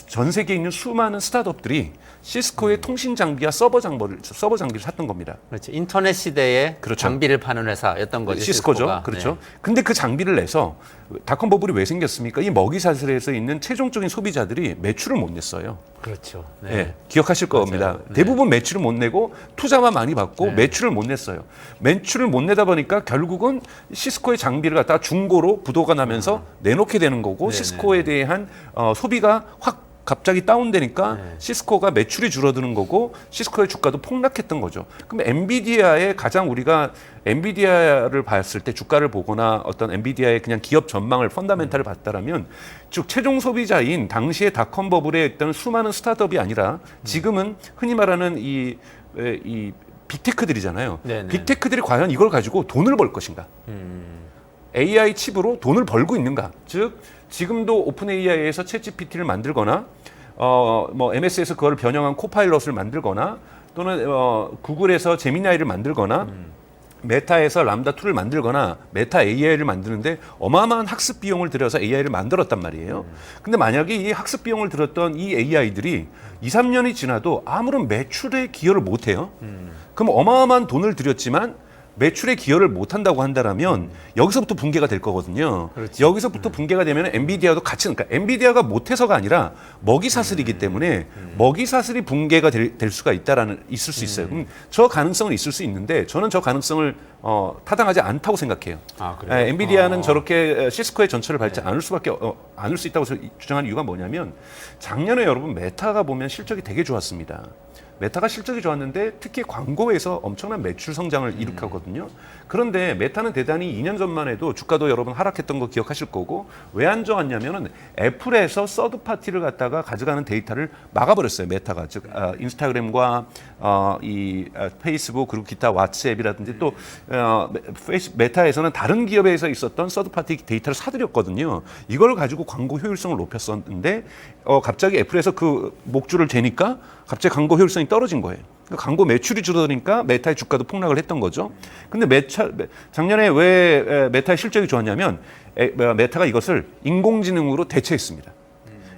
전 세계에 있는 수많은 스타트업들이 시스코의 통신 장비와 서버 장비를 샀던 겁니다. 그렇죠. 인터넷 시대에 그렇죠. 장비를 파는 회사였던 거죠. 시스코죠. 시스코가. 그렇죠. 네. 근데 그 장비를 내서 닷컴 버블이 왜 생겼습니까? 이 먹이사슬에서 있는 최종적인 소비자들이 매출을 못 냈어요. 그렇죠. 네. 네, 기억하실 겁니다. 맞아요. 네. 대부분 매출을 못 내고 투자만 많이 받고 네. 매출을 못 냈어요. 매출을 못 내다 보니까 결국은 시스코의 장비를 갖다가 중고로 부도가 나면서 내놓게 되는 거고 네네. 시스코에 대한 소비가 확 갑자기 다운되니까 네. 시스코가 매출이 줄어드는 거고 시스코의 주가도 폭락했던 거죠. 그럼 엔비디아의 가장 우리가 엔비디아를 봤을 때 주가를 보거나 어떤 엔비디아의 그냥 기업 전망을 펀더멘탈을 봤다라면 즉 최종 소비자인 당시의 닷컴 버블에 있던 수많은 스타트업이 아니라 지금은 흔히 말하는 이 빅테크들이잖아요. 네네. 빅테크들이 과연 이걸 가지고 돈을 벌 것인가? AI 칩으로 돈을 벌고 있는가? 즉 지금도 오픈 AI에서 챗 GPT를 만들거나 뭐 MS에서 그걸 변형한 코파일럿을 만들거나 또는 구글에서 제미나이를 만들거나 메타에서 람다 2를 만들거나 메타 AI를 만드는데 어마어마한 학습 비용을 들여서 AI를 만들었단 말이에요. 근데 만약에 이 학습 비용을 들었던 이 AI들이 2, 3년이 지나도 아무런 매출에 기여를 못 해요. 그럼 어마어마한 돈을 들였지만 매출에 기여를 못 한다고 한다라면 여기서부터 붕괴가 될 거거든요. 여기서부터 붕괴가 되면 엔비디아도 같이, 그러니까 엔비디아가 못해서가 아니라 먹이 사슬이기 때문에 먹이 사슬이 붕괴가 될 수가 있을 수 있어요. 저 가능성은 있을 수 있는데 저는 저 가능성을 타당하지 않다고 생각해요. 아, 그래요? 엔비디아는 저렇게 시스코의 전철을 밟지 않을 수밖에 않을 수 있다고 주장하는 이유가 뭐냐면 작년에 여러분 메타가 보면 실적이 되게 좋았습니다. 메타가 실적이 좋았는데 특히 광고에서 엄청난 매출 성장을 일으켰거든요. 그런데 메타는 대단히 2년 전만 해도 주가도 여러분 하락했던 거 기억하실 거고 왜 안 좋았냐면은 애플에서 서드 파티를 갖다가 가져가는 데이터를 막아버렸어요. 메타가 즉 인스타그램과 페이스북 그리고 기타 왓츠앱이라든지 또 메타에서는 다른 기업에서 있었던 서드 파티 데이터를 사들였거든요. 이걸 가지고 광고 효율성을 높였었는데 갑자기 애플에서 그 목줄을 재니까 갑자기 광고 효율성이 떨어진 거예요. 그러니까 광고 매출이 줄어드니까 메타의 주가도 폭락을 했던 거죠. 근데 작년에 왜 메타의 실적이 좋았냐면 메타가 이것을 인공지능으로 대체했습니다.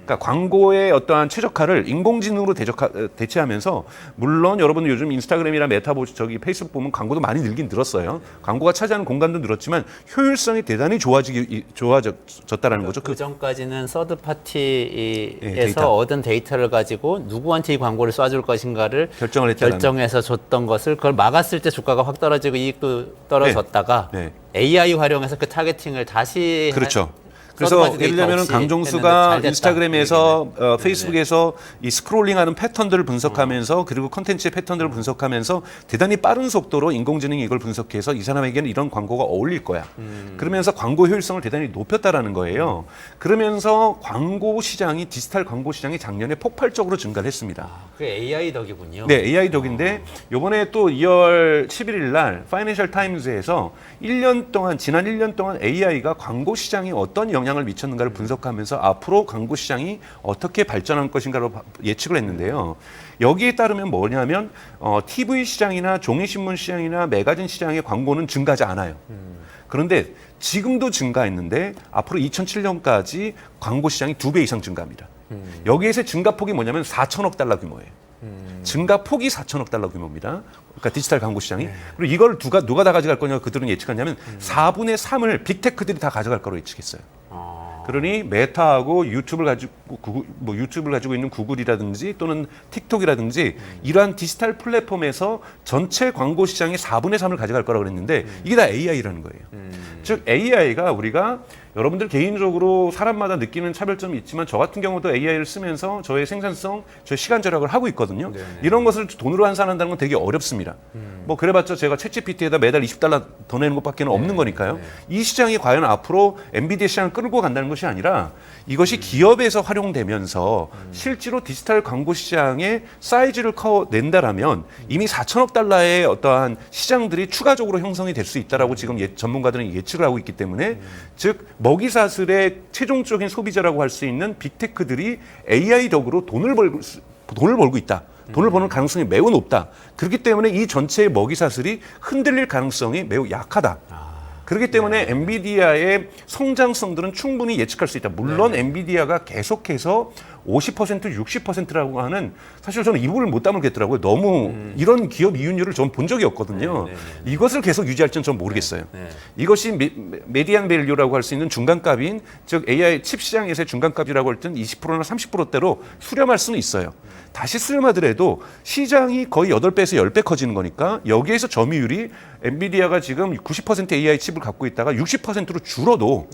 그러니까 광고의 어떠한 최적화를 인공지능으로 대체하면서 물론 여러분 요즘 인스타그램이나 메타 페이스북 보면 광고도 많이 늘긴 늘었어요. 광고가 차지하는 공간도 늘었지만 효율성이 대단히 좋아졌다라는 거죠. 그 전까지는 서드 파티에서 데이터. 얻은 데이터를 가지고 누구한테 이 광고를 쏴줄 것인가를 결정해서 줬던 것을 그걸 막았을 때 주가가 확 떨어지고 이익도 떨어졌다가 AI 활용해서 그 타겟팅을 다시 그렇죠. 그래서 예를 들면 강종수가 인스타그램에서 페이스북에서 이 스크롤링하는 패턴들을 분석하면서 그리고 컨텐츠의 패턴들을 분석하면서 대단히 빠른 속도로 인공지능이 이걸 분석해서 이 사람에게는 이런 광고가 어울릴 거야. 그러면서 광고 효율성을 대단히 높였다라는 거예요. 그러면서 광고 시장이 디지털 광고 시장이 작년에 폭발적으로 증가를 했습니다. 그 AI 덕이군요. 네, AI 덕인데 이번에 또 2월 11일 날 파이낸셜 타임즈에서 지난 1년 동안 AI가 광고 시장에 어떤 영향을 미쳤는가를 분석하면서 앞으로 광고 시장이 어떻게 발전할 것인가로 예측을 했는데요. 여기에 따르면 뭐냐면 TV 시장이나 종이신문 시장이나 매거진 시장의 광고는 증가하지 않아요. 그런데 지금도 증가했는데 앞으로 2007년까지 광고 시장이 2배 이상 증가합니다. 여기에서 증가폭이 뭐냐면 4천억 달러 규모예요. 증가폭이 4천억 달러 규모입니다. 그러니까 디지털 광고 시장이. 그리고 이걸 누가 다 가져갈 거냐고 그들은 예측하냐면 4분의 3을 빅테크들이 다 가져갈 거로 예측했어요. 그러니 메타하고 유튜브를 가지고 있는 구글이라든지 또는 틱톡이라든지 이러한 디지털 플랫폼에서 전체 광고 시장의 4분의 3을 가져갈 거라고 그랬는데 이게 다 AI라는 거예요. 즉 AI가 우리가 여러분들 개인적으로 사람마다 느끼는 차별점이 있지만 저 같은 경우도 AI를 쓰면서 저의 생산성, 저의 시간 절약을 하고 있거든요. 네네. 이런 것을 돈으로 환산한다는 건 되게 어렵습니다. 뭐 그래봤자 제가 챗GPT에다 매달 $20 더 내는 것밖에 없는 거니까요. 이 시장이 과연 앞으로 엔비디아 시장을 끌고 간다는 것이 아니라 이것이 기업에서 활용되면서 실제로 디지털 광고 시장의 사이즈를 낸다라면 이미 4천억 달러의 어떠한 시장들이 추가적으로 형성이 될 수 있다라고 지금 전문가들은 예측을 하고 있기 때문에 즉 먹이사슬의 최종적인 소비자라고 할 수 있는 빅테크들이 AI 덕으로 돈을 벌고 있다. 돈을 버는 가능성이 매우 높다. 그렇기 때문에 이 전체의 먹이사슬이 흔들릴 가능성이 매우 약하다. 그렇기 때문에 엔비디아의 성장성들은 충분히 예측할 수 있다. 물론 엔비디아가 계속해서 50%, 60%라고 하는 사실 저는 이분을 못 다물겠더라고요. 너무 이런 기업 이윤율을 전 본 적이 없거든요. 이것을 계속 유지할지는 전 모르겠어요. 이것이 메디안 밸류라고 할 수 있는 중간값인 즉 AI 칩 시장에서의 중간값이라고 할 때는 20%나 30%대로 수렴할 수는 있어요. 다시 수렴하더라도 시장이 거의 8배에서 10배 커지는 거니까 여기에서 점유율이 엔비디아가 지금 90% AI 칩을 갖고 있다가 60%로 줄어도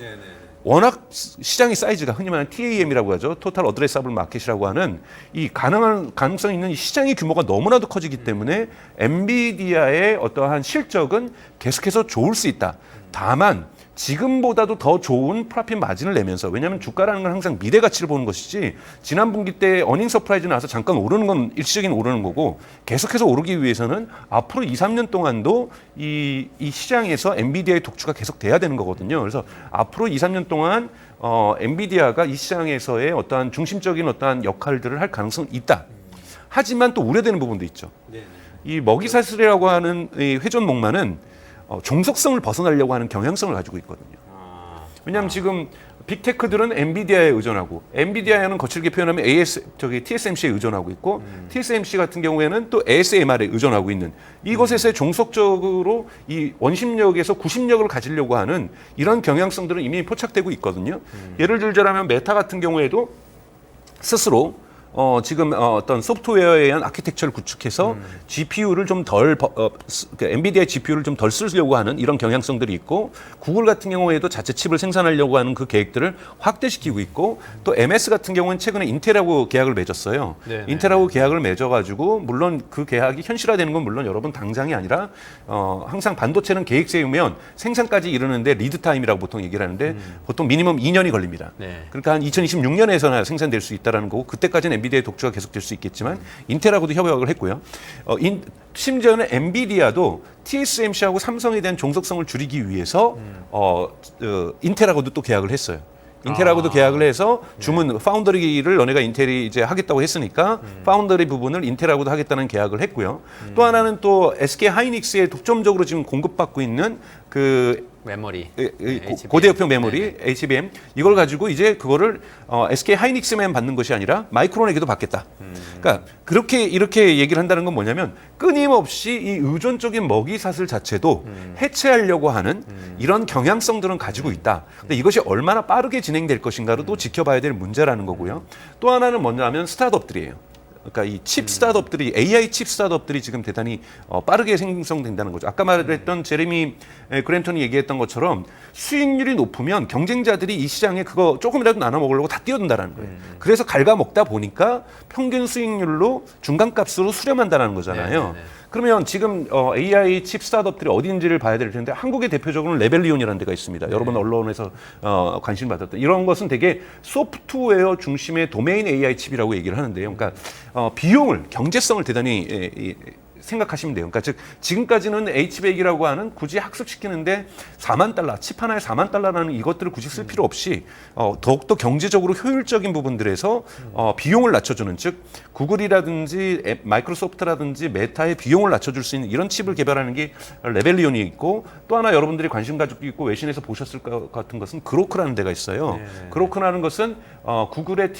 워낙 시장의 사이즈가 흔히 말하는 TAM이라고 하죠. 토탈 어드레서블 마켓이라고 하는 이 가능성이 있는 이 시장의 규모가 너무나도 커지기 때문에 엔비디아의 어떠한 실적은 계속해서 좋을 수 있다. 다만 지금보다도 더 좋은 프로핏 마진을 내면서 왜냐하면 주가라는 건 항상 미래 가치를 보는 것이지 지난 분기 때 어닝 서프라이즈 나와서 잠깐 오르는 건 일시적인 오르는 거고 계속해서 오르기 위해서는 앞으로 2, 3년 동안도 이 시장에서 엔비디아의 독주가 계속 돼야 되는 거거든요. 그래서 앞으로 2, 3년 동안 엔비디아가 이 시장에서의 어떠한 중심적인 어떠한 역할들을 할 가능성이 있다. 하지만 또 우려되는 부분도 있죠. 이 먹이사슬이라고 하는 이 회전목마는 종속성을 벗어나려고 하는 경향성을 가지고 있거든요. 왜냐하면 지금 빅테크들은 엔비디아에 의존하고 엔비디아는 거칠게 표현하면 TSMC에 의존하고 있고 TSMC 같은 경우에는 또 ASMR에 의존하고 있는 이것에서의 종속적으로 이 원심력에서 구심력을 가지려고 하는 이런 경향성들은 이미 포착되고 있거든요. 예를 들자면 메타 같은 경우에도 스스로 지금 어떤 소프트웨어에 의한 아키텍처를 구축해서 GPU를 좀 엔비디아의 GPU를 좀 덜 쓰려고 하는 이런 경향성들이 있고 구글 같은 경우에도 자체 칩을 생산하려고 하는 그 계획들을 확대시키고 있고 또 MS 같은 경우는 최근에 인텔하고 계약을 맺었어요. 네네. 인텔하고 계약을 맺어가지고 물론 그 계약이 현실화되는 건 물론 여러분 당장이 아니라 항상 반도체는 계획 세우면 생산까지 이르는데 리드 타임이라고 보통 얘기를 하는데 보통 미니멈 2년이 걸립니다. 네. 그러니까 한 2026년에서나 생산될 수 있다라는 거고 그때까지는 엔비디아의 독주가 계속될 수 있겠지만 인텔하고도 협약을 했고요. 심지어는 엔비디아도 TSMC하고 삼성에 대한 종속성을 줄이기 위해서 인텔하고도 또 계약을 했어요. 인텔하고도 계약을 해서 주문 파운더리를 너네가 인텔이 이제 하겠다고 했으니까 파운더리 부분을 인텔하고도 하겠다는 계약을 했고요. 또 하나는 또 SK 하이닉스에 독점적으로 지금 공급받고 있는 그 메모리. 고대역폭 메모리 HBM 이걸 가지고 이제 그거를 SK 하이닉스만 받는 것이 아니라 마이크론에게도 받겠다. 그러니까 이렇게 얘기를 한다는 건 뭐냐면 끊임없이 이 의존적인 먹이사슬 자체도 해체하려고 하는 이런 경향성들은 가지고 있다. 근데 이것이 얼마나 빠르게 진행될 것인가를 또 지켜봐야 될 문제라는 거고요. 또 하나는 뭐냐면 스타트업들이에요. 그러니까 이 칩 스타트업들이 AI 칩 스타트업들이 지금 대단히 빠르게 생성된다는 거죠. 아까 말했던 제레미 그랜턴이 얘기했던 것처럼 수익률이 높으면 경쟁자들이 이 시장에 그거 조금이라도 나눠 먹으려고 다 뛰어든다는 거예요. 그래서 갉아먹다 보니까 평균 수익률로 중간값으로 수렴한다는 거잖아요. 네네네. 그러면 지금 AI 칩 스타트업들이 어딘지를 봐야 될 텐데 한국의 대표적으로는 레벨리온이라는 데가 있습니다. 여러분 언론에서 관심 받았던 이런 것은 되게 소프트웨어 중심의 도메인 AI 칩이라고 얘기를 하는데요. 그러니까 비용을 경제성을 대단히 생각하시면 돼요. 그러니까 즉 지금까지는 H백이라고 하는 굳이 학습시키는데 4만 달러, 칩 하나에 4만 달러라는 이것들을 굳이 쓸 필요 없이 더욱더 경제적으로 효율적인 부분들에서 비용을 낮춰주는 즉 구글이라든지 마이크로소프트라든지 메타의 비용을 낮춰줄 수 있는 이런 칩을 개발하는 게 레벨리온이 있고 또 하나 여러분들이 관심 가지고 있고 외신에서 보셨을 것 같은 것은 그로크라는 데가 있어요. 네네. 그로크라는 것은 구글의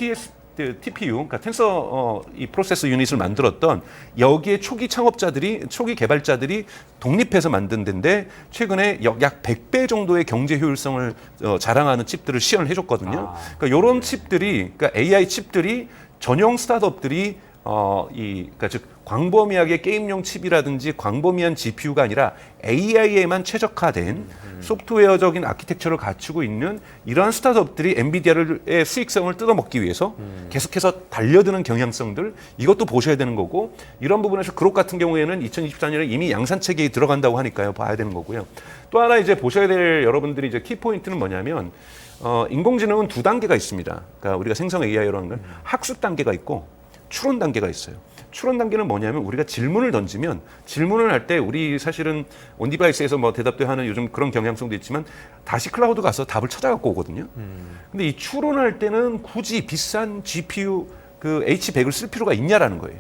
TPU, 그러니까 텐서 이 프로세서 유닛을 만들었던 여기에 초기 개발자들이 독립해서 만든 데인데 최근에 약 100배 정도의 경제 효율성을 자랑하는 칩들을 시연을 해줬거든요. 그러니까 이런 칩들이, 그러니까 AI 칩들이 전용 스타트업들이 그러니까 즉 광범위하게 게임용 칩이라든지 광범위한 GPU가 아니라 AI에만 최적화된 소프트웨어적인 아키텍처를 갖추고 있는 이러한 스타트업들이 엔비디아의 수익성을 뜯어먹기 위해서 계속해서 달려드는 경향성들 이것도 보셔야 되는 거고 이런 부분에서 그룹 같은 경우에는 2024년에 이미 양산 체계에 들어간다고 하니까요. 봐야 되는 거고요. 또 하나 이제 보셔야 될 여러분들이 이제 키포인트는 뭐냐면 인공지능은 두 단계가 있습니다. 그러니까 우리가 생성 AI라는 건 학습 단계가 있고 추론 단계가 있어요. 추론 단계는 뭐냐면 우리가 질문을 던지면 질문을 할 때 우리 사실은 온디바이스에서 뭐 대답도 하는 요즘 그런 경향성도 있지만 다시 클라우드 가서 답을 찾아갖고 오거든요. 근데 이 추론할 때는 굳이 비싼 GPU 그 H100을 쓸 필요가 있냐라는 거예요.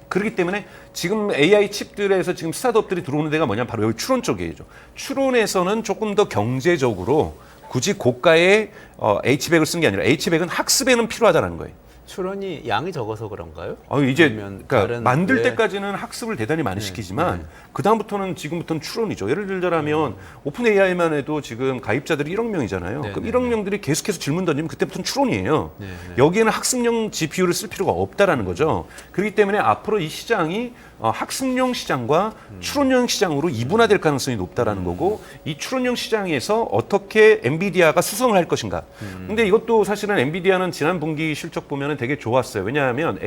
그렇기 때문에 지금 AI 칩들에서 지금 스타트업들이 들어오는 데가 뭐냐면 바로 여기 추론 쪽이죠. 추론에서는 조금 더 경제적으로 굳이 고가의 H100을 쓴 게 아니라 H100은 학습에는 필요하다는 거예요. 추론이 양이 적어서 그런가요? 이제 아니면 그러니까 다른 만들 왜- 때까지는 학습을 대단히 많이 시키지만 그 다음부터는 지금부터는 추론이죠. 예를 들자면 오픈 AI만 해도 지금 가입자들이 1억 명이잖아요. 네, 그럼 네, 1억 명들이 계속해서 질문 던지면 그때부터는 추론이에요. 네, 네. 여기에는 학습용 GPU를 쓸 필요가 없다라는 거죠. 그렇기 때문에 앞으로 이 시장이 학습용 시장과 추론용 시장으로 이분화될 가능성이 높다라는 거고 이 추론용 시장에서 어떻게 엔비디아가 수성을 할 것인가. 근데 이것도 사실은 엔비디아는 지난 분기 실적 보면은 되게 좋았어요. 왜냐하면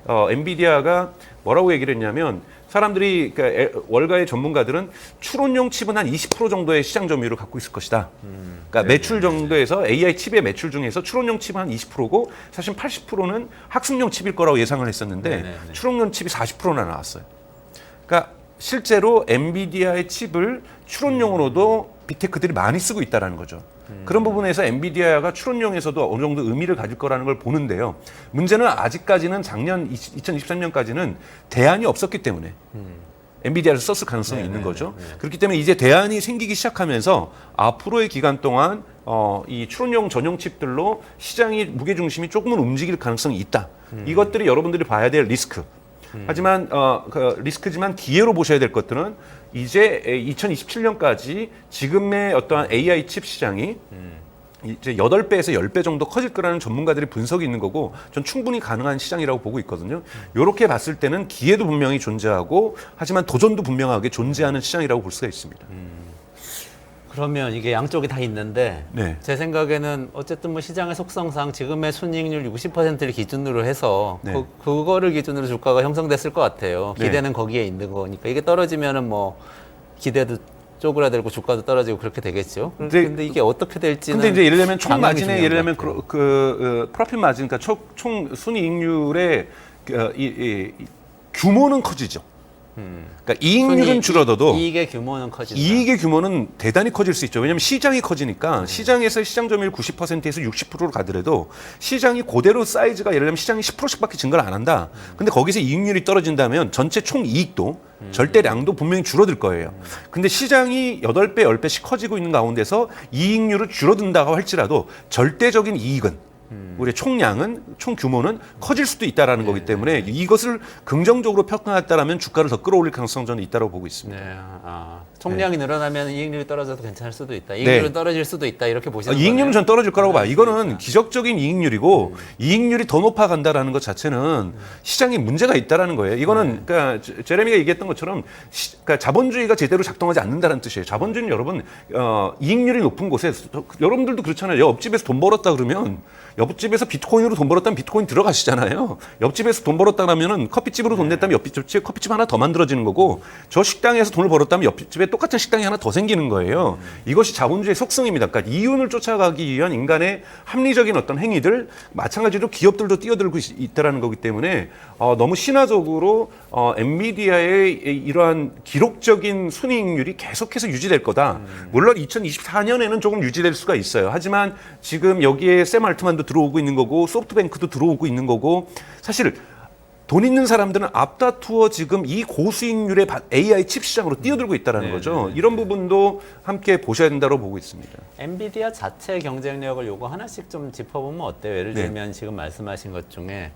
엔비디아가 뭐라고 얘기를 했냐면 사람들이 그러니까 월가의 전문가들은 추론용 칩은 한 20% 정도의 시장 점유율을 갖고 있을 것이다. 그러니까 매출 정도에서 AI 칩의 매출 중에서 추론용 칩은 한 20%고 사실 80%는 학습용 칩일 거라고 예상을 했었는데 네네네. 추론용 칩이 40%나 나왔어요. 그러니까 실제로 엔비디아의 칩을 추론용으로도 빅테크들이 많이 쓰고 있다는 거죠. 그런 부분에서 엔비디아가 추론용에서도 어느 정도 의미를 가질 거라는 걸 보는데요. 문제는 아직까지는 작년 2023년까지는 대안이 없었기 때문에 엔비디아를 썼을 가능성이 있는 거죠. 그렇기 때문에 이제 대안이 생기기 시작하면서 앞으로의 기간 동안 이 추론용 전용 칩들로 시장이 무게 중심이 조금은 움직일 가능성이 있다. 이것들이 여러분들이 봐야 될 리스크. 하지만 그 리스크지만 기회로 보셔야 될 것들은 이제 2027년까지 지금의 어떠한 AI 칩 시장이 이제 8배에서 10배 정도 커질 거라는 전문가들이 분석이 있는 거고 전 충분히 가능한 시장이라고 보고 있거든요. 이렇게 봤을 때는 기회도 분명히 존재하고 하지만 도전도 분명하게 존재하는 시장이라고 볼 수가 있습니다. 그러면 이게 양쪽이 다 있는데 네. 제 생각에는 어쨌든 뭐 시장의 속성상 지금의 순이익률 60%를 기준으로 해서 네. 그거를 기준으로 주가가 형성됐을 것 같아요. 네. 기대는 거기에 있는 거니까 이게 떨어지면은 뭐 기대도 쪼그라들고 주가도 떨어지고 그렇게 되겠죠. 근데 이게 어떻게 될지는 근데 이제 예를 들면 총 방향이 마진에 중요한 예를 들면 것 같아요. 프로핏 마진 그러니까 총 순이익률의 규모는 커지죠. 그러니까 이익률은 줄어들어도 이익의 규모는 커진다. 이익의 규모는 대단히 커질 수 있죠. 왜냐하면 시장이 커지니까 시장에서 시장 점유율 90%에서 60%로 가더라도 시장이 그대로 사이즈가 예를 들면 시장이 10%씩밖에 증가를 안 한다. 근데 거기서 이익률이 떨어진다면 전체 총 이익도 절대량도 분명히 줄어들 거예요. 근데 시장이 8배, 10배씩 커지고 있는 가운데서 이익률을 줄어든다고 할지라도 절대적인 이익은 우리의 총량은 총 규모는 커질 수도 있다라는 거기 때문에 이것을 긍정적으로 평가했다라면 주가를 더 끌어올릴 가능성 저는 있다고 보고 있습니다. 네, 총량이 늘어나면 이익률이 떨어져도 괜찮을 수도 있다. 이익률은 떨어질 수도 있다. 이렇게 보시는 거예요. 이익률은 전 떨어질 거라고 봐요. 이거는 기적적인 이익률이고 이익률이 더 높아간다라는 것 자체는 시장에 문제가 있다라는 거예요. 이거는 그러니까 제레미가 얘기했던 것처럼 그러니까 자본주의가 제대로 작동하지 않는다는 뜻이에요. 자본주의는 여러분 이익률이 높은 곳에 여러분들도 그렇잖아요. 옆집에서 돈 벌었다 그러면 옆집에서 비트코인으로 돈 벌었다면 비트코인 들어가시잖아요. 옆집에서 돈 벌었다 그러면은 커피집으로 돈 냈다면 옆집에 커피집 하나 더 만들어지는 거고 저 식당에서 돈을 벌었다면 옆집에 똑같은 식당이 하나 더 생기는 거예요. 이것이 자본주의의 속성입니다. 그러니까 이윤을 쫓아가기 위한 인간의 합리적인 어떤 행위들 마찬가지로 기업들도 뛰어들고 있다는 거기 때문에 너무 신화적으로 엔비디아의 이러한 기록적인 순이익률이 계속해서 유지될 거다. 물론 2024년에는 조금 유지될 수가 있어요. 하지만 지금 여기에 샘 알트만도 들어오고 있는 거고 소프트뱅크도 들어오고 있는 거고 사실 돈 있는 사람들은 앞다투어 지금 이 고수익률의 AI 칩 시장으로 뛰어들고 있다는 거죠. 이런 부분도 함께 보셔야 된다고 보고 있습니다. 엔비디아 자체 경쟁력을 요거 하나씩 좀 짚어보면 어때요? 예를 들면 지금 말씀하신 것 중에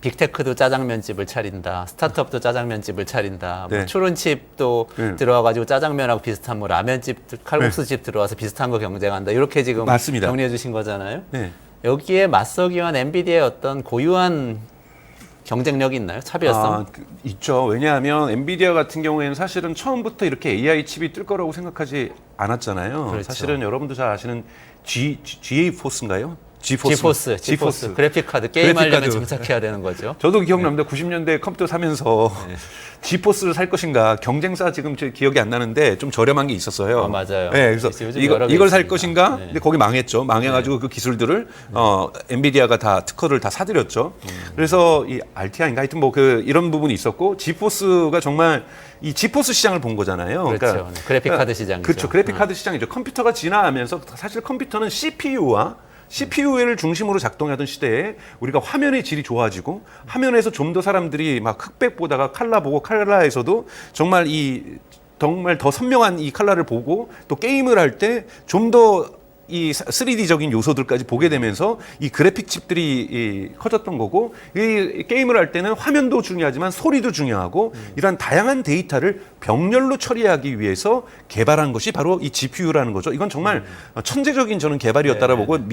빅테크도 짜장면집을 차린다, 스타트업도 짜장면집을 차린다, 뭐 추론칩도 들어와가지고 짜장면하고 비슷한 뭐 라면집, 칼국수집 들어와서 비슷한 거 경쟁한다. 이렇게 지금 맞습니다. 정리해 주신 거잖아요. 네. 여기에 맞서기 위한 엔비디아의 어떤 고유한 경쟁력이 있나요? 차별성? 있죠. 왜냐하면 엔비디아 같은 경우에는 사실은 처음부터 이렇게 AI 칩이 뜰 거라고 생각하지 않았잖아요. 그렇죠. 사실은 여러분도 잘 아시는 GeForce인가요? 지포스 그래픽 카드 게임하려면 장착해야 되는 거죠. 저도 기억납니다. 90년대 컴퓨터 사면서 지포스를 살 것인가 경쟁사 지금 제 기억이 안 나는데 좀 저렴한 게 있었어요. 맞아요. 네, 그래서 요즘 여러 개 이걸 살 있습니다. 것인가? 네. 근데 거기 망했죠. 망해가지고 그 기술들을 엔비디아가 다 특허를 다 사들였죠. 그래서 이 RTI인가 하여튼 뭐 이런 부분이 있었고 지포스가 정말 이 지포스 시장을 본 거잖아요. 그렇죠. 그래픽 카드 시장이죠. 그렇죠. 그래픽 카드 시장이죠. 컴퓨터가 진화하면서 사실 컴퓨터는 CPU를 중심으로 작동하던 시대에 우리가 화면의 질이 좋아지고 화면에서 좀 더 사람들이 막 흑백 보다가 칼라 보고 칼라에서도 정말 더 선명한 이 칼라를 보고 또 게임을 할 때 좀 더 이 3D적인 요소들까지 보게 되면서 이 그래픽 칩들이 커졌던 거고 이 게임을 할 때는 화면도 중요하지만 소리도 중요하고 이러한 다양한 데이터를 병렬로 처리하기 위해서 개발한 것이 바로 이 GPU라는 거죠. 이건 정말 천재적인 저는 개발이었다라고 보고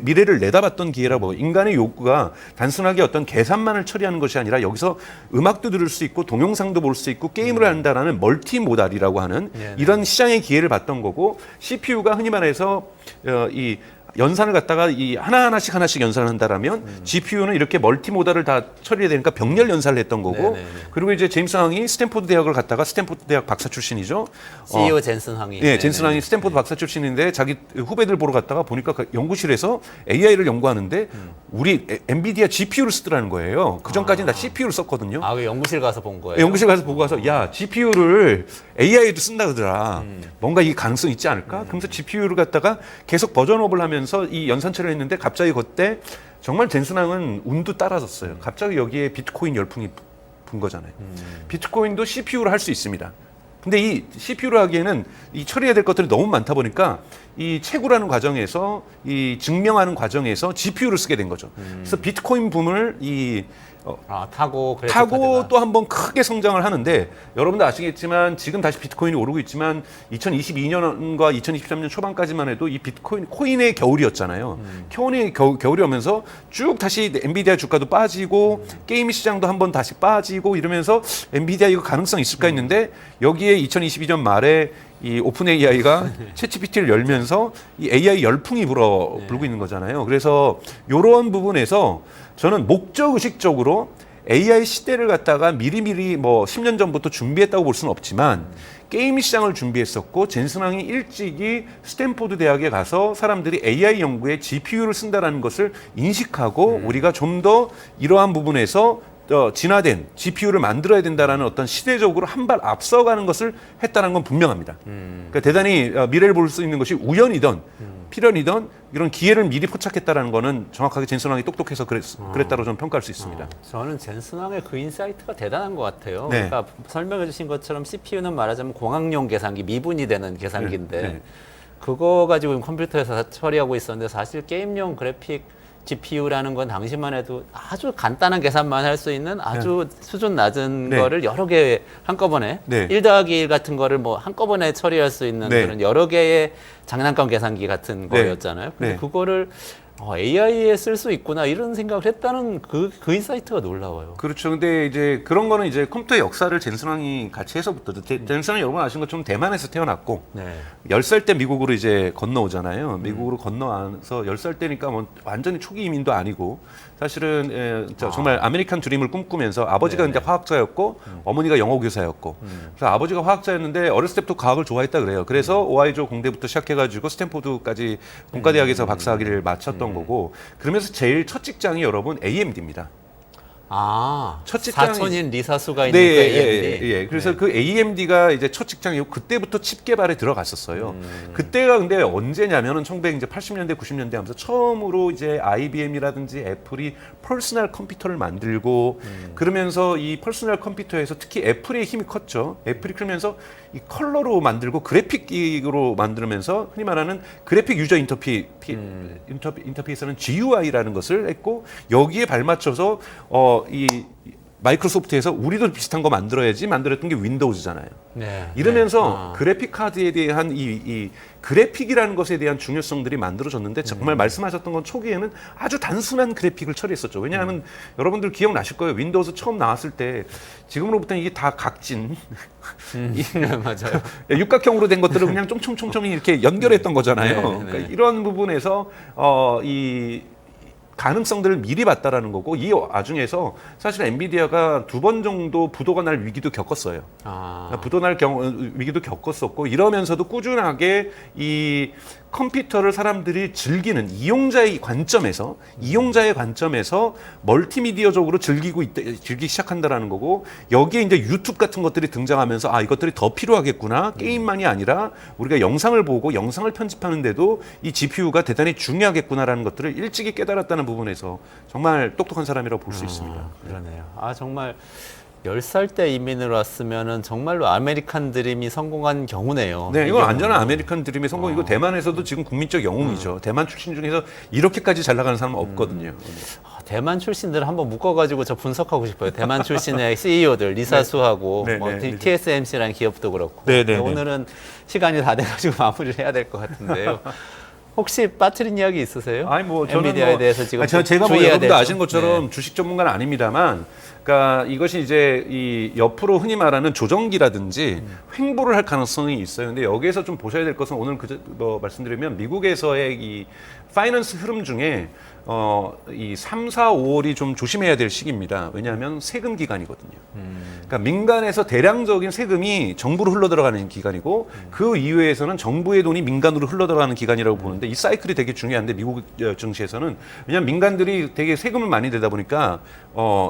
미래를 내다봤던 기회라고 보고 인간의 욕구가 단순하게 어떤 계산만을 처리하는 것이 아니라 여기서 음악도 들을 수 있고 동영상도 볼 수 있고 게임을 한다라는 멀티모달이라고 하는 이런 시장의 기회를 봤던 거고 CPU가 흔히 말해서 이 연산을 갖다가 이 하나씩 연산을 한다라면 GPU는 이렇게 멀티모달을 다 처리해야 되니까 병렬 연산을 했던 거고 그리고 이제 제임스 항이 스탠포드 대학을 갔다가 스탠포드 대학 박사 출신이죠. CEO 젠슨 항이. 네, 젠슨 항이 스탠포드 박사 출신인데 자기 후배들 보러 갔다가 보니까 그 연구실에서 AI를 연구하는데 우리 엔비디아 GPU를 쓰더라는 거예요. 그 전까지는 다 CPU를 썼거든요. 그 연구실 가서 본 거예요? 연구실 가서 보고 가서 야 GPU를 AI에도 쓴다 그러더라. 뭔가 이 가능성 있지 않을까? 그러면서 GPU를 갖다가 계속 버전업을 하면서 이 연산체를 했는데 갑자기 그때 정말 젠슨항은 운도 따라졌어요. 갑자기 여기에 비트코인 열풍이 근거잖아요. 비트코인도 CPU로 할 수 있습니다. 근데 이 CPU로 하기에는 이 처리해야 될 것들이 너무 많다 보니까 이 채굴하는 과정에서 이 증명하는 과정에서 GPU를 쓰게 된 거죠. 그래서 비트코인 붐을 타고 또 한번 크게 성장을 하는데 여러분들 아시겠지만 지금 다시 비트코인이 오르고 있지만 2022년과 2023년 초반까지만 해도 이 코인의 겨울이었잖아요. 코인의 겨울이 오면서 쭉 다시 엔비디아 주가도 빠지고 게임 시장도 한번 다시 빠지고 이러면서 엔비디아 이거 가능성 있을까 했는데 여기에 2022년 말에 이 오픈 AI가 챗GPT를 열면서 이 AI 열풍이 불고 있는 거잖아요. 그래서 이런 부분에서 저는 목적 의식적으로 AI 시대를 갖다가 미리미리 뭐 10년 전부터 준비했다고 볼 수는 없지만 게임 시장을 준비했었고 젠슨 왕이 일찍이 스탠포드 대학에 가서 사람들이 AI 연구에 GPU를 쓴다라는 것을 인식하고 우리가 좀 더 이러한 부분에서 진화된 GPU를 만들어야 된다라는 어떤 시대적으로 한 발 앞서가는 것을 했다는 건 분명합니다. 그러니까 대단히 미래를 볼 수 있는 것이 우연이든 필연이든 이런 기회를 미리 포착했다라는 거는 정확하게 젠슨 왕이 똑똑해서 그랬다고 저는 평가할 수 있습니다. 저는 젠슨 왕의 그 인사이트가 대단한 것 같아요. 네. 그러니까 설명해 주신 것처럼 CPU는 말하자면 공학용 계산기, 미분이 되는 계산기인데 네. 그거 가지고 컴퓨터에서 처리하고 있었는데 사실 게임용 그래픽 GPU라는 건 당시만 해도 아주 간단한 계산만 할 수 있는 아주 수준 낮은 네. 거를 여러 개 한꺼번에 네. 1+1 같은 거를 뭐 한꺼번에 처리할 수 있는 네. 그런 여러 개의 장난감 계산기 같은 네. 거였잖아요. 근데 네. 그거를 AI에 쓸 수 있구나 이런 생각을 했다는 그 인사이트가 놀라워요. 그렇죠. 근데 이제 그런 거는 이제 컴퓨터 역사를 젠슨 왕이 같이 해서부터 젠슨 왕이 여러분 아시는 것처럼 대만에서 태어났고 네. 10살 때 미국으로 이제 건너오잖아요. 미국으로 건너와서 10살 때니까 뭐 완전히 초기 이민도 아니고 사실은 정말 아메리칸 드림을 꿈꾸면서 아버지가 네네. 이제 화학자였고 어머니가 영어 교사였고 그래서 아버지가 화학자였는데 어렸을 때부터 과학을 좋아했다 그래요. 그래서 오하이오 공대부터 시작해가지고 스탠포드까지 문과대학에서 박사학위를 마쳤던 거고 그러면서 제일 첫 직장이 여러분 AMD입니다. 첫 직장이 사촌인 리사수가 있는 네, 그 AMD. 예. 그래서 그 AMD가 이제 첫 직장이고 그때부터 칩 개발에 들어갔었어요. 그때가 근데 언제냐면은 1980년대, 90년대 하면서 처음으로 이제 IBM이라든지 애플이 퍼스널 컴퓨터를 만들고 그러면서 이 퍼스널 컴퓨터에서 특히 애플의 힘이 컸죠. 애플이 크면서 이 컬러로 만들고 그래픽으로 만들면서 흔히 말하는 그래픽 유저 인터페이스는 GUI라는 것을 했고 여기에 발맞춰서 이 마이크로소프트에서 우리도 비슷한 거 만들었던 게 윈도우즈잖아요. 네. 이러면서 그래픽 카드에 대한 이 그래픽이라는 것에 대한 중요성들이 만들어졌는데 정말 말씀하셨던 건 초기에는 아주 단순한 그래픽을 처리했었죠. 왜냐하면 여러분들 기억나실 거예요. 윈도우즈 처음 나왔을 때 지금으로부터는 이게 다 각진 맞아요. 육각형으로 된 것들을 그냥 쫑쫑쫑쫑 이렇게 연결했던 거잖아요. 네, 네. 그러니까 이런 부분에서 이 가능성들을 미리 봤다라는 거고 이 와중에서 사실 엔비디아가 2번 정도 부도가 날 위기도 겪었어요. 부도 날 위기도 겪었었고 이러면서도 꾸준하게 이 컴퓨터를 사람들이 즐기는 이용자의 관점에서 멀티미디어적으로 즐기기 시작한다라는 거고 여기에 이제 유튜브 같은 것들이 등장하면서 이것들이 더 필요하겠구나. 게임만이 아니라 우리가 영상을 보고 영상을 편집하는데도 이 GPU가 대단히 중요하겠구나라는 것들을 일찍이 깨달았다는 부분에서 정말 똑똑한 사람이라고 볼 수 있습니다. 그러네요. 정말 10살 때 이민을 왔으면은 정말로 아메리칸 드림이 성공한 경우네요. 네, 이건 완전한 아메리칸 드림의 성공이고 대만에서도 지금 국민적 영웅이죠. 대만 출신 중에서 이렇게까지 잘 나가는 사람은 없거든요. 대만 출신들을 한번 묶어가지고 저 분석하고 싶어요. 대만 출신의 CEO들 리사수하고 네, 뭐 네. TSMC라는 기업도 그렇고. 네, 네, 네. 오늘은 시간이 다 돼가지고 마무리를 해야 될 것 같은데요. 혹시 빠뜨린 이야기 있으세요? 저는 엔비디아에 대해서 지금 제가 주의해야 여러분도 될 아시는 점? 것처럼 주식 전문가는 아닙니다만, 그러니까 이것이 이제 이 옆으로 흔히 말하는 조정기라든지 횡보를 할 가능성이 있어요. 근데 여기에서 좀 보셔야 될 것은 오늘 말씀드리면 미국에서의 이 파이낸스 흐름 중에 이 3, 4, 5월이 좀 조심해야 될 시기입니다. 왜냐하면 세금 기간이거든요. 그러니까 민간에서 대량적인 세금이 정부로 흘러들어가는 기간이고 그 이외에서는 정부의 돈이 민간으로 흘러들어가는 기간이라고 보는데 이 사이클이 되게 중요한데 미국 증시에서는 왜냐하면 민간들이 되게 세금을 많이 내다 보니까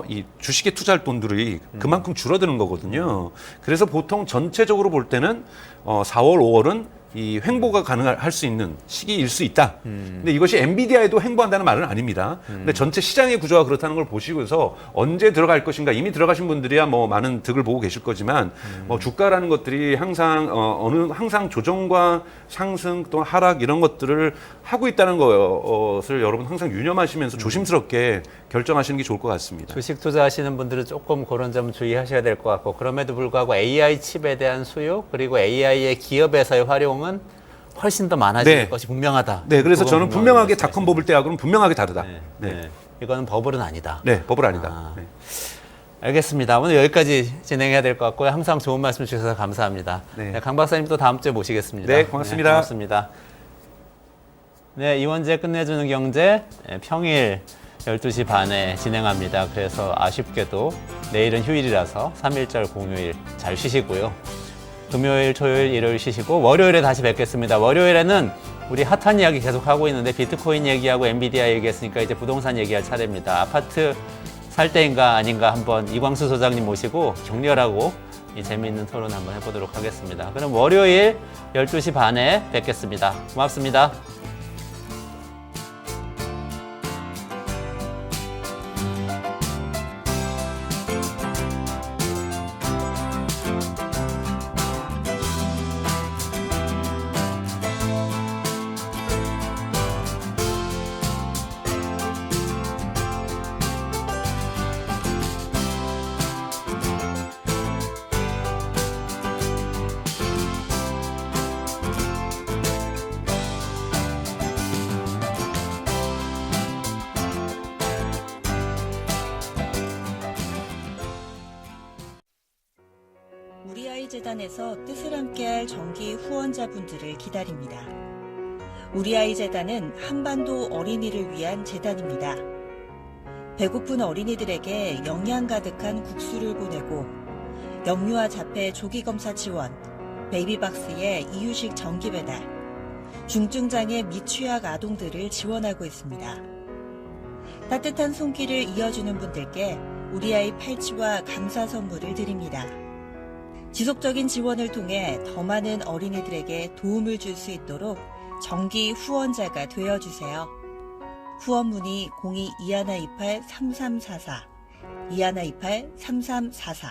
이 주식에 투자할 돈들이 그만큼 줄어드는 거거든요. 그래서 보통 전체적으로 볼 때는 4월, 5월은 이 횡보가 가능할 수 있는 시기일 수 있다. 근데 이것이 엔비디아에도 횡보한다는 말은 아닙니다. 근데 전체 시장의 구조가 그렇다는 걸 보시고서 언제 들어갈 것인가, 이미 들어가신 분들이야 뭐 많은 득을 보고 계실 거지만 뭐 주가라는 것들이 항상 항상 조정과 상승 또 하락 이런 것들을 하고 있다는 것을 여러분 항상 유념하시면서 조심스럽게 결정하시는 게 좋을 것 같습니다. 주식 투자하시는 분들은 조금 그런 점 주의하셔야 될 것 같고, 그럼에도 불구하고 AI 칩에 대한 수요 그리고 AI의 기업에서의 활용은 훨씬 더 많아질 네. 것이 분명하다. 네, 그래서 그건 저는 분명히 분명하게 말씀하시네요. 닷컴 버블 때하고는 분명하게 다르다. 네. 네, 네. 이거는 버블은 아니다. 네, 버블 아니다. 아. 네. 알겠습니다. 오늘 여기까지 진행해야 될 것 같고요. 항상 좋은 말씀 주셔서 감사합니다. 네. 네, 강 박사님 또 다음 주에 모시겠습니다. 네, 고맙습니다. 네, 고맙습니다. 네, 이원재 끝내주는 경제 평일 12시 반에 진행합니다. 그래서 아쉽게도 내일은 휴일이라서 3일절 공휴일 잘 쉬시고요. 금요일, 토요일, 일요일 쉬시고 월요일에 다시 뵙겠습니다. 월요일에는 우리 핫한 이야기 계속 하고 있는데 비트코인 얘기하고 엔비디아 얘기했으니까 이제 부동산 얘기할 차례입니다. 아파트 살 때인가 아닌가 한번 이광수 소장님 모시고 격렬하고 이 재미있는 토론 한번 해보도록 하겠습니다. 그럼 월요일 12시 반에 뵙겠습니다. 고맙습니다. 우리 아이 재단에서 뜻을 함께할 정기 후원자분들을 기다립니다. 우리 아이 재단은 한반도 어린이를 위한 재단입니다. 배고픈 어린이들에게 영양 가득한 국수를 보내고 영유아 자폐 조기 검사 지원, 베이비박스의 이유식 정기 배달, 중증장애 및 취약 아동들을 지원하고 있습니다. 따뜻한 손길을 이어주는 분들께 우리 아이 팔찌와 감사 선물을 드립니다. 지속적인 지원을 통해 더 많은 어린이들에게 도움을 줄 수 있도록 정기 후원자가 되어주세요. 후원 문의 02-2128-3344, 2128-3344